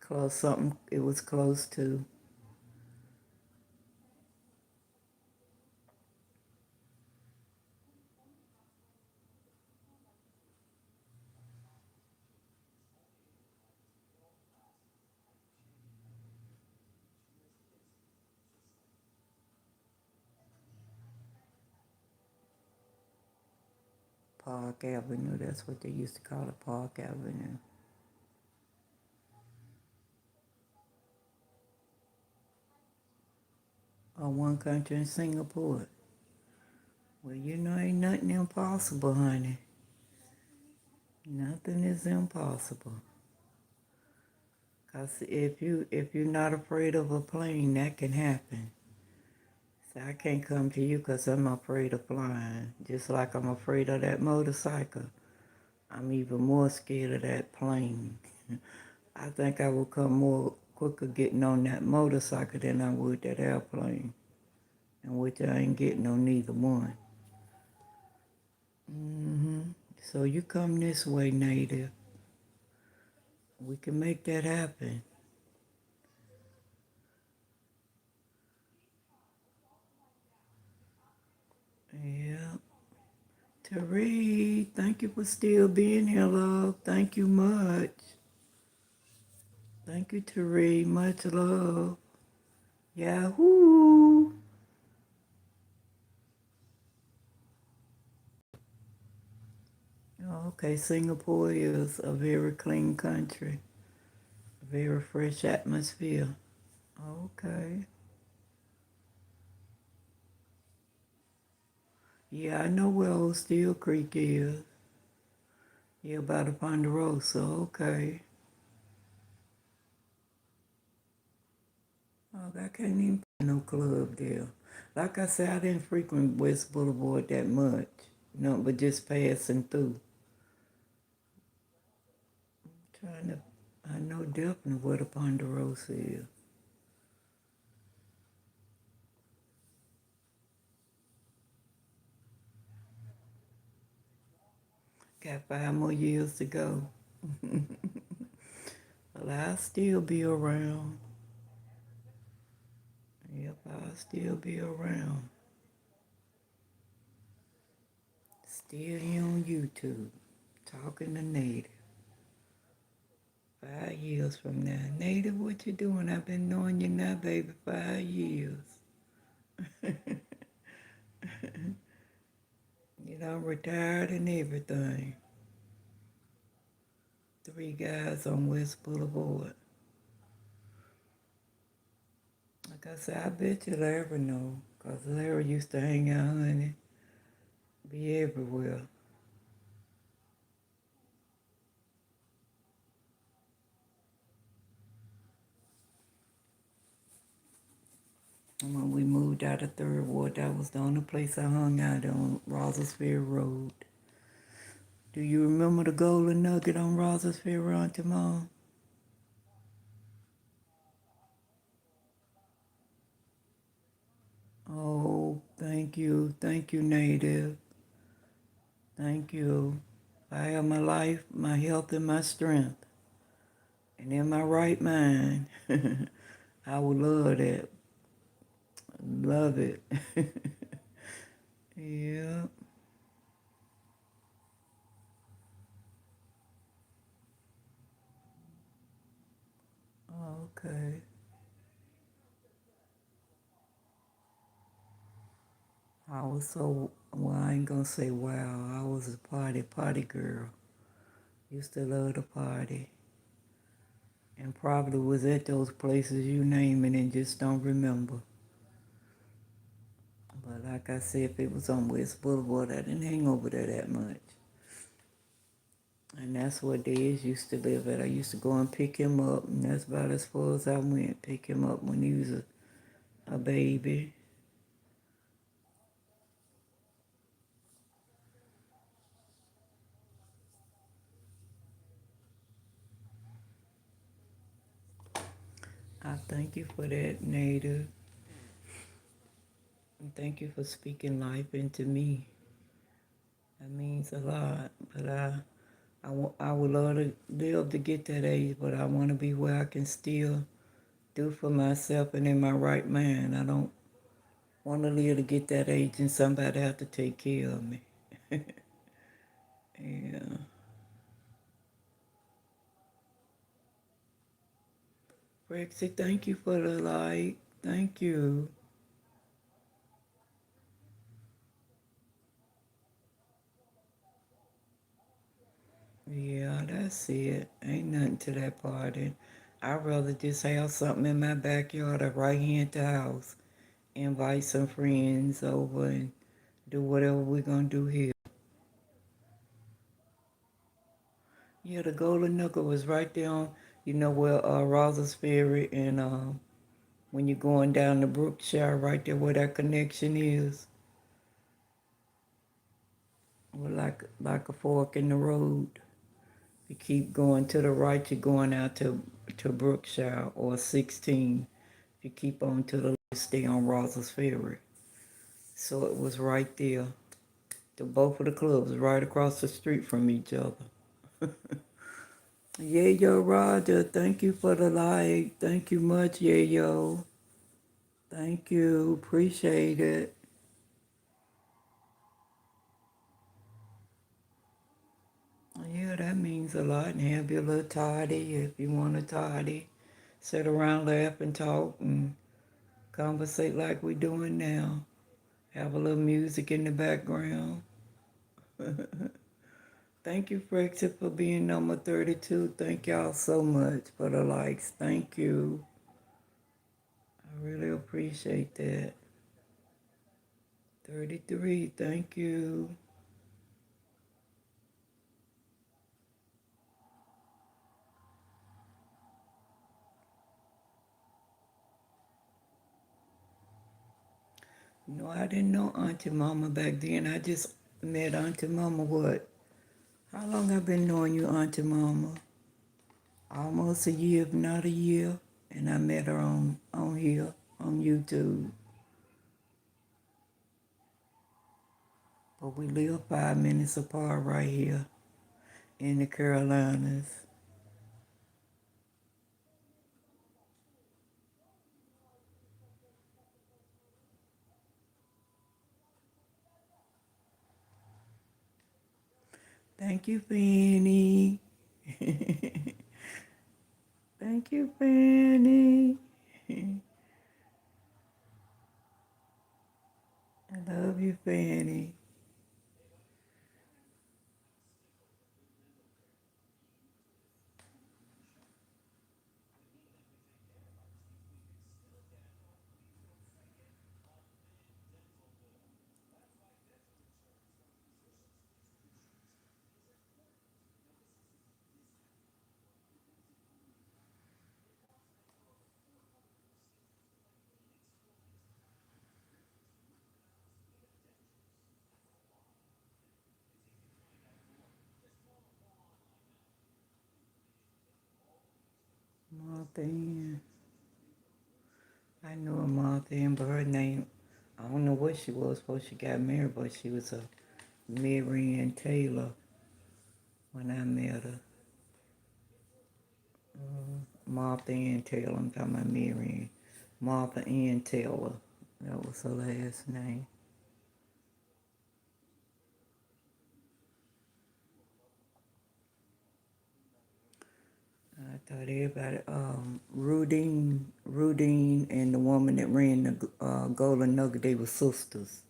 It was close to. Park Avenue, that's what they used to call it, Park Avenue. Or One Country in Singapore. Well, ain't nothing impossible, honey. Nothing is impossible. Cause if you're not afraid of a plane, that can happen. So I can't come to you because I'm afraid of flying. Just like I'm afraid of that motorcycle. I'm even more scared of that plane. I think I would come more quicker getting on that motorcycle than I would that airplane. And which I ain't getting on neither one. So you come this way, Native. We can make that happen. Yeah. Tariq, thank you for still being here, love. Thank you much. Thank you, Tariq. Much love. Yahoo! Okay, Singapore is a very clean country. A very fresh atmosphere. Okay. Yeah, I know where Old Steel Creek is. Yeah, by the Ponderosa. Okay. Oh, I can't even find no club there. Like I said, I didn't frequent West Boulevard that much. No, but just passing through. I know definitely where the Ponderosa is. Got 5 more years to go. But I'll still be around. Yep, I'll still be around. Still here on YouTube, talking to Native. 5 years from now. Native, what you doing? I've been knowing you now, baby, 5 years. You know, retired and everything. 3 guys on West Boulevard. Like I said, I bet you Larry know, because Larry used to hang out, honey, be everywhere. And when we moved out of Third Ward, that was the only place I hung out on Rosersville Road. Do you remember the Golden Nugget on Rosersville Road, Jamal? Oh, thank you, Native. Thank you. I have my life, my health, and my strength, and in my right mind. I would love that. Love it. Yeah. Okay. I was so, well, I ain't gonna say wow. I was a party girl. Used to love to party. And probably was at those places you name it and just don't remember. But like I said, if it was on West Boulevard, I didn't hang over there that much. And that's where Dez used to live at. I used to go and pick him up, and that's about as far as I went. Pick him up when he was a baby. I thank you for that, Native. And thank you for speaking life into me. That means a lot. But I would love to live to get that age, but I want to be where I can still do for myself and in my right mind. I don't want to live to get that age and somebody have to take care of me. Yeah. Brexit, thank you for the like. Thank you. Yeah, that's it. Ain't nothing to that party. I'd rather just have something in my backyard or right here at the house. Invite some friends over and do whatever we're going to do here. Yeah, the Golden Nugget was right there on, you know, where Rosa's Ferry and when you're going down to Brookshire, right there where that connection is. Well, like a fork in the road. You keep going to the right, you're going out to Brookshire or 16. If you keep on to the left, stay on Rosa's Ferry. So it was right there. Both of the clubs right across the street from each other. Yeah, yo, Roger, thank you for the like. Thank you much, yeah, yo. Thank you, appreciate it. Yeah, that means a lot. And have your little toddy if you want a toddy. Sit around, laugh, and talk, and conversate like we're doing now. Have a little music in the background. Thank you, Brexit, for being number 32. Thank y'all so much for the likes. Thank you. I really appreciate that. 33, thank you. No, I didn't know Auntie Mama back then. I just met Auntie Mama, what? How long I been knowing you, Auntie Mama? Almost a year, if not a year. And I met her on here, on YouTube. But we live 5 minutes apart right here. in the Carolinas. Thank you, Fanny. Thank you, Fanny. I love you, Fanny. Martha Ann. I know a Martha Ann, but her name, I don't know what she was before she got married, but she was a Mary Ann Taylor when I met her. Martha Ann Taylor, I'm talking about Mary Ann. Martha Ann Taylor. That was her last name. I thought everybody, Rudine and the woman that ran the Golden Nugget, they were sisters.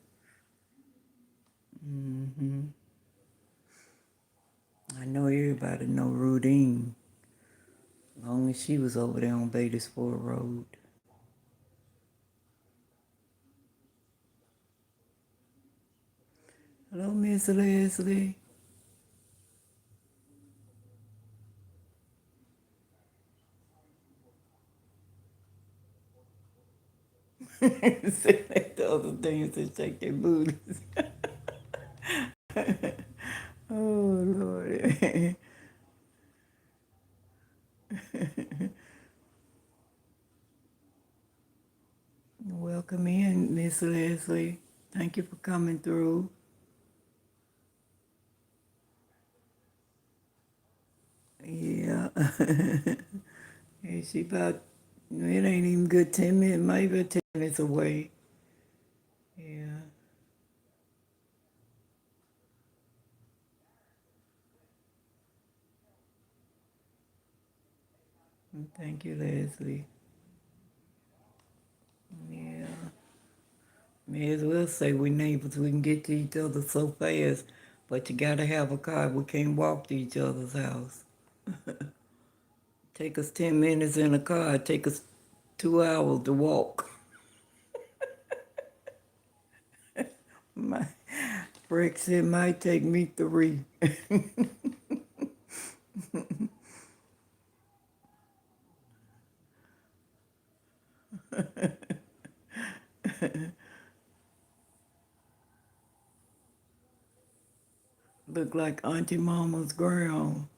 I know everybody know Rudine, as long as she was over there on Batesford Road. Hello, Miss Leslie. Say like the other things and shake their booties. Oh, Lord. Welcome in, Miss Leslie. Thank you for coming through. Yeah. Yeah, she about, it ain't even good 10 minutes, maybe 10 minutes away. Yeah. Thank you, Leslie. Yeah. May as well say we neighbors. We can get to each other so fast, but you gotta have a car. We can't walk to each other's house. Take us 10 minutes in a car. Take us 2 hours to walk. My Brexit might take me 3. Look like Auntie Mama's ground.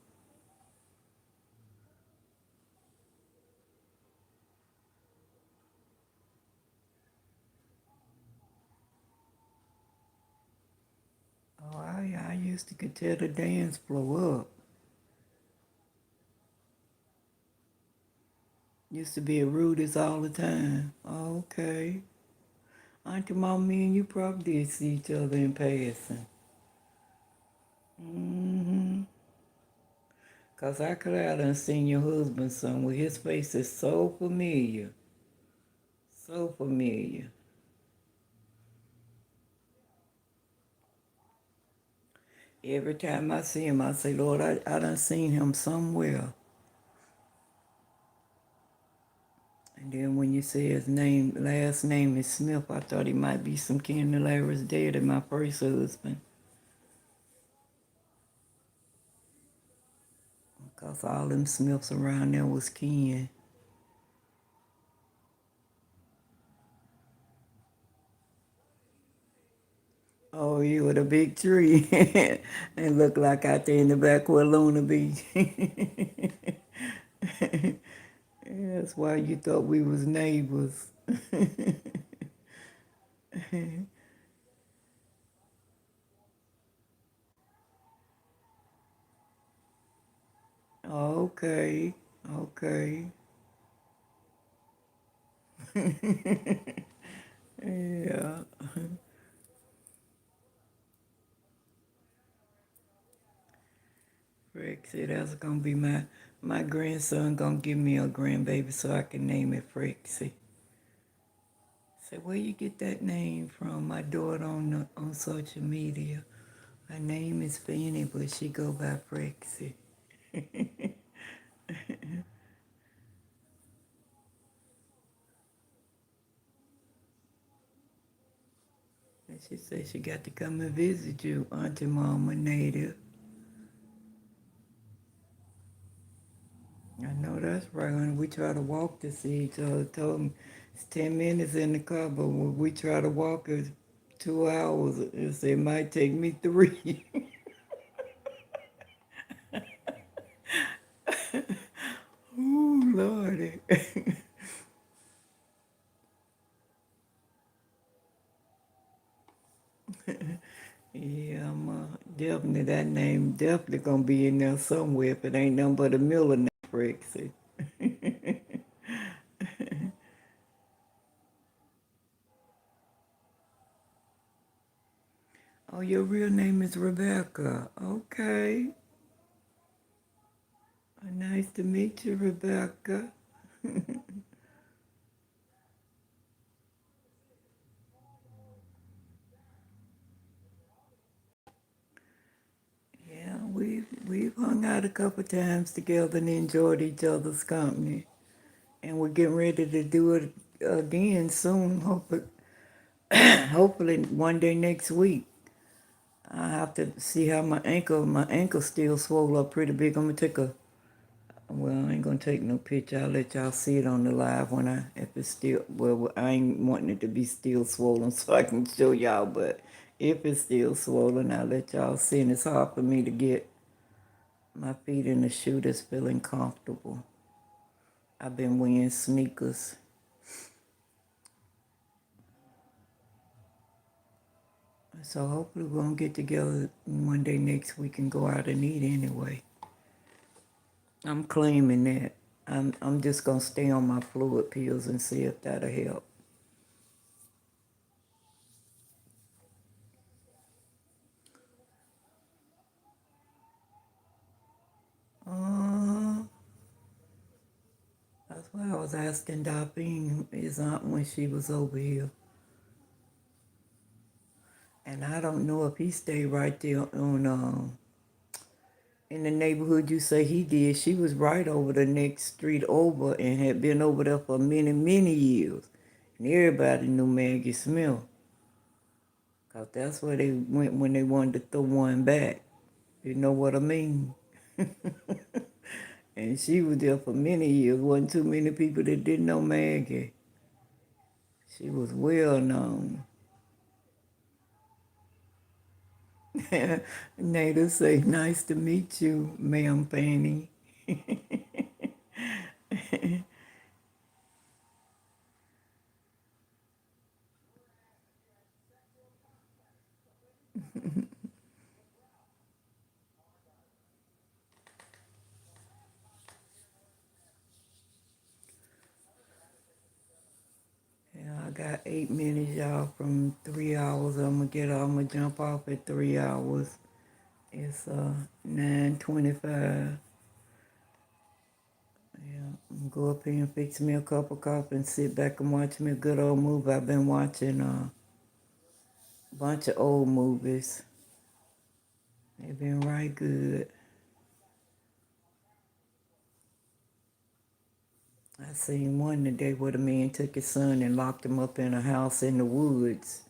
Oh, I used to could tear the dance floor up. Used to be at Rudy's all the time. Okay. Auntie Mama, me and you probably did see each other in passing. Mm-hmm. Cause I could have done seen your husband somewhere. His face is so familiar. So familiar. Every time I see him, I say, Lord, I done seen him somewhere. And then when you say his name, last name is Smith, I thought he might be some kin to Larry's daddy, my first husband. Cause all them Smiths around there was kin. Oh, you with a big tree. And look like out there in the back where Luna Beach. That's why you thought we was neighbors. Okay. Okay. Yeah. Frexie, that's gonna be my grandson gonna give me a grandbaby so I can name it Frexie. Say, where you get that name from? My daughter on social media. Her name is Fanny, but she go by Frexie. And she said she got to come and visit you, Auntie Mama Native. I know that's right, honey. We try to walk to see each other. Told me it's 10 minutes in the car, but when we try to walk, it's 2 hours. It might take me 3. Ooh, Lordy. Yeah, definitely that name definitely gonna be in there somewhere if it ain't nothing but a Miller name, Frexie. Oh, your real name is Rebecca. Okay. Nice to meet you, Rebecca. Yeah, we've hung out a couple times together and enjoyed each other's company. And we're getting ready to do it again soon, hopefully, hopefully one day next week. I have to see how my ankle still swole up pretty big. I'm gonna take well, I ain't gonna take no picture. I'll let y'all see it on the live if it's still, well, I ain't wanting it to be still swollen so I can show y'all, but if it's still swollen, I'll let y'all see. And it's hard for me to get my feet in a shoe that's feeling comfortable. I've been wearing sneakers. So hopefully we're gonna get together one day next week and go out and eat anyway. I'm claiming that. I'm just gonna stay on my fluid pills and see if that'll help. Uh, that's why I was asking Darlene, his aunt, when she was over here. And I don't know if he stayed right there on in the neighborhood you say he did. She was right over the next street over and had been over there for many, many years. And everybody knew Maggie Smith. Because that's where they went when they wanted to throw one back. You know what I mean? And she was there for many years. Wasn't too many people that didn't know Maggie. She was well known. Nada say, nice to meet you, ma'am Fanny. Yeah, I got 8 minutes, y'all, from 3 hours. I'm gonna jump off at 3 hours. It's 9:25. Yeah, I'm gonna go up here and fix me a cup of coffee and sit back and watch me a good old movie. I've been watching a bunch of old movies. They've been right good. I seen one today where the man took his son and locked him up in a house in the woods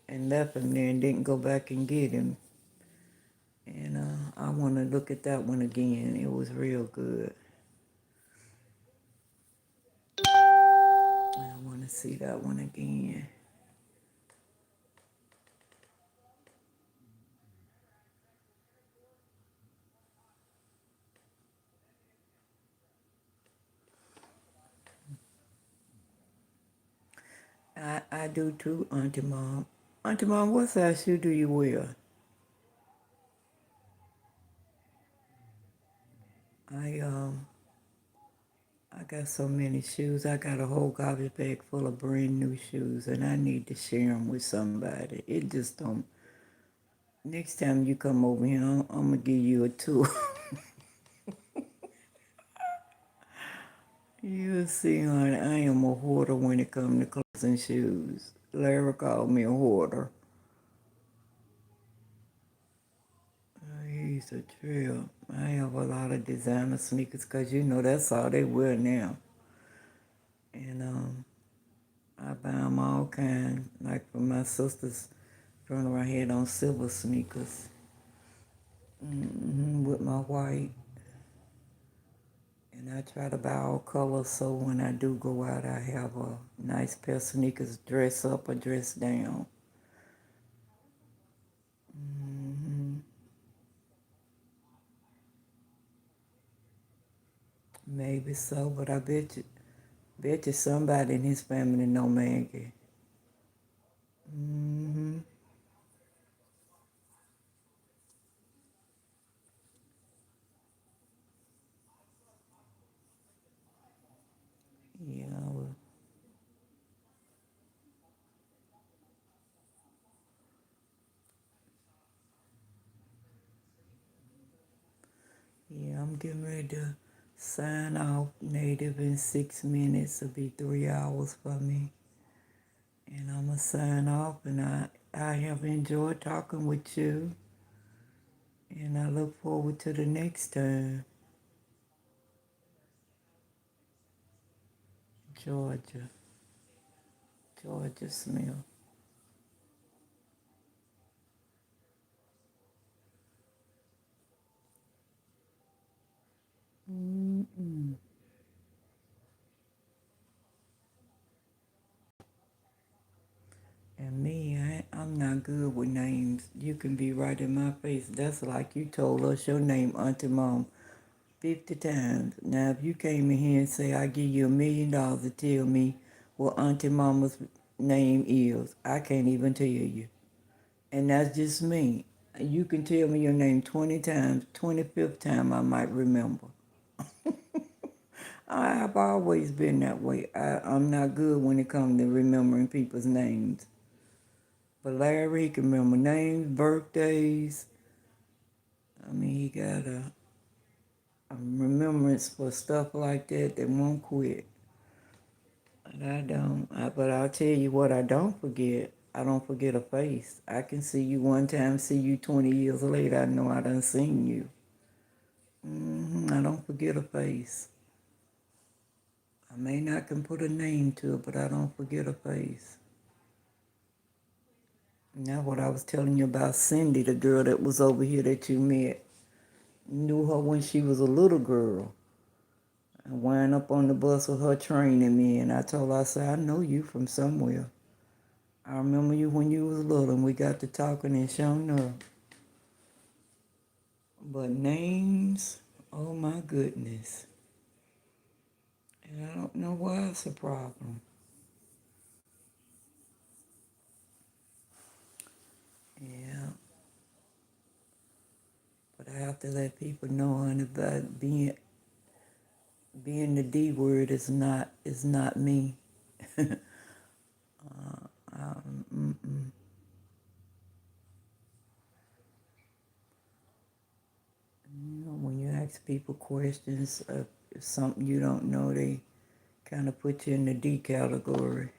and left him there and didn't go back and get him. And I want to look at that one again. It was real good. I want to see that one again. I do too, Auntie Mom. Auntie Mom, what size shoe do you wear? I got so many shoes. I got a whole garbage bag full of brand new shoes, and I need to share them with somebody. It just don't. Next time you come over here, I'm gonna give you a tour. You'll see, honey, I am a hoarder when it comes to clothes and shoes. Larry called me a hoarder. He's a trip. I have a lot of designer sneakers because you know that's all they wear now. And I buy them all kind. Like for my sisters, running around here on silver sneakers with my white. And I try to buy all colors so when I do go out, I have a nice pair of sneakers, dress up or dress down. Maybe so, but I bet you somebody in his family know Maggie. Yeah, well, yeah, I'm getting ready to sign off native in 6 minutes. It'll be 3 hours for me. And I'm going to sign off, and I have enjoyed talking with you. And I look forward to the next time. Georgia. Georgia Smith. Mm-mm. And me, I'm not good with names. You can be right in my face. That's like you told us your name, Auntie Mom, 50 times. Now, if you came in here and say, I give you $1,000,000 to tell me what Auntie Mama's name is, I can't even tell you. And that's just me. You can tell me your name 20 times, 25th time I might remember. I've always been that way. I'm not good when it comes to remembering people's names. But Larry can remember names, birthdays. I mean, he got a remembrance for stuff like that that won't quit. But I don't. But I'll tell you what I don't forget. I don't forget a face. I can see you one time, see you 20 years later. I know I done seen you. I don't forget a face. I may not can put a name to it, but I don't forget a face. Now what I was telling you about Cindy, the girl that was over here that you met. Knew her when she was a little girl. I wound up on the bus with her training me, and I told her, I said, I know you from somewhere. I remember you when you was little, and we got to talking and showing her. But names, oh my goodness. And I don't know why it's a problem. Yeah. But I have to let people know, honey, that being the D word is not me. You know, when you ask people questions of something you don't know, they kind of put you in the D category.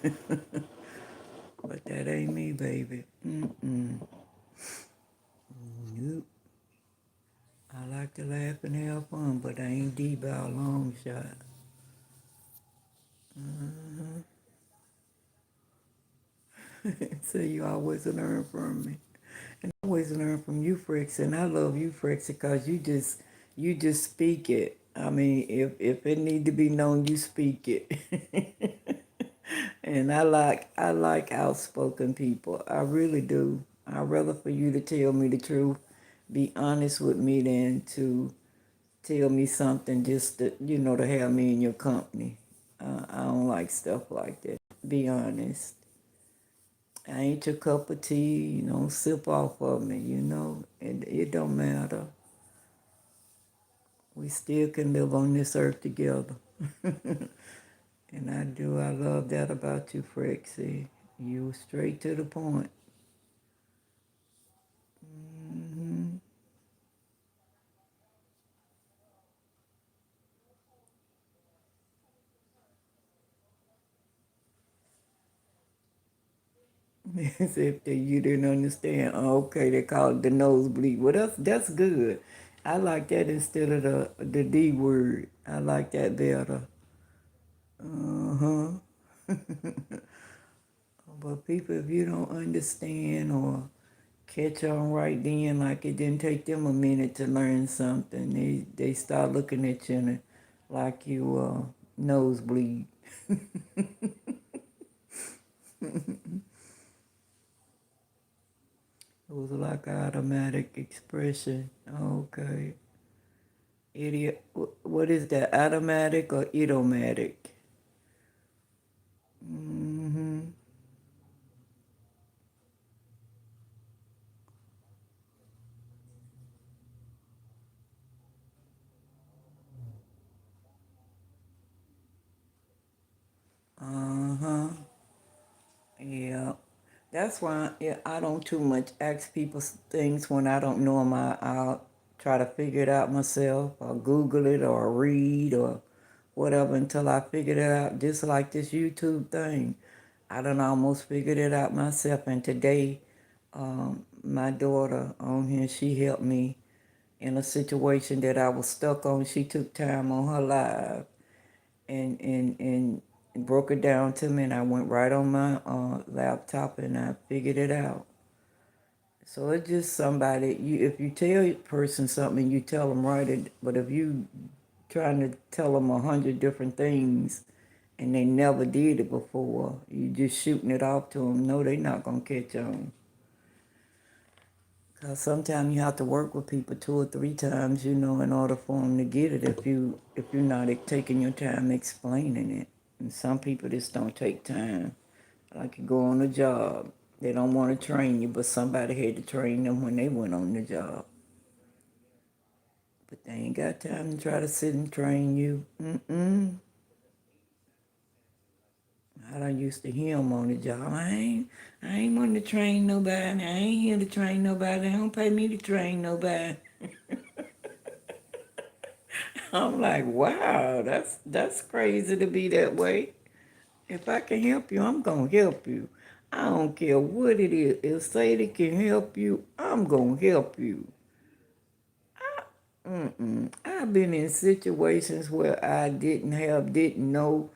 But that ain't me, baby. Nope. I like to laugh and have fun, but I ain't D by a long shot. So you always learn from me. And I always learn from you, Frex, and I love you, Frex, because you just speak it. I mean, if it need to be known, you speak it. And I like outspoken people. I really do. I'd rather for you to tell me the truth, be honest with me than to tell me something just to have me in your company. I don't like stuff like that. Be honest. I ain't your cup of tea. Don't sip off of me. It don't matter. we still can live on this earth together. And I love that about you, Frexie. You straight to the point. Hmm. As if that you didn't understand. Oh, okay, they call it the nosebleed. Well, that's good. I like that instead of the D word. I like that better. Uh-huh. But people, if you don't understand or catch on right then, like it didn't take them a minute to learn something, they start looking at you and like you nosebleed. It was like an automatic expression. Okay. Idiot. What is that? Automatic or idiomatic? Mm-hmm. Uh-huh. Yeah. That's why I don't too much ask people things when I don't know them. I'll try to figure it out myself or Google it or read or whatever until I figured it out. Just like this YouTube thing. I done almost figured it out myself. And today, my daughter on here, she helped me in a situation that I was stuck on. She took time on her live and broke it down to me, and I went right on my laptop and I figured it out. So it's just somebody, if you tell a person something, you tell them right, but if you trying to tell them 100 different things and they never did it before, you just shooting it off to them, no, they not going to catch on. Because sometimes you have to work with people 2 or 3 times, in order for them to get it if you're not taking your time explaining it. And some people just don't take time. Like you go on a job. They don't want to train you, but somebody had to train them when they went on the job. But they ain't got time to try to sit and train you. I done used to hear them on the job. I ain't wanting to train nobody. I ain't here to train nobody. They don't pay me to train nobody. I'm like, wow, that's crazy to be that way. If I can help you, I'm gonna help you. I don't care what it is. If Sadie can help you, I'm gonna help you. I've been in situations where I didn't know.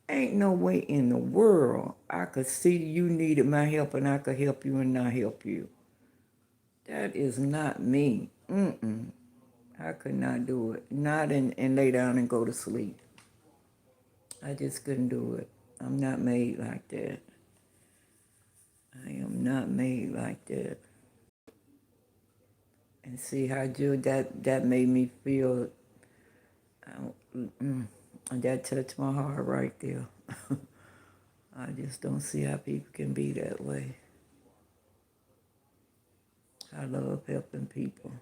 Ain't no way in the world I could see you needed my help and I could help you and not help you. That is not me. I could not do it. Not and lay down and go to sleep. I just couldn't do it. I'm not made like that. I am not made like that. And see how Jude that made me feel. That touched my heart right there. I just don't see how people can be that way. I love helping people.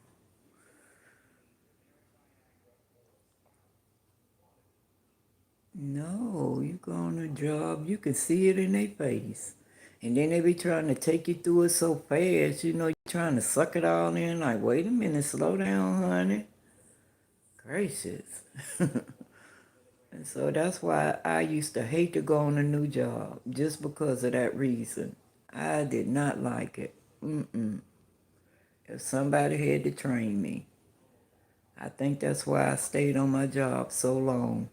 No, you go on a job, you can see it in their face. And then they be trying to take you through it so fast, you're trying to suck it all in. Like, wait a minute, slow down, honey. Gracious. And so that's why I used to hate to go on a new job, just because of that reason. I did not like it. If somebody had to train me. I think that's why I stayed on my job so long.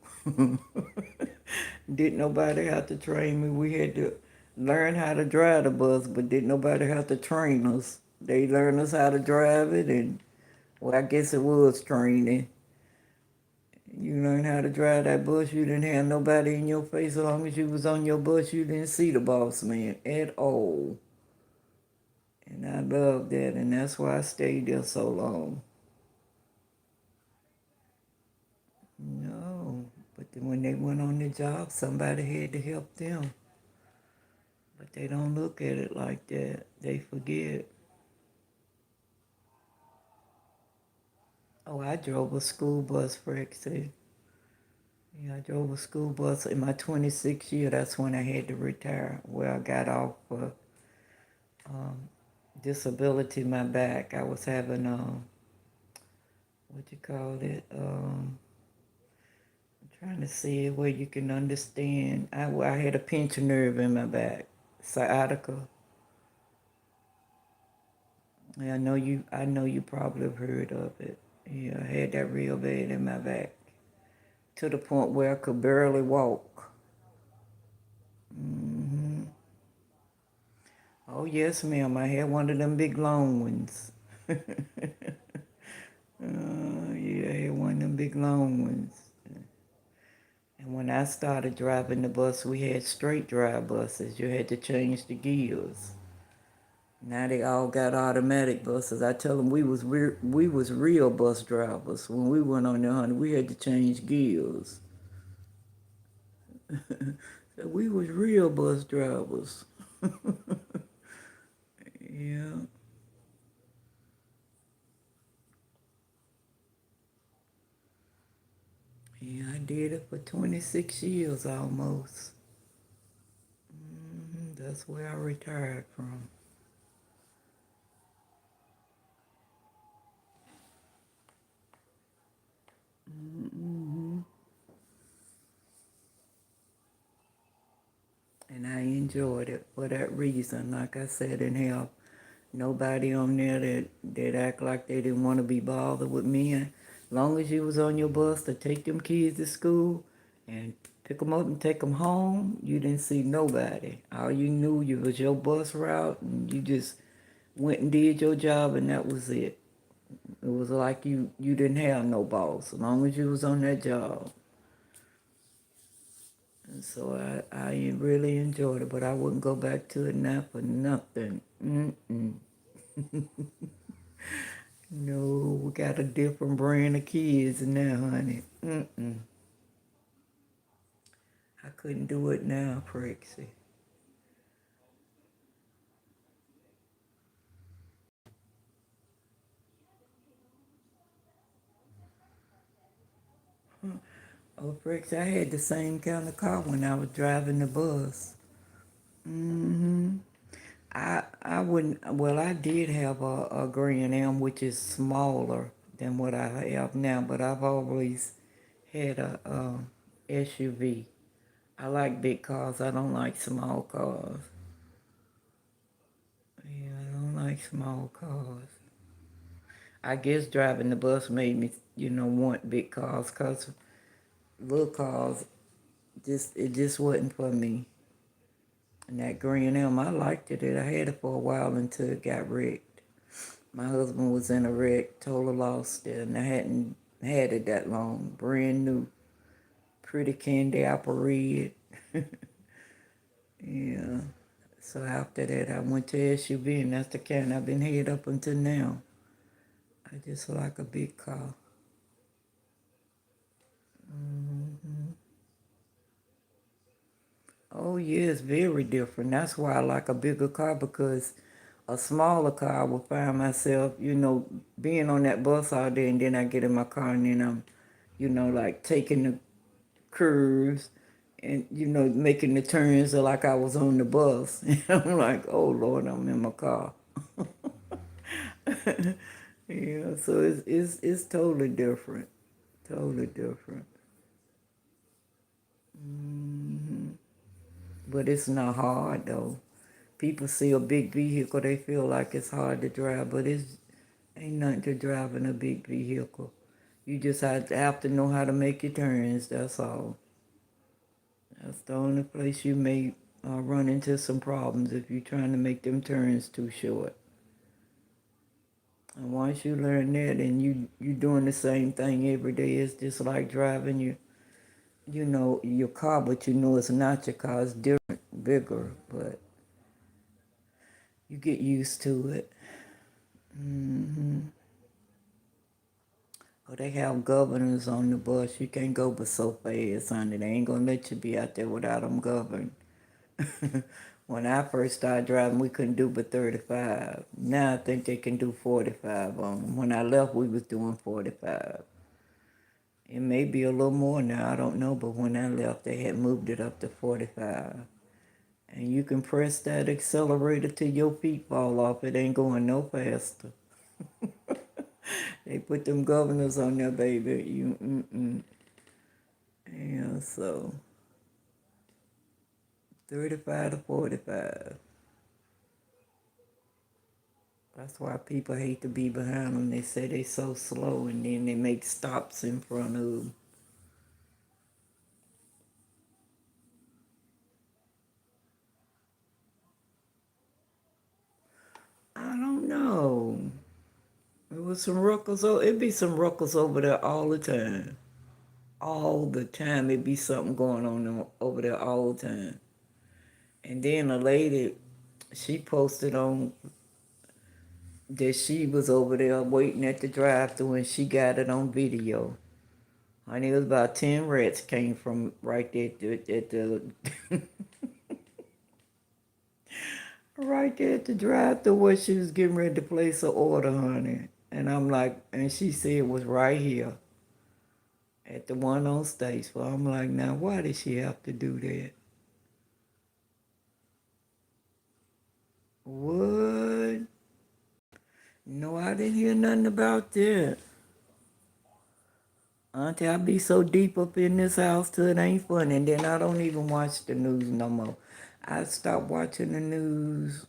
Didn't nobody have to train me. We had to learn how to drive the bus, but didn't nobody have to train us. They learned us how to drive it, and well, I guess it was training. You learn how to drive that bus. You didn't have nobody in your face. As long as you was on your bus, you didn't see the boss man at all. And I loved that, and that's why I stayed there so long. No, but then when they went on the job, somebody had to help them. But they don't look at it like that. They forget. Oh, I drove a school bus for Exit. Yeah, I drove a school bus in my 26th year. That's when I had to retire. Where I got off for disability in my back. I was having what you call it? I'm trying to see where you can understand. I had a pinched nerve in my back, sciatica. Yeah, I know you probably have heard of it. Yeah, I had that real bad in my back to the point where I could barely walk. hmm Oh yes, ma'am. I had one of them big long ones. Yeah, I had one of them big long ones. And when I started driving the bus, we had straight drive buses. You had to change the gears. Now they all got automatic buses. I tell them we was real bus drivers. When we went on there, honey, we had to change gears. So we was real bus drivers. Yeah. Yeah, I did it for 26 years almost. That's where I retired from. hmm And I enjoyed it for that reason. Like I said, and have nobody on there that act like they didn't want to be bothered with me. As long as you was on your bus to take them kids to school and pick them up and take them home, you didn't see nobody. All you knew you was your bus route, and you just went and did your job, and that was it. It was like you didn't have no boss as long as you was on that job. And so I really enjoyed it, but I wouldn't go back to it now for nothing. Mm-mm. No, we got a different brand of kids now, honey. Mm-mm. I couldn't do it now, Prexy. Oh, Prexy, I had the same kind of car when I was driving the bus. Mm-hmm. I wouldn't. Well, I did have a Grand Am, which is smaller than what I have now, but I've always had a SUV. I like big cars. I don't like small cars. Yeah, I don't like small cars. I guess driving the bus made me, want big cars, cause little cars it just wasn't for me. And that Grand Am, I liked it. I had it for a while until it got wrecked. My husband was in a wreck, total lost it, and I hadn't had it that long. Brand new, pretty candy apple red. Yeah. So after that, I went to SUV, and that's the kind I've been head up until now. I just like a big car. Oh, yes, very different. That's why I like a bigger car, because a smaller car, I will find myself, being on that bus all day, and then I get in my car and then I'm, like taking the curves and, making the turns like I was on the bus. And I'm like, oh, Lord, I'm in my car. Yeah, so it's totally different. Totally different. But it's not hard, though. People see a big vehicle, they feel like it's hard to drive, but it's ain't nothing to driving a big vehicle. You just have to know how to make your turns, that's all. That's the only place you may run into some problems if you're trying to make them turns too short. And once you learn that and you doing the same thing every day, it's just like driving your car, but it's not your car, it's different, bigger, but you get used to it. hmm Oh, they have governors on the bus. You can't go but so fast, honey. They ain't gonna let you be out there without them governed. When I first started driving, we couldn't do but 35. Now I think they can do 45 on them. When I left, we was doing 45. It may be a little more now, I don't know, but when I left, they had moved it up to 45. And you can press that accelerator till your feet fall off. It ain't going no faster. They put them governors on there, baby. Yeah, so 35 to 45. That's why people hate to be behind them. They say they so slow, and then they make stops in front of them. I don't know. It was some ruckles. It'd be some ruckles over there all the time. All the time. It'd be something going on over there all the time. And then a lady, she posted on that she was over there waiting at the drive-thru and she got it on video. Honey, it was about 10 rats came from right there at the right there at the drive-thru where she was getting ready to place her order, honey. And I'm like, and she said it was right here at the one on Statesville. I'm like, now why did she have to do that? What? No, I didn't hear nothing about that. Auntie, I be so deep up in this house till it ain't funny, and then I don't even watch the news no more. I stopped watching the news,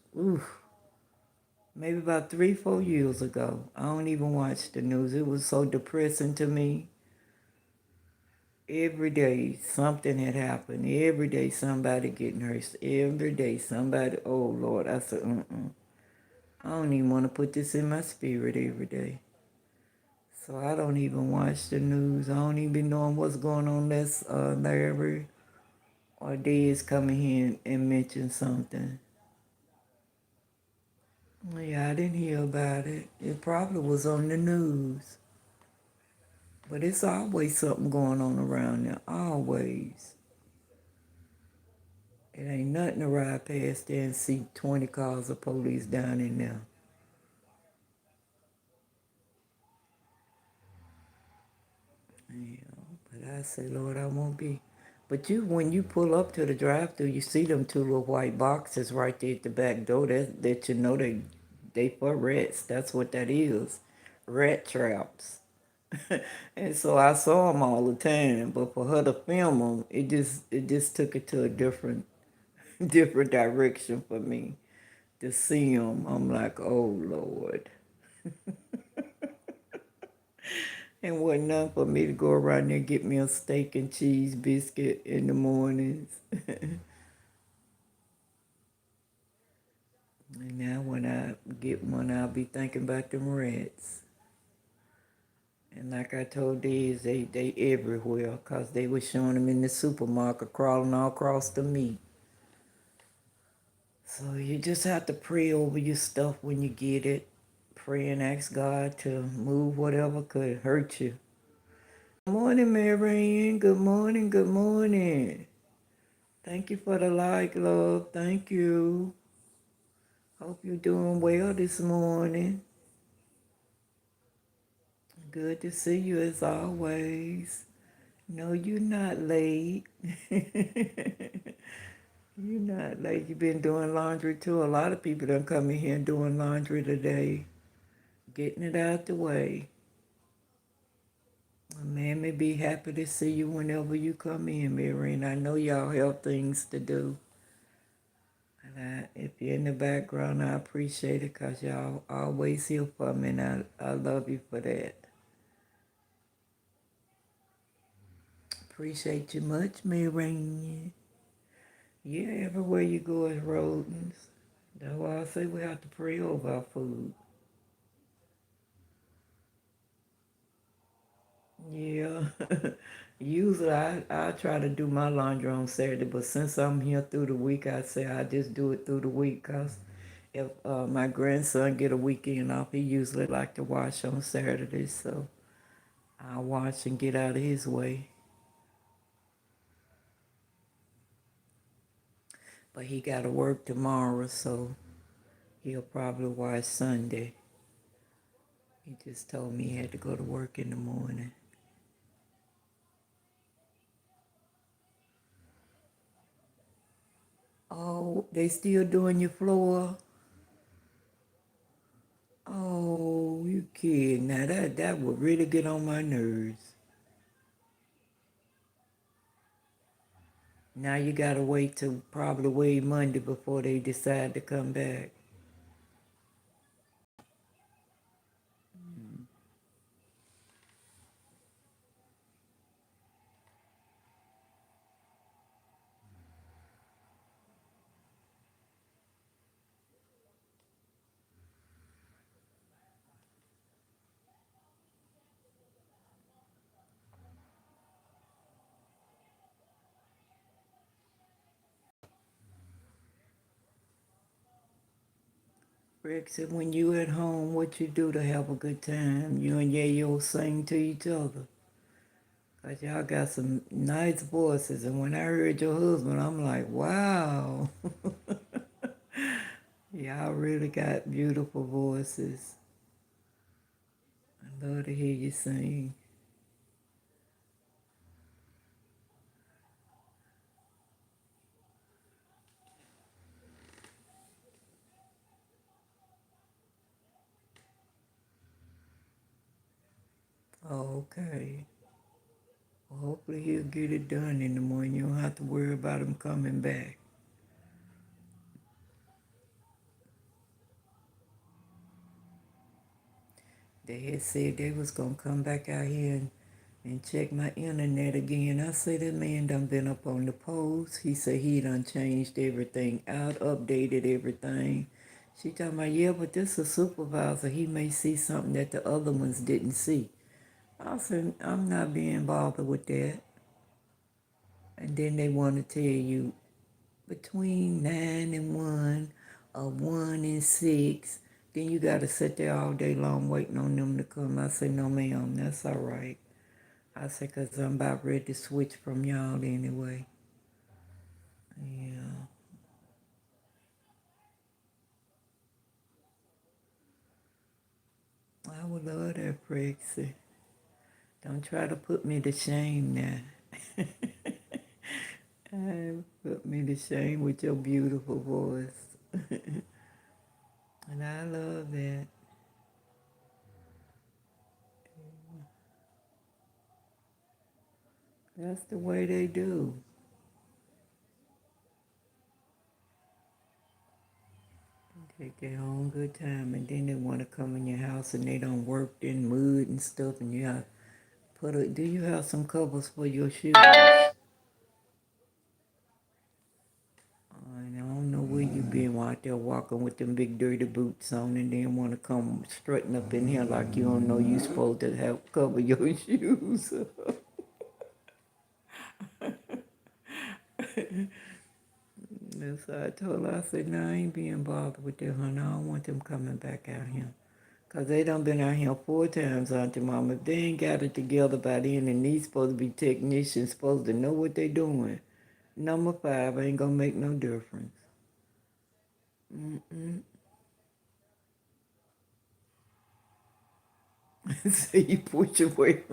maybe about 3, 4 years ago. I don't even watch the news. It was so depressing to me. Every day something had happened. Every day somebody getting hurt. Every day somebody, oh Lord, I said, I don't even want to put this in my spirit every day. So I don't even watch the news. I don't even be knowing what's going on unless Larry or Dez come in here and mention something. Yeah, I didn't hear about it. It probably was on the news. But it's always something going on around there. Always. It ain't nothing to ride past there and see 20 cars of police down in there. Yeah, but I say, Lord, I won't be. But when you pull up to the drive-thru, you see them 2 little white boxes right there at the back door. That you know they for rats. That's what that is, rat traps. And so I saw them all the time. But for her to film them, it just took it to a different different direction for me to see them. I'm like, oh Lord. And wasn't nothing for me to go around there and get me a steak and cheese biscuit in the mornings. And now when I get one, I'll be thinking about them rats. And like I told Dez, they everywhere because they were showing them in the supermarket crawling all across the meat. So you just have to pray over your stuff when you get it. Pray and ask God to move whatever could hurt you. Good morning, Marianne. Good morning, good morning. Thank you for the like, love. Thank you. Hope you're doing well this morning. Good to see you as always. No, you're not late. You're not late. You've been doing laundry too. A lot of people done come in here and doing laundry today. Getting it out the way. Man, may be happy to see you whenever you come in, Mary. And I know y'all have things to do. And if you're in the background, I appreciate it because y'all always here for me. And I love you for that. Appreciate you much, Mary. Yeah, everywhere you go is rodents. That's why I say we have to pray over our food. Yeah. Usually I try to do my laundry on Saturday, but since I'm here through the week, I say I just do it through the week because if my grandson get a weekend off, he usually like to wash on Saturdays, so I'll wash and get out of his way. But he got to work tomorrow, so he'll probably watch Sunday. He just told me he had to go to work in the morning. Oh, they still doing your floor? Oh, you kidding. Now that would really get on my nerves. Now you gotta wait till probably Monday before they decide to come back. Rick said, when you at home, what you do to have a good time? You and Yayo sing to each other. Cause y'all got some nice voices. And when I heard your husband, I'm like, wow. Y'all really got beautiful voices. I love to hear you sing. Okay. Well, hopefully he'll get it done in the morning. You don't have to worry about him coming back. They had said they was gonna come back out here and check my internet again. I said that man done been up on the post. He said he done changed everything out, updated everything. She talking about, yeah, but this is a supervisor. He may see something that the other ones didn't see. I said, I'm not being bothered with that. And then they want to tell you between 9 and 1 or 1 and 6, then you got to sit there all day long waiting on them to come. I said, no, ma'am, that's all right. I said, because I'm about ready to switch from y'all anyway. Yeah. I would love that, Prexy. Don't try to put me to shame now. Put me to shame with your beautiful voice. And I love that. That's the way they do. Take their own good time, and then they want to come in your house and they don't work in mud and stuff, and you have do you have some covers for your shoes? I don't know where you been out there walking with them big dirty boots on and then want to come strutting up in here like you don't know you supposed to have cover your shoes. So I told her, I said, no, I ain't being bothered with that, honey. I don't want them coming back out here. Because they done been out here 4 times, Auntie Mama. If they ain't got it together by then, and these supposed to be technicians, supposed to know what they doing. Number 5 ain't gonna make no difference. Mm-mm. So you push away.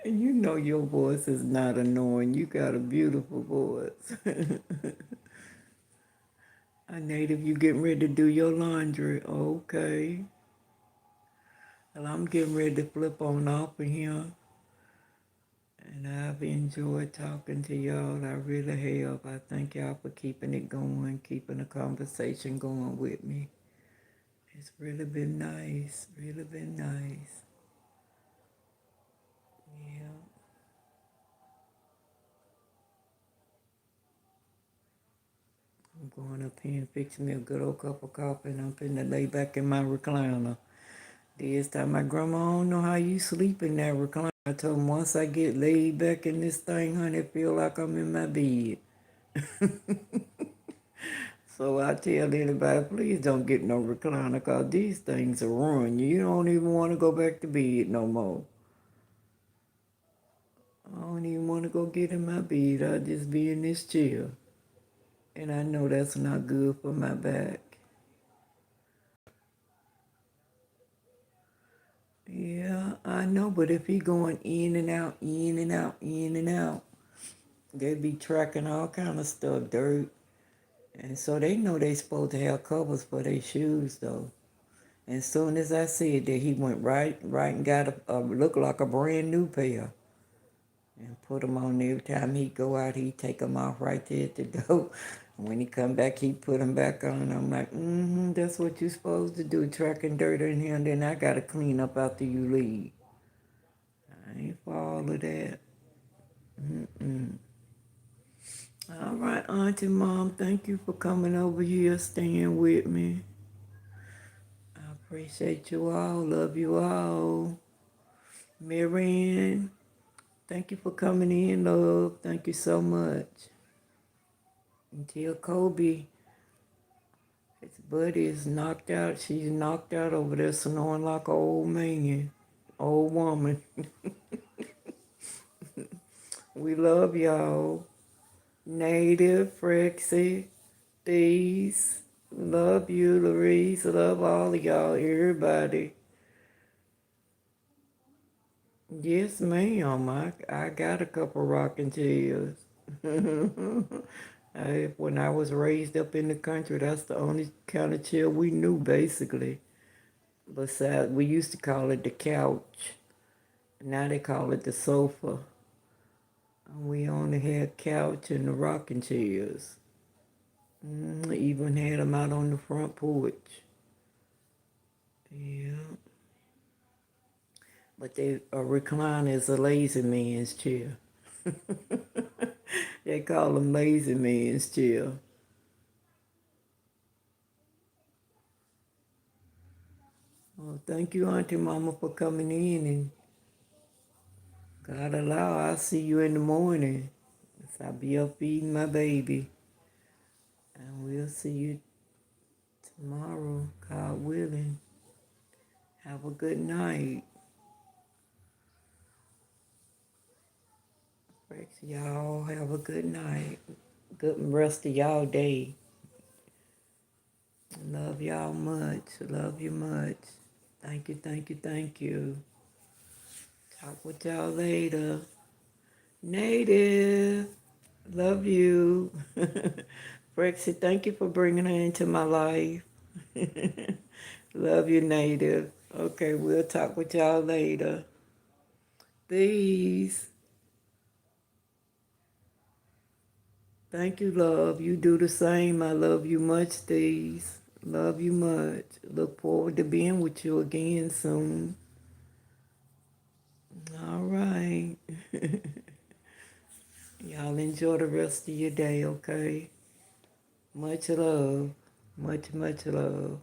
And you know your voice is not annoying. You got a beautiful voice. Native, you getting ready to do your laundry. Okay. Well, I'm getting ready to flip on off of here. And I've enjoyed talking to y'all. I really have. I thank y'all for keeping it going, keeping the conversation going with me. It's really been nice. Really been nice. Yeah. I'm going up here and fixing me a good old cup of coffee, and I'm finna lay back in my recliner. This time my grandma, I don't know how you sleep in that recliner. I told him once I get laid back in this thing, honey, it feel like I'm in my bed. So I tell anybody, please don't get no recliner, because these things are ruin you. You don't even want to go back to bed no more. I don't even want to go get in my bed. I'll just be in this chair. And I know that's not good for my back. Yeah, I know, but if he going in and out, in and out, in and out, they be tracking all kind of stuff, dirt. And so they know they supposed to have covers for their shoes, though. And soon as I said that, he went right and got a look like a brand new pair and put them on every time he go out. He take them off right there at the door. And when he come back, he put them back on. I'm like, that's what you supposed to do, tracking dirt in here, and then I got to clean up after you leave. I ain't for all of that. All right, Auntie Mom, thank you for coming over here, staying with me. I appreciate you all. Love you all. Marianne, thank you for coming in, love. Thank you so much. Until Kobe, his buddy is knocked out. She's knocked out over there snoring like an old man, old woman. We love y'all. Native, Frexy, These. Love you, Louise. Love all of y'all, everybody. Yes, ma'am. I got a couple rocking chairs. When I was raised up in the country, that's the only kind of chair we knew, basically. Besides, we used to call it the couch. Now they call it the sofa. We only had couch and the rocking chairs. Even had them out on the front porch. Yeah. But a recliner is a lazy man's chair. They call them lazy man's chair. Well, thank you, Auntie Mama, for coming in, and God allow, I'll see you in the morning. I'll be up feeding my baby. And we'll see you tomorrow, God willing. Have a good night. Y'all have a good night. Good rest of y'all day. Love y'all much. Love you much. Thank you, thank you, thank you. Talk with y'all later. Native. Love you. Brexit, thank you for bringing her into my life. Love you, Native. Okay, we'll talk with y'all later. These. Thank you, love. You do the same. I love you much, These. Love you much. Look forward to being with you again soon. All right. Y'all enjoy the rest of your day, okay? Much love. Much, much love.